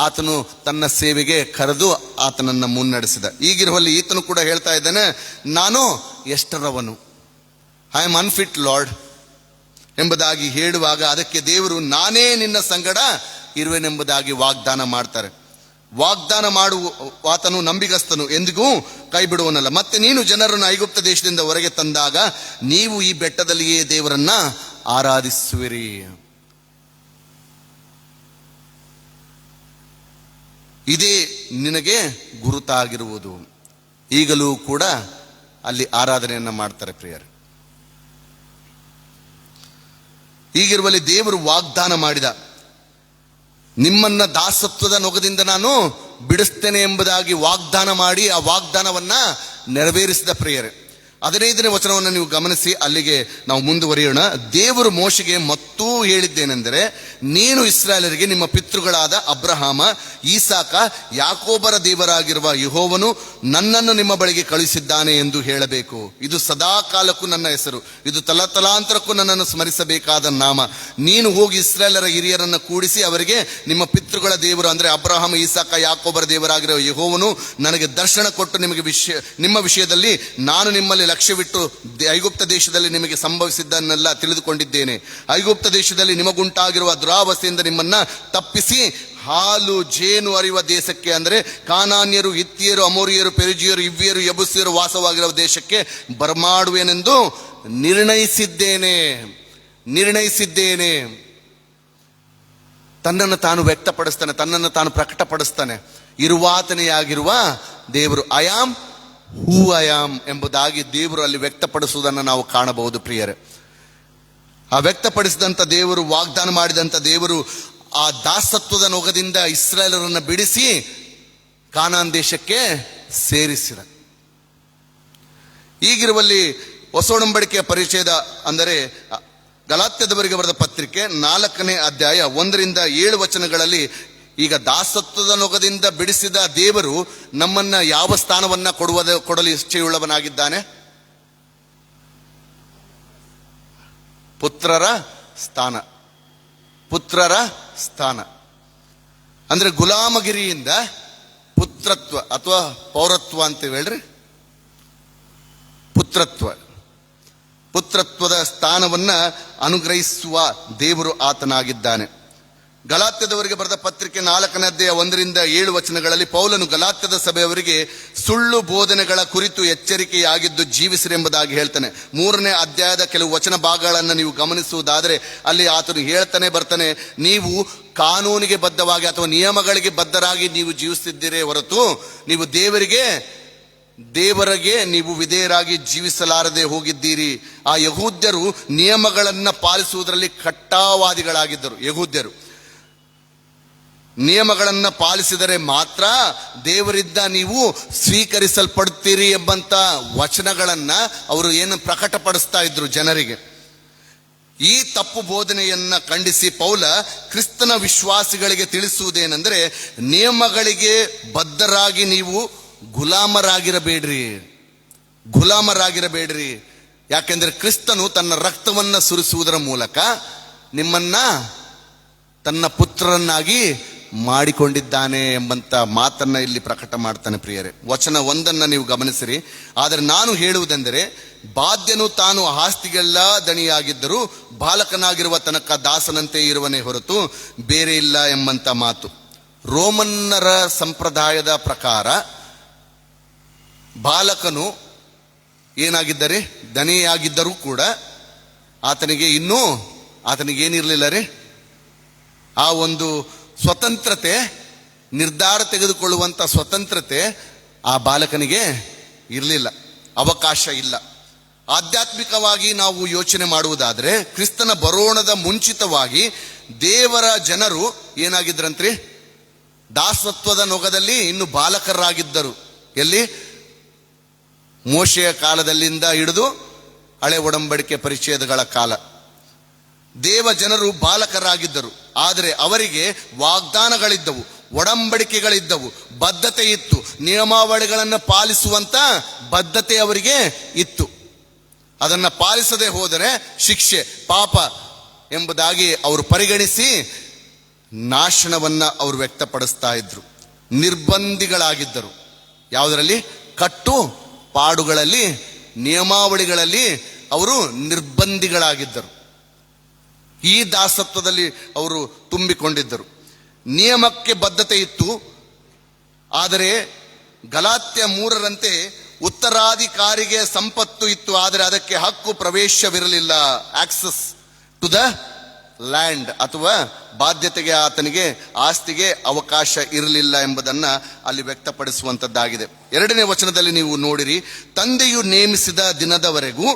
ಆತನು ತನ್ನ ಸೇವೆಗೆ ಕರೆದು ಆತನನ್ನ ಮುನ್ನಡೆಸಿದ. ಈಗಿರುವಲ್ಲಿ ಈತನು ಕೂಡ ಹೇಳ್ತಾ ಇದ್ದಾನೆ, ನಾನು ಎಷ್ಟರವನು, ಐ ಆಮ್ ಅನ್ಫಿಟ್ ಲಾರ್ಡ್ ಎಂಬುದಾಗಿ ಹೇಳುವಾಗ ಅದಕ್ಕೆ ದೇವರು ನಾನೇ ನಿನ್ನ ಸಂಗಡ ಇರುವೆನೆಂಬುದಾಗಿ ವಾಗ್ದಾನ ಮಾಡ್ತಾರೆ. ವಾಗ್ದಾನ ಮಾಡುವ ಆತನು ನಂಬಿಗಸ್ತನು, ಎಂದಿಗೂ ಕೈ ಬಿಡುವನಲ್ಲ. ಮತ್ತೆ ನೀನು ಜನರನ್ನು ಐಗುಪ್ತ ದೇಶದಿಂದ ಹೊರಗೆ ತಂದಾಗ ನೀವು ಈ ಬೆಟ್ಟದಲ್ಲಿಯೇ ದೇವರನ್ನ ಆರಾಧಿಸುವಿರಿ. ಇದೇ ನಿನಗೆ ಗುರುತಾಗಿರುವುದು. ಈಗಲೂ ಕೂಡ ಅಲ್ಲಿ ಆರಾಧನೆಯನ್ನ ಮಾಡ್ತಾರೆ ಪ್ರಿಯರೇ. ಹೀಗಿರುವಲ್ಲಿ ದೇವರು ವಾಗ್ದಾನ ಮಾಡಿದ, ನಿಮ್ಮನ್ನ ದಾಸತ್ವದ ನೊಗದಿಂದ ನಾನು ಬಿಡಿಸ್ತೇನೆ ಎಂಬುದಾಗಿ ವಾಗ್ದಾನ ಮಾಡಿ ಆ ವಾಗ್ದಾನವನ್ನ ನೆರವೇರಿಸಿದ ಪ್ರಿಯರೇ. 15ನೇ ವಚನವನ್ನು ನೀವು ಗಮನಿಸಿ, ಅಲ್ಲಿಗೆ ನಾವು ಮುಂದುವರಿಯೋಣ. ದೇವರು ಮೋಶೆಗೆ ಮತ್ತೂ ಹೇಳಿದ್ದೇನೆಂದರೆ, ನೀನು ಇಸ್ರಾಯೇಲರಿಗೆ ನಿಮ್ಮ ಪಿತೃಗಳಾದ ಅಬ್ರಹಾಮ, ಈಸಾಕ, ಯಾಕೋಬರ ದೇವರಾಗಿರುವ ಯೆಹೋವನು ನನ್ನನ್ನು ನಿಮ್ಮ ಬಳಿಗೆ ಕಳುಹಿಸಿದ್ದಾನೆ ಎಂದು ಹೇಳಬೇಕು. ಇದು ಸದಾ ಕಾಲಕ್ಕೂ ನನ್ನ ಹೆಸರು, ಇದು ತಲತಲಾಂತರಕ್ಕೂ ನನ್ನನ್ನು ಸ್ಮರಿಸಬೇಕಾದ ನಾಮ. ನೀನು ಹೋಗಿ ಇಸ್ರಾಯೇಲರ ಹಿರಿಯರನ್ನು ಕೂಡಿಸಿ ಅವರಿಗೆ, ನಿಮ್ಮ ಪಿತೃಗಳ ದೇವರು ಅಂದರೆ ಅಬ್ರಹಾಮ, ಈಸಾಕ, ಯಾಕೋಬರ ದೇವರಾಗಿರುವ ಯೆಹೋವನು ನನಗೆ ದರ್ಶನ ಕೊಟ್ಟು ನಿಮ್ಮ ವಿಷಯದಲ್ಲಿ ನಾನು ನಿಮ್ಮಲ್ಲಿ ಲಕ್ಷ್ಯವಿಟ್ಟು ಐಗುಪ್ತ ದೇಶದಲ್ಲಿ ನಿಮಗೆ ಸಂಭವಿಸಿದ್ದನ್ನೆಲ್ಲ ತಿಳಿದುಕೊಂಡಿದ್ದೇನೆ. ಐಗುಪ್ತ ದೇಶದಲ್ಲಿ ನಿಮಗುಂಟಾಗಿರುವ ದುರಾವಸ್ಥೆಯಿಂದ ನಿಮ್ಮನ್ನ ತಪ್ಪಿಸಿ ಹಾಲು ಜೇನು ಹರಿಯುವ ದೇಶಕ್ಕೆ, ಅಂದರೆ ಕಾನಾನ್ಯರು, ಹಿತ್ತಿಯರು, ಅಮೋರಿಯರು, ಪೆರಿಜಿಯರು, ಇವ್ವಿಯರು, ಯಬುಸಿಯರು ವಾಸವಾಗಿರುವ ದೇಶಕ್ಕೆ ಬರಮಾಡುವೆನೆಂದು ನಿರ್ಣಯಿಸಿದ್ದೇನೆ. ತನ್ನನ್ನು ತಾನು ವ್ಯಕ್ತಪಡಿಸ್ತಾನೆ, ತನ್ನನ್ನು ತಾನು ಪ್ರಕಟಪಡಿಸ್ತಾನೆ. ಇರುವಾತನೆಯಾಗಿರುವ ದೇವರು, I am who I am ಎಂಬುದಾಗಿ ದೇವರು ಅಲ್ಲಿ ವ್ಯಕ್ತಪಡಿಸುವುದನ್ನು ನಾವು ಕಾಣಬಹುದು ಪ್ರಿಯರೇ. ಆ ವ್ಯಕ್ತಪಡಿಸಿದಂಥ ದೇವರು, ವಾಗ್ದಾನ ಮಾಡಿದಂಥ ದೇವರು ಆ ದಾಸತ್ವದ ನೊಗದಿಂದ ಇಸ್ರಾಯೇಲರನ್ನು ಬಿಡಿಸಿ ಕಾನಾನ್ ದೇಶಕ್ಕೆ ಸೇರಿಸಿದ. ಈಗಿರುವಲ್ಲಿ ಹೊಸ ಒಡಂಬಡಿಕೆಯ ಪರಿಚಯದ, ಅಂದರೆ ಗಲಾತ್ಯದವರಿಗೆ ಬರೆದ ಪತ್ರಿಕೆ 4ನೇ ಅಧ್ಯಾಯ 1-7 ವಚನಗಳಲ್ಲಿ, ಈಗ ದಾಸತ್ವದ ನೊಗದಿಂದ ಬಿಡಿಸಿದ ದೇವರು ನಮ್ಮನ್ನ ಯಾವ ಸ್ಥಾನವನ್ನ ಕೊಡಲು ಇಚ್ಛೆಯುಳ್ಳವನಾಗಿದ್ದಾನೆ? ಪುತ್ರರ ಸ್ಥಾನ. ಅಂದ್ರೆ ಗುಲಾಮಗಿರಿಯಿಂದ ಪುತ್ರತ್ವ ಅಥವಾ ಪೌರತ್ವ ಅಂತೀವಿ ಹೇಳ್ರಿ. ಪುತ್ರತ್ವದ ಸ್ಥಾನವನ್ನ ಅನುಗ್ರಹಿಸುವ ದೇವರು ಆತನಾಗಿದ್ದಾನೆ. ಗಲಾತ್ಯದವರಿಗೆ ಬರೆದ ಪತ್ರಿಕೆ 4ನೇ ಅಧ್ಯಾಯ 1-7 ವಚನಗಳಲ್ಲಿ ಪೌಲನು ಗಲಾತ್ಯದ ಸಭೆಯವರಿಗೆ ಸುಳ್ಳು ಬೋಧನೆಗಳ ಕುರಿತು ಎಚ್ಚರಿಕೆಯಾಗಿದ್ದು ಜೀವಿಸಿರೆಂಬುದಾಗಿ ಹೇಳ್ತಾನೆ. 3ನೇ ಅಧ್ಯಾಯದ ಕೆಲವು ವಚನ ಭಾಗಗಳನ್ನು ನೀವು ಗಮನಿಸುವುದಾದರೆ ಅಲ್ಲಿ ಆತನು ಹೇಳ್ತಾನೆ ಬರ್ತಾನೆ, ನೀವು ಕಾನೂನಿಗೆ ಬದ್ಧವಾಗಿ ಅಥವಾ ನಿಯಮಗಳಿಗೆ ಬದ್ಧರಾಗಿ ನೀವು ಜೀವಿಸುತ್ತಿದ್ದೀರೇ ಹೊರತು ನೀವು ದೇವರಿಗೆ ನೀವು ವಿಧೇಯರಾಗಿ ಜೀವಿಸಲಾರದೆ ಹೋಗಿದ್ದೀರಿ. ಆ ಯಹೂದ್ಯರು ನಿಯಮಗಳನ್ನ ಪಾಲಿಸುವುದರಲ್ಲಿ ಕಟ್ಟಾವಾದಿಗಳಾಗಿದ್ದರು. ಯಹೂದ್ಯರು ನಿಯಮಗಳನ್ನ ಪಾಲಿಸಿದರೆ ಮಾತ್ರ ದೇವರಿದ್ದ ನೀವು ಸ್ವೀಕರಿಸಲ್ಪಡುತ್ತೀರಿ ಎಂಬಂತ ವಚನಗಳನ್ನ ಅವರು ಏನು ಪ್ರಕಟಪಡಿಸ್ತಾ ಇದ್ರು ಜನರಿಗೆ. ಈ ತಪ್ಪು ಬೋಧನೆಯನ್ನ ಖಂಡಿಸಿ ಪೌಲ ಕ್ರಿಸ್ತನ ವಿಶ್ವಾಸಿಗಳಿಗೆ ತಿಳಿಸುವುದೇನೆಂದರೆ, ನಿಯಮಗಳಿಗೆ ಬದ್ಧರಾಗಿ ನೀವು ಗುಲಾಮರಾಗಿರಬೇಡ್ರಿ. ಯಾಕೆಂದ್ರೆ ಕ್ರಿಸ್ತನು ತನ್ನ ರಕ್ತವನ್ನ ಸುರಿಸುವುದರ ಮೂಲಕ ನಿಮ್ಮನ್ನ ತನ್ನ ಪುತ್ರರನ್ನಾಗಿ ಮಾಡಿಕೊಂಡಿದ್ದಾನೆ ಎಂಬಂತ ಮಾತನ್ನ ಇಲ್ಲಿ ಪ್ರಕಟ ಮಾಡ್ತಾನೆ ಪ್ರಿಯರೇ. ವಚನ 1 ನೀವು ಗಮನಿಸಿರಿ. ಆದರೆ ನಾನು ಹೇಳುವುದೆಂದರೆ, ಬಾಧ್ಯನು ತಾನು ಆಸ್ತಿಗೆಲ್ಲ ದಣಿಯಾಗಿದ್ದರೂ ಬಾಲಕನಾಗಿರುವ ತನಕ ದಾಸನಂತೆ ಇರುವನೇ ಹೊರತು ಬೇರೆ ಇಲ್ಲ ಎಂಬಂತ ಮಾತು. ರೋಮನ್ನರ ಸಂಪ್ರದಾಯದ ಪ್ರಕಾರ ಬಾಲಕನು ಏನಾಗಿದ್ದರೆ ದಣಿಯಾಗಿದ್ದರೂ ಕೂಡ ಆತನಿಗೇನಿರಲಿಲ್ಲ ರೀ, ಆ ಒಂದು ಸ್ವತಂತ್ರತೆ, ನಿರ್ಧಾರ ತೆಗೆದುಕೊಳ್ಳುವಂತ ಸ್ವತಂತ್ರತೆ ಆ ಬಾಲಕನಿಗೆ ಇರಲಿಲ್ಲ, ಅವಕಾಶ ಇಲ್ಲ. ಆಧ್ಯಾತ್ಮಿಕವಾಗಿ ನಾವು ಯೋಚನೆ ಮಾಡುವುದಾದ್ರೆ ಕ್ರಿಸ್ತನ ಬರೋಣದ ಮುಂಚಿತವಾಗಿ ದೇವರ ಜನರು ಏನಾಗಿದ್ರಂತ್ರಿ, ದಾಸತ್ವದ ನೊಗದಲ್ಲಿ ಇನ್ನು ಬಾಲಕರಾಗಿದ್ದರು. ಎಲ್ಲಿ? ಮೋಶೆಯ ಕಾಲದಲ್ಲಿಂದ ಹಿಡಿದು ಹಳೆ ಒಡಂಬಡಿಕೆ ಪರಿಚ್ಛೇದಗಳ ಕಾಲ ದೇವ ಜನರು ಬಾಲಕರಾಗಿದ್ದರು. ಆದರೆ ಅವರಿಗೆ ವಾಗ್ದಾನಗಳಿದ್ದವು, ಒಡಂಬಡಿಕೆಗಳಿದ್ದವು, ಬದ್ಧತೆ ಇತ್ತು, ನಿಯಮಾವಳಿಗಳನ್ನು ಪಾಲಿಸುವಂತ ಬದ್ಧತೆ ಅವರಿಗೆ ಇತ್ತು. ಅದನ್ನ ಪಾಲಿಸದೆ ಹೋದರೆ ಶಿಕ್ಷೆ, ಪಾಪ ಎಂಬುದಾಗಿ ಅವರು ಪರಿಗಣಿಸಿ ನಾಶನವನ್ನ ಅವರು ವ್ಯಕ್ತಪಡಿಸ್ತಾ ಇದ್ರು. ನಿರ್ಬಂಧಿಗಳಾಗಿದ್ದರು. ಯಾವುದರಲ್ಲಿ? ಕಟ್ಟು ಪಾಡುಗಳಲ್ಲಿ, ನಿಯಮಾವಳಿಗಳಲ್ಲಿ ಅವರು ನಿರ್ಬಂಧಿಗಳಾಗಿದ್ದರು. ಈ ದಾಸತ್ವದಲ್ಲಿ ಅವರು ತುಂಬಿಕೊಂಡಿದ್ದರು. ನಿಯಮಕ್ಕೆ ಬದ್ಧತೆ ಇತ್ತು, ಆದರೆ ಗಲಾತ್ಯ 3ರಂತೆ ಉತ್ತರಾಧಿಕಾರಿಗೆ ಸಂಪತ್ತು ಇತ್ತು, ಆದರೆ ಅದಕ್ಕೆ ಹಕ್ಕು ಪ್ರವೇಶವಿರಲಿಲ್ಲ. ಆಕ್ಸಸ್ ಟು ದ ಲ್ಯಾಂಡ್ ಅಥವಾ ಬಾಧ್ಯತೆಗೆ, ಆತನಿಗೆ ಆಸ್ತಿಗೆ ಅವಕಾಶ ಇರಲಿಲ್ಲ ಎಂಬುದನ್ನ ಅಲ್ಲಿ ವ್ಯಕ್ತಪಡಿಸುವಂತದ್ದಾಗಿದೆ. 2ನೇ ವಚನದಲ್ಲಿ ನೀವು ನೋಡಿರಿ, ತಂದೆಯು ನೇಮಿಸಿದ ದಿನದವರೆಗೂ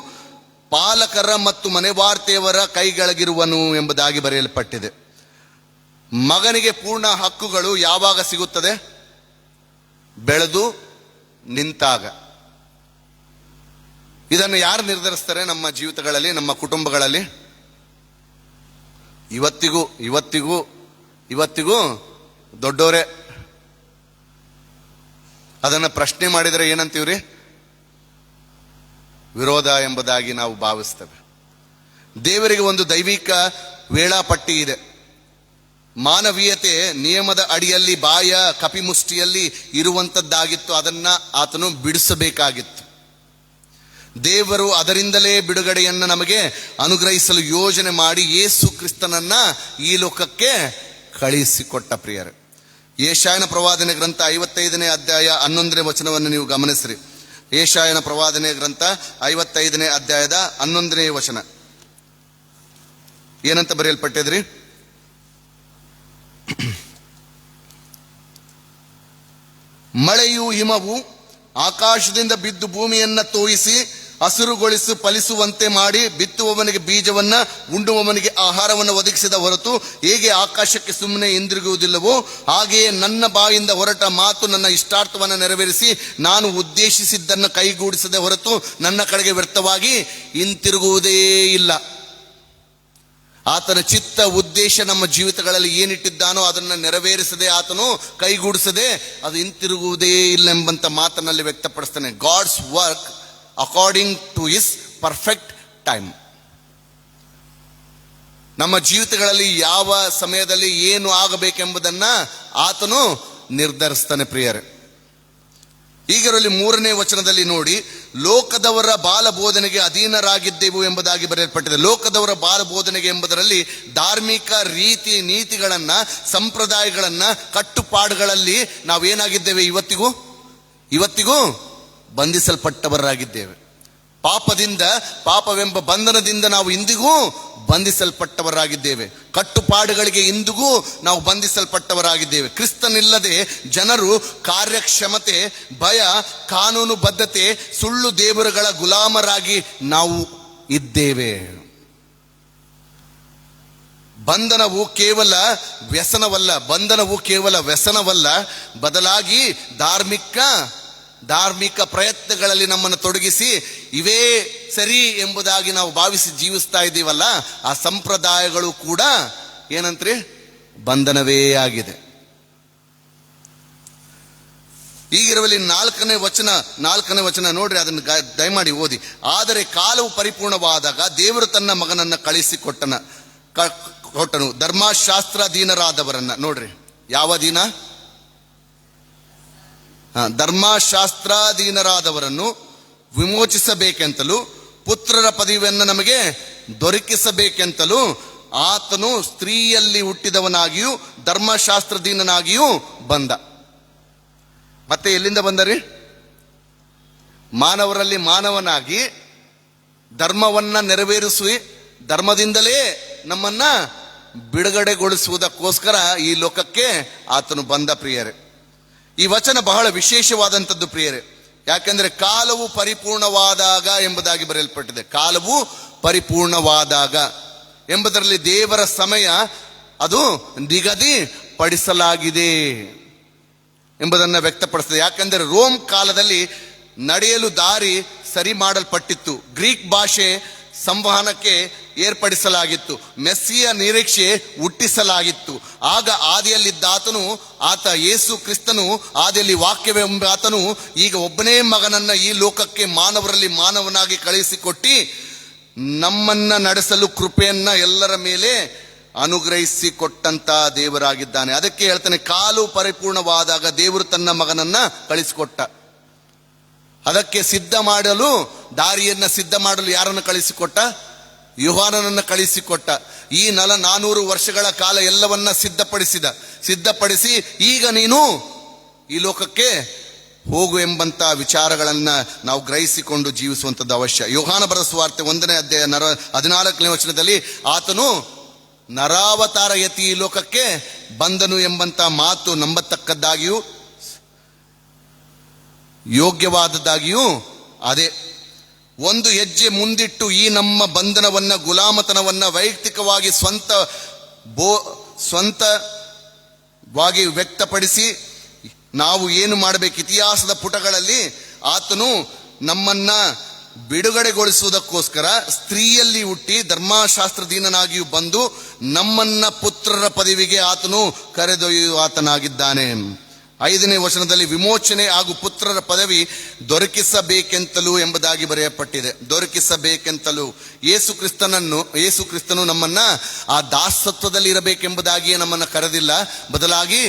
ಪಾಲಕರ ಮತ್ತು ಮನೆವಾರ್ತೆಯವರ ಕೈಗಳಗಿರುವನು ಎಂಬುದಾಗಿ ಬರೆಯಲ್ಪಟ್ಟಿದೆ. ಮಗನಿಗೆ ಪೂರ್ಣ ಹಕ್ಕುಗಳು ಯಾವಾಗ ಸಿಗುತ್ತದೆ? ಬೆಳೆದು ನಿಂತಾಗ. ಇದನ್ನು ಯಾರು ನಿರ್ಧರಿಸ್ತಾರೆ ನಮ್ಮ ಜೀವಿತಗಳಲ್ಲಿ, ನಮ್ಮ ಕುಟುಂಬಗಳಲ್ಲಿ? ಇವತ್ತಿಗೂ ದೊಡ್ಡವರೇ. ಅದನ್ನು ಪ್ರಶ್ನೆ ಮಾಡಿದರೆ ಏನಂತೀವ್ರಿ? ವಿರೋಧ ಎಂಬುದಾಗಿ ನಾವು ಭಾವಿಸ್ತೇವೆ. ದೇವರಿಗೆ ಒಂದು ದೈವಿಕ ವೇಳಾಪಟ್ಟಿ ಇದೆ. ಮಾನವೀಯತೆ ನಿಯಮದ ಅಡಿಯಲ್ಲಿ, ಬಾಯ ಕಪಿಮುಷ್ಟಿಯಲ್ಲಿ ಇರುವಂತದ್ದಾಗಿತ್ತು. ಅದನ್ನ ಆತನು ಬಿಡಿಸಬೇಕಾಗಿತ್ತು. ದೇವರು ಅದರಿಂದಲೇ ಬಿಡುಗಡೆಯನ್ನು ನಮಗೆ ಅನುಗ್ರಹಿಸಲು ಯೋಜನೆ ಮಾಡಿ ಯೇಸು ಕ್ರಿಸ್ತನನ್ನ ಈ ಲೋಕಕ್ಕೆ ಕಳಿಸಿಕೊಟ್ಟ. ಪ್ರಿಯರೇ, ಯೆಶಾಯನ ಪ್ರವಾದನೆ ಗ್ರಂಥ 55ನೇ ಅಧ್ಯಾಯ 11ನೇ ವಚನವನ್ನು ನೀವು ಗಮನಿಸಿರಿ. ಯೆಶಾಯನ ಪ್ರವಾದನೆ ಗ್ರಂಥ 55ನೇ ಅಧ್ಯಾಯದ 11ನೇ ವಚನ ಏನಂತ ಬರೆಯಲ್ಪಟ್ಟಿದ್ರಿ? ಮಳೆಯು ಹಿಮವು ಆಕಾಶದಿಂದ ಬಿದ್ದು ಭೂಮಿಯನ್ನ ತೋಯಿಸಿ ಹಸಿರುಗೊಳಿಸಿ ಫಲಿಸುವಂತೆ ಮಾಡಿ, ಬಿತ್ತುವವನಿಗೆ ಬೀಜವನ್ನ ಉಣ್ಣುವವನಿಗೆ ಆಹಾರವನ್ನು ಒದಗಿಸಿದ ಹೊರತು ಹೇಗೆ ಆಕಾಶಕ್ಕೆ ಸುಮ್ಮನೆ ಹಿಂದಿರುಗುವುದಿಲ್ಲವೋ ಹಾಗೆಯೇ ನನ್ನ ಬಾಯಿಂದ ಹೊರಟ ಮಾತು ನನ್ನ ಇಷ್ಟಾರ್ಥವನ್ನು ನೆರವೇರಿಸಿ ನಾನು ಉದ್ದೇಶಿಸಿದ್ದನ್ನು ಕೈಗೂಡಿಸದೆ ಹೊರತು ನನ್ನ ಕಡೆಗೆ ವ್ಯರ್ಥವಾಗಿ ಹಿಂತಿರುಗುವುದೇ ಇಲ್ಲ. ಆತನ ಚಿತ್ತ ಉದ್ದೇಶ ನಮ್ಮ ಜೀವಿತಗಳಲ್ಲಿ ಏನಿಟ್ಟಿದ್ದಾನೋ ಅದನ್ನು ನೆರವೇರಿಸದೆ, ಆತನು ಕೈಗೂಡಿಸದೆ ಅದು ಹಿಂತಿರುಗುವುದೇ ಇಲ್ಲ ಎಂಬಂತ ಮಾತನಲ್ಲಿ ವ್ಯಕ್ತಪಡಿಸ್ತಾನೆ. God's work according to his perfect time. ನಮ್ಮ ಜೀವಿತಗಳಲ್ಲಿ ಯಾವ ಸಮಯದಲ್ಲಿ ಏನು ಆಗಬೇಕೆಂಬುದನ್ನ ಆತನು ನಿರ್ಧರಿಸ್ತಾನೆ. ಪ್ರಿಯರೇ, ಈಗಿರಲಿ 3ನೇ ವಚನದಲ್ಲಿ ನೋಡಿ, ಲೋಕದವರ ಬಾಲಬೋಧನೆಗೆ ಅಧೀನರಾಗಿದ್ದೆವು ಎಂಬುದಾಗಿ ಬರೆಯಲ್ಪಟ್ಟಿದೆ. ಲೋಕದವರ ಬಾಲಬೋಧನೆಗೆ ಎಂಬುದರಲ್ಲಿ ಧಾರ್ಮಿಕ ರೀತಿ ನೀತಿಗಳನ್ನ, ಸಂಪ್ರದಾಯಗಳನ್ನ, ಕಟ್ಟುಪಾಡುಗಳಲ್ಲಿ ನಾವೇನಾಗಿದ್ದೇವೆ? ಇವತ್ತಿಗೂ ಬಂಧಿಸಲ್ಪಟ್ಟವರಾಗಿದ್ದೇವೆ. ಪಾಪವೆಂಬ ಬಂಧನದಿಂದ ನಾವು ಇಂದಿಗೂ ಬಂಧಿಸಲ್ಪಟ್ಟವರಾಗಿದ್ದೇವೆ. ಕಟ್ಟುಪಾಡುಗಳಿಗೆ ಇಂದಿಗೂ ನಾವು ಬಂಧಿಸಲ್ಪಟ್ಟವರಾಗಿದ್ದೇವೆ. ಕ್ರಿಸ್ತನಿಲ್ಲದೆ ಜನರು ಕಾರ್ಯಕ್ಷಮತೆ, ಭಯ, ಕಾನೂನು ಬದ್ಧತೆ, ಸುಳ್ಳು ದೇವರುಗಳ ಗುಲಾಮರಾಗಿ ನಾವು ಇದ್ದೇವೆ. ಬಂಧನವು ಕೇವಲ ವ್ಯಸನವಲ್ಲ, ಬದಲಾಗಿ ಧಾರ್ಮಿಕ ಪ್ರಯತ್ನಗಳಲ್ಲಿ ನಮ್ಮನ್ನು ತೊಡಗಿಸಿ ಇವೇ ಸರಿ ಎಂಬುದಾಗಿ ನಾವು ಭಾವಿಸಿ ಜೀವಿಸ್ತಾ ಇದ್ದೀವಲ್ಲ, ಆ ಸಂಪ್ರದಾಯಗಳು ಕೂಡ ಏನಂತ್ರಿ? ಬಂಧನವೇ ಆಗಿದೆ. ಈಗಿರುವಲ್ಲಿ 4ನೇ ವಚನ ನೋಡ್ರಿ, ಅದನ್ನು ದಯಮಾಡಿ ಓದಿ. ಆದರೆ ಕಾಲವು ಪರಿಪೂರ್ಣವಾದಾಗ ದೇವರು ತನ್ನ ಮಗನನ್ನ ಕೊಟ್ಟನು ಧರ್ಮಶಾಸ್ತ್ರಾಧೀನರಾದವರನ್ನ. ನೋಡ್ರಿ, ಯಾವ ದೀನ? ಧರ್ಮಶಾಸ್ತ್ರಾಧೀನರಾದವರನ್ನು ವಿಮೋಚಿಸಬೇಕೆಂತಲೂ ಪುತ್ರರ ಪದವಿಯನ್ನು ನಮಗೆ ದೊರಕಿಸಬೇಕೆಂತಲೂ ಆತನು ಸ್ತ್ರೀಯಲ್ಲಿ ಹುಟ್ಟಿದವನಾಗಿಯೂ ಧರ್ಮಶಾಸ್ತ್ರಧೀನನಾಗಿಯೂ ಬಂದ. ಮತ್ತೆ ಎಲ್ಲಿಂದ ಬಂದರಿ? ಮಾನವರಲ್ಲಿ ಮಾನವನಾಗಿ ಧರ್ಮವನ್ನ ನೆರವೇರಿಸಿ ಧರ್ಮದಿಂದಲೇ ನಮ್ಮನ್ನ ಬಿಡುಗಡೆಗೊಳಿಸುವುದಕ್ಕೋಸ್ಕರ ಈ ಲೋಕಕ್ಕೆ ಆತನು ಬಂದ. ಪ್ರಿಯರೇ, ಈ ವಚನ ಬಹಳ ವಿಶೇಷವಾದಂಥದ್ದು ಪ್ರಿಯರೇ. ಯಾಕೆಂದ್ರೆ ಕಾಲವು ಪರಿಪೂರ್ಣವಾದಾಗ ಎಂಬುದಾಗಿ ಬರೆಯಲ್ಪಟ್ಟಿದೆ. ಕಾಲವು ಪರಿಪೂರ್ಣವಾದಾಗ ಎಂಬುದರಲ್ಲಿ ದೇವರ ಸಮಯ ಅದು ನಿಗದಿ ಪಡಿಸಲಾಗಿದೆ ಎಂಬುದನ್ನು ವ್ಯಕ್ತಪಡಿಸ್ತದೆ. ಯಾಕೆಂದರೆ ರೋಮ್ ಕಾಲದಲ್ಲಿ ನಡೆಯಲು ದಾರಿ ಸರಿ ಮಾಡಲ್ಪಟ್ಟಿತ್ತು. ಗ್ರೀಕ್ ಭಾಷೆ ಸಂವಹನಕ್ಕೆ ಏರ್ಪಡಿಸಲಾಗಿತ್ತು. ಮೆಸ್ಸಿಯ ನಿರೀಕ್ಷೆ ಹುಟ್ಟಿಸಲಾಗಿತ್ತು. ಆಗ ಆದಿಯಲ್ಲಿದ್ದ ಆತ ಯೇಸು ಕ್ರಿಸ್ತನು, ಆದಿಯಲ್ಲಿ ವಾಕ್ಯವೆಂಬ ಆತನು ಈಗ ಒಬ್ಬನೇ ಮಗನನ್ನ ಈ ಲೋಕಕ್ಕೆ ಮಾನವರಲ್ಲಿ ಮಾನವನಾಗಿ ಕಳುಹಿಸಿಕೊಟ್ಟಿ ನಮ್ಮನ್ನ ನಡೆಸಲು ಕೃಪೆಯನ್ನ ಎಲ್ಲರ ಮೇಲೆ ಅನುಗ್ರಹಿಸಿಕೊಟ್ಟಂತ ದೇವರಾಗಿದ್ದಾನೆ. ಅದಕ್ಕೆ ಹೇಳ್ತಾನೆ, ಕಾಲು ಪರಿಪೂರ್ಣವಾದಾಗ ದೇವರು ತನ್ನ ಮಗನನ್ನ ಕಳಿಸಿಕೊಟ್ಟ. ಅದಕ್ಕೆ ದಾರಿಯನ್ನ ಸಿದ್ಧ ಮಾಡಲು ಯಾರನ್ನು ಕಳಿಸಿಕೊಟ್ಟ? ಯೋಹಾನನನ್ನು ಕಳಿಸಿಕೊಟ್ಟ. ಈ 400 ವರ್ಷಗಳ ಕಾಲ ಎಲ್ಲವನ್ನ ಸಿದ್ಧಪಡಿಸಿ ಈಗ ನೀನು ಈ ಲೋಕಕ್ಕೆ ಹೋಗು ಎಂಬಂತ ವಿಚಾರಗಳನ್ನ ನಾವು ಗ್ರಹಿಸಿಕೊಂಡು ಜೀವಿಸುವಂಥದ್ದು ಅವಶ್ಯ. ಯೋಹಾನ ಬರೆದ ಸುವಾರ್ತೆ 1ನೇ ಅಧ್ಯಾಯ 14ನೇ ವಚನದಲ್ಲಿ ಆತನು ನರಾವತಾರ ಯತಿ ಈ ಲೋಕಕ್ಕೆ ಬಂದನು ಎಂಬಂತ ಮಾತು ನಂಬತಕ್ಕದ್ದಾಗಿಯೂ ಯೋಗ್ಯವಾದದ್ದಾಗಿಯೂ ಅದೇ. ಒಂದು ಹೆಜ್ಜೆ ಮುಂದಿಟ್ಟು ಈ ನಮ್ಮ ಬಂಧನವನ್ನ, ಗುಲಾಮತನವನ್ನ ವೈಯಕ್ತಿಕವಾಗಿ ಸ್ವಂತವಾಗಿ ವ್ಯಕ್ತಪಡಿಸಿ ನಾವು ಏನು ಮಾಡಬೇಕು? ಇತಿಹಾಸದ ಪುಟಗಳಲ್ಲಿ ಆತನು ನಮ್ಮನ್ನ ಬಿಡುಗಡೆಗೊಳಿಸುವುದಕ್ಕೋಸ್ಕರ ಸ್ತ್ರೀಯಲ್ಲಿ ಹುಟ್ಟಿ ಧರ್ಮಶಾಸ್ತ್ರಧೀನನಾಗಿಯೂ ಬಂದು ನಮ್ಮನ್ನ ಪುತ್ರರ ಪದವಿಗೆ ಆತನು ಕರೆದೊಯ್ಯುವ ಆತನಾಗಿದ್ದಾನೆ. 5ನೇ ವಚನದಲ್ಲಿ ವಿಮೋಚನೆ ಹಾಗೂ ಪುತ್ರರ ಪದವಿ ದೊರಕಿಸಬೇಕೆಂತಲೂ ಎಂಬುದಾಗಿ ಬರೆಯಲ್ಪಟ್ಟಿದೆ. ದೊರಕಿಸಬೇಕೆಂತಲೂ ಯೇಸು ಕ್ರಿಸ್ತನು ನಮ್ಮನ್ನ ಆ ದಾಸತ್ವದಲ್ಲಿ ಇರಬೇಕೆಂಬುದಾಗಿಯೇ ನಮ್ಮನ್ನ ಕರೆದಿಲ್ಲ, ಬದಲಾಗಿ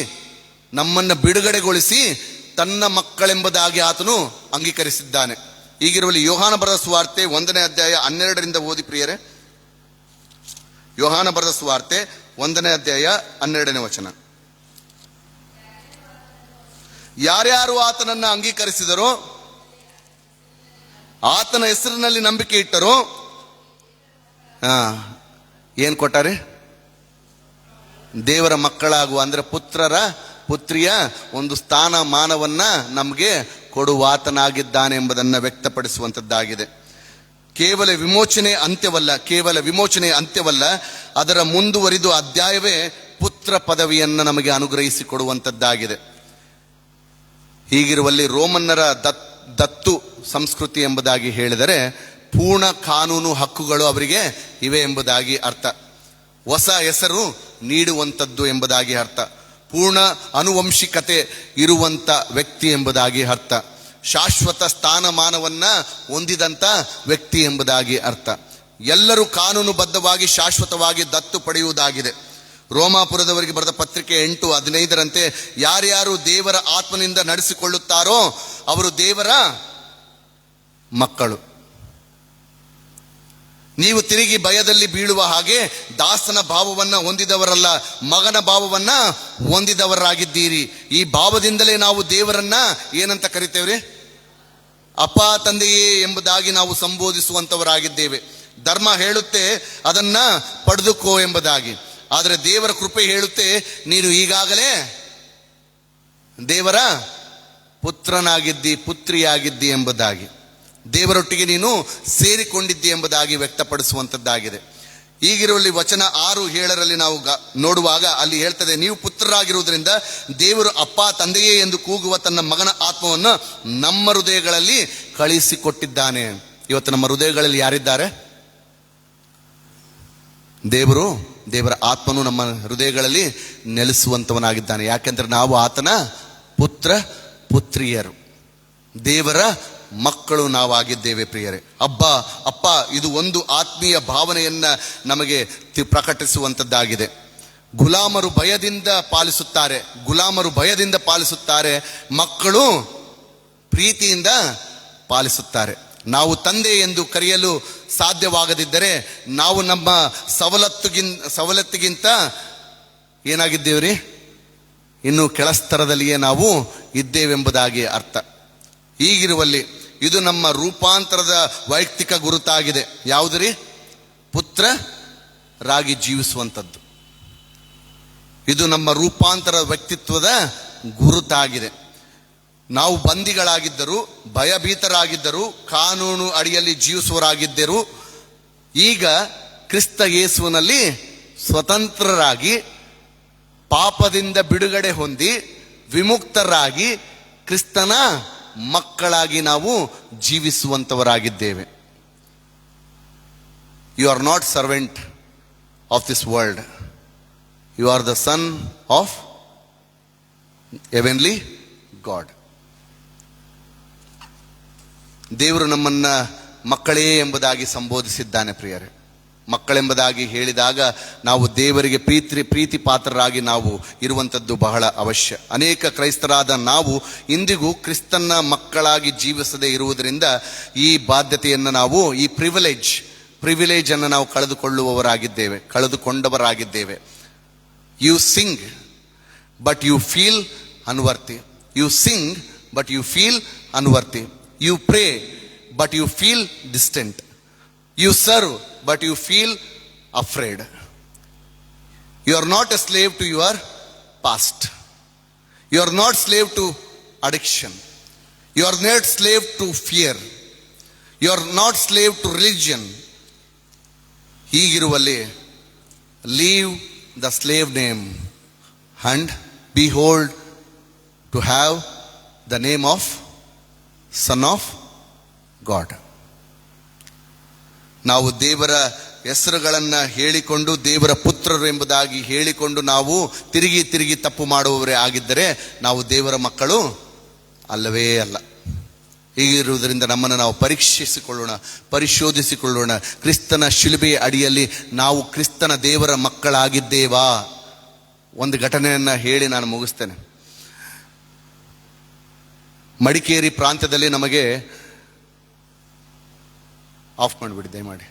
ನಮ್ಮನ್ನ ಬಿಡುಗಡೆಗೊಳಿಸಿ ತನ್ನ ಮಕ್ಕಳೆಂಬುದಾಗಿ ಆತನು ಅಂಗೀಕರಿಸಿದ್ದಾನೆ. ಹೀಗಿರುವಲ್ಲಿ ಯೋಹಾನ ಬರೆದ ಸುವಾರ್ತೆ 1ನೇ ಅಧ್ಯಾಯ 12ರಿಂದ ಓದಿ ಪ್ರಿಯರೇ. ಯೋಹಾನ ಬರೆದ ಸುವಾರ್ತೆ 1ನೇ ಅಧ್ಯಾಯ 12ನೇ ವಚನ. ಯಾರ್ಯಾರು ಆತನನ್ನ ಅಂಗೀಕರಿಸಿದರೋ, ಆತನ ಹೆಸರಿನಲ್ಲಿ ನಂಬಿಕೆ ಇಟ್ಟರೋ ಏನ್ ಕೊಟ್ಟಾರೆ? ದೇವರ ಮಕ್ಕಳಾಗುವ, ಅಂದ್ರೆ ಪುತ್ರಿಯ ಒಂದು ಸ್ಥಾನಮಾನವನ್ನ ನಮಗೆ ಕೊಡುವಾತನಾಗಿದ್ದಾನೆ ಎಂಬುದನ್ನು ವ್ಯಕ್ತಪಡಿಸುವಂತದ್ದಾಗಿದೆ. ಕೇವಲ ವಿಮೋಚನೆ ಅಂತ್ಯವಲ್ಲ, ಅದರ ಮುಂದುವರಿದು ಅಧ್ಯಾಯವೇ ಪುತ್ರ ಪದವಿಯನ್ನು ನಮಗೆ ಅನುಗ್ರಹಿಸಿಕೊಡುವಂತದ್ದಾಗಿದೆ. ಹೀಗಿರುವಲ್ಲಿ ರೋಮನ್ನರ ದತ್ತು ಸಂಸ್ಕೃತಿ ಎಂಬುದಾಗಿ ಹೇಳಿದರೆ ಪೂರ್ಣ ಕಾನೂನು ಹಕ್ಕುಗಳು ಅವರಿಗೆ ಇವೆ ಎಂಬುದಾಗಿ ಅರ್ಥ. ಹೊಸ ಹೆಸರು ನೀಡುವಂಥದ್ದು ಎಂಬುದಾಗಿ ಅರ್ಥ. ಪೂರ್ಣ ಅನುವಂಶಿಕತೆ ಇರುವಂತ ವ್ಯಕ್ತಿ ಎಂಬುದಾಗಿ ಅರ್ಥ. ಶಾಶ್ವತ ಸ್ಥಾನಮಾನವನ್ನ ಹೊಂದಿದಂತ ವ್ಯಕ್ತಿ ಎಂಬುದಾಗಿ ಅರ್ಥ. ಎಲ್ಲರೂ ಕಾನೂನುಬದ್ಧವಾಗಿ ಶಾಶ್ವತವಾಗಿ ದತ್ತು ಪಡೆಯುವುದಾಗಿದೆ. ರೋಮಾಪುರದವರಿಗೆ ಬರೆದ ಪತ್ರಿಕೆ 8:15 ಯಾರ್ಯಾರು ದೇವರ ಆತ್ಮನಿಂದ ನಡೆಸಿಕೊಳ್ಳುತ್ತಾರೋ ಅವರು ದೇವರ ಮಕ್ಕಳು. ನೀವು ತಿರುಗಿ ಭಯದಲ್ಲಿ ಬೀಳುವ ಹಾಗೆ ದಾಸನ ಭಾವವನ್ನ ಹೊಂದಿದವರಲ್ಲ, ಮಗನ ಭಾವವನ್ನ ಹೊಂದಿದವರಾಗಿದ್ದೀರಿ. ಈ ಭಾವದಿಂದಲೇ ನಾವು ದೇವರನ್ನ ಏನಂತ ಕರಿತೇವ್ರಿ? ಅಪ್ಪ ತಂದೆಯೇ ಎಂಬುದಾಗಿ ನಾವು ಸಂಬೋಧಿಸುವಂತವರಾಗಿದ್ದೇವೆ. ಧರ್ಮ ಹೇಳುತ್ತೆ ಅದನ್ನ ಪಡೆದುಕೋ ಎಂಬುದಾಗಿ, ಆದರೆ ದೇವರ ಕೃಪೆ ಹೇಳುತ್ತೆ ನೀನು ಈಗಾಗಲೇ ದೇವರ ಪುತ್ರನಾಗಿದ್ದಿ, ಪುತ್ರಿಯಾಗಿದ್ದಿ ಎಂಬುದಾಗಿ, ದೇವರೊಟ್ಟಿಗೆ ನೀನು ಸೇರಿಕೊಂಡಿದ್ದಿ ಎಂಬುದಾಗಿ ವ್ಯಕ್ತಪಡಿಸುವಂತದ್ದಾಗಿದೆ. ಈಗಿರುವಲ್ಲಿ ವಚನ 6:7 ನಾವು ನೋಡುವಾಗ ಅಲ್ಲಿ ಹೇಳ್ತದೆ, ನೀವು ಪುತ್ರರಾಗಿರುವುದರಿಂದ ದೇವರು ಅಪ್ಪ ತಂದೆಯೇ ಎಂದು ಕೂಗುವ ತನ್ನ ಮಗನ ಆತ್ಮವನ್ನು ನಮ್ಮ ಹೃದಯಗಳಲ್ಲಿ ಕಳಿಸಿಕೊಟ್ಟಿದ್ದಾನೆ. ಇವತ್ತು ನಮ್ಮ ಹೃದಯಗಳಲ್ಲಿ ಯಾರಿದ್ದಾರೆ? ದೇವರ ಆತ್ಮನು ನಮ್ಮ ಹೃದಯಗಳಲ್ಲಿ ನೆಲೆಸುವಂತವನಾಗಿದ್ದಾನೆ. ಯಾಕೆಂದ್ರೆ ನಾವು ಆತನ ಪುತ್ರಿಯರು, ದೇವರ ಮಕ್ಕಳು ನಾವಾಗಿದ್ದೇವೆ ಪ್ರಿಯರೇ. ಅಪ್ಪ ಇದು ಒಂದು ಆತ್ಮೀಯ ಭಾವನೆಯನ್ನ ನಮಗೆ ಪ್ರಕಟಿಸುವಂತದ್ದಾಗಿದೆ. ಗುಲಾಮರು ಭಯದಿಂದ ಪಾಲಿಸುತ್ತಾರೆ, ಮಕ್ಕಳು ಪ್ರೀತಿಯಿಂದ ಪಾಲಿಸುತ್ತಾರೆ. ನಾವು ತಂದೆ ಎಂದು ಕರೆಯಲು ಸಾಧ್ಯವಾಗದಿದ್ದರೆ ನಾವು ನಮ್ಮ ಸವಲತ್ತಿಗಿಂತ ಏನಾಗಿದ್ದೇವ್ರಿ? ಇನ್ನು ಕೆಳಸ್ತರದಲ್ಲಿಯೇ ನಾವು ಇದ್ದೇವೆಂಬುದಾಗಿ ಅರ್ಥ. ಹೀಗಿರುವಲ್ಲಿ ಇದು ನಮ್ಮ ರೂಪಾಂತರದ ವೈಯಕ್ತಿಕ ಗುರುತಾಗಿದೆ. ಯಾವುದ್ರಿ? ಪುತ್ರರಾಗಿ ಜೀವಿಸುವಂಥದ್ದು. ಇದು ನಮ್ಮ ರೂಪಾಂತರ ವ್ಯಕ್ತಿತ್ವದ ಗುರುತಾಗಿದೆ. ನಾವು ಬಂದಿಗಳಾಗಿದ್ದರು, ಭಯಭೀತರಾಗಿದ್ದರು, ಕಾನೂನು ಅಡಿಯಲ್ಲಿ ಜೀವಿಸುವರಾಗಿದ್ದರು. ಈಗ ಕ್ರಿಸ್ತ ಯೇಸುವಿನಲ್ಲಿ ಸ್ವತಂತ್ರರಾಗಿ ಪಾಪದಿಂದ ಬಿಡುಗಡೆ ಹೊಂದಿ ವಿಮುಕ್ತರಾಗಿ ಕ್ರಿಸ್ತನ ಮಕ್ಕಳಾಗಿ ನಾವು ಜೀವಿಸುವಂತವರಾಗಿದ್ದೇವೆ. You are not servant of this world, you are the son of heavenly God. ದೇವರು ನಮ್ಮನ್ನ ಮಕ್ಕಳೇ ಎಂಬುದಾಗಿ ಸಂಬೋಧಿಸಿದ್ದಾನೆ ಪ್ರಿಯರೇ. ಮಕ್ಕಳೆಂಬುದಾಗಿ ಹೇಳಿದಾಗ ನಾವು ದೇವರಿಗೆ ಪ್ರೀತಿ ಪಾತ್ರರಾಗಿ ನಾವು ಇರುವಂಥದ್ದು ಬಹಳ ಅವಶ್ಯ. ಅನೇಕ ಕ್ರೈಸ್ತರಾದ ನಾವು ಇಂದಿಗೂ ಕ್ರಿಸ್ತನ ಮಕ್ಕಳಾಗಿ ಜೀವಿಸದೇ ಇರುವುದರಿಂದ ಈ ಬಾಧ್ಯತೆಯನ್ನು ನಾವು, ಈ ಪ್ರಿವಿಲೇಜ್ ಅನ್ನು ನಾವು ಕಳೆದುಕೊಂಡವರಾಗಿದ್ದೇವೆ. You sing but you feel unworthy. You sing, but you feel unworthy. You pray, but you feel distant. You serve, but you feel afraid. You are not a slave to your past. You are not slave to addiction. You are not slave to fear. You are not slave to religion. ಹೀಗಿರುವಲ್ಲಿ leave the slave name and behold to have the name of Son of God. ನಾವು ದೇವರ ಹೆಸರುಗಳನ್ನು ಹೇಳಿಕೊಂಡು ದೇವರ ಪುತ್ರರು ಎಂಬುದಾಗಿ ಹೇಳಿಕೊಂಡು ನಾವು ತಿರುಗಿ ತಿರುಗಿ ತಪ್ಪು ಮಾಡುವವರೇ ಆಗಿದ್ದರೆ ನಾವು ದೇವರ ಮಕ್ಕಳು ಅಲ್ಲವೇ ಅಲ್ಲ. ಹೀಗಿರುವುದರಿಂದ ನಮ್ಮನ್ನು ನಾವು ಪರೀಕ್ಷಿಸಿಕೊಳ್ಳೋಣ, ಪರಿಶೋಧಿಸಿಕೊಳ್ಳೋಣ. ಕ್ರಿಸ್ತನ ಶಿಲುಬೆಯ ಅಡಿಯಲ್ಲಿ ನಾವು ಕ್ರಿಸ್ತನ ದೇವರ ಮಕ್ಕಳಾಗಿದ್ದೇವಾ? ಒಂದು ಘಟನೆಯನ್ನು ಹೇಳಿ ನಾನು ಮುಗಿಸ್ತೇನೆ. ಮಡಿಕೇರಿ ಪ್ರಾಂತ್ಯದಲ್ಲಿ ನಮಗೆ ಆಫ್ ಮಾಡಿಬಿಡಿ ದಯಮಾಡಿ.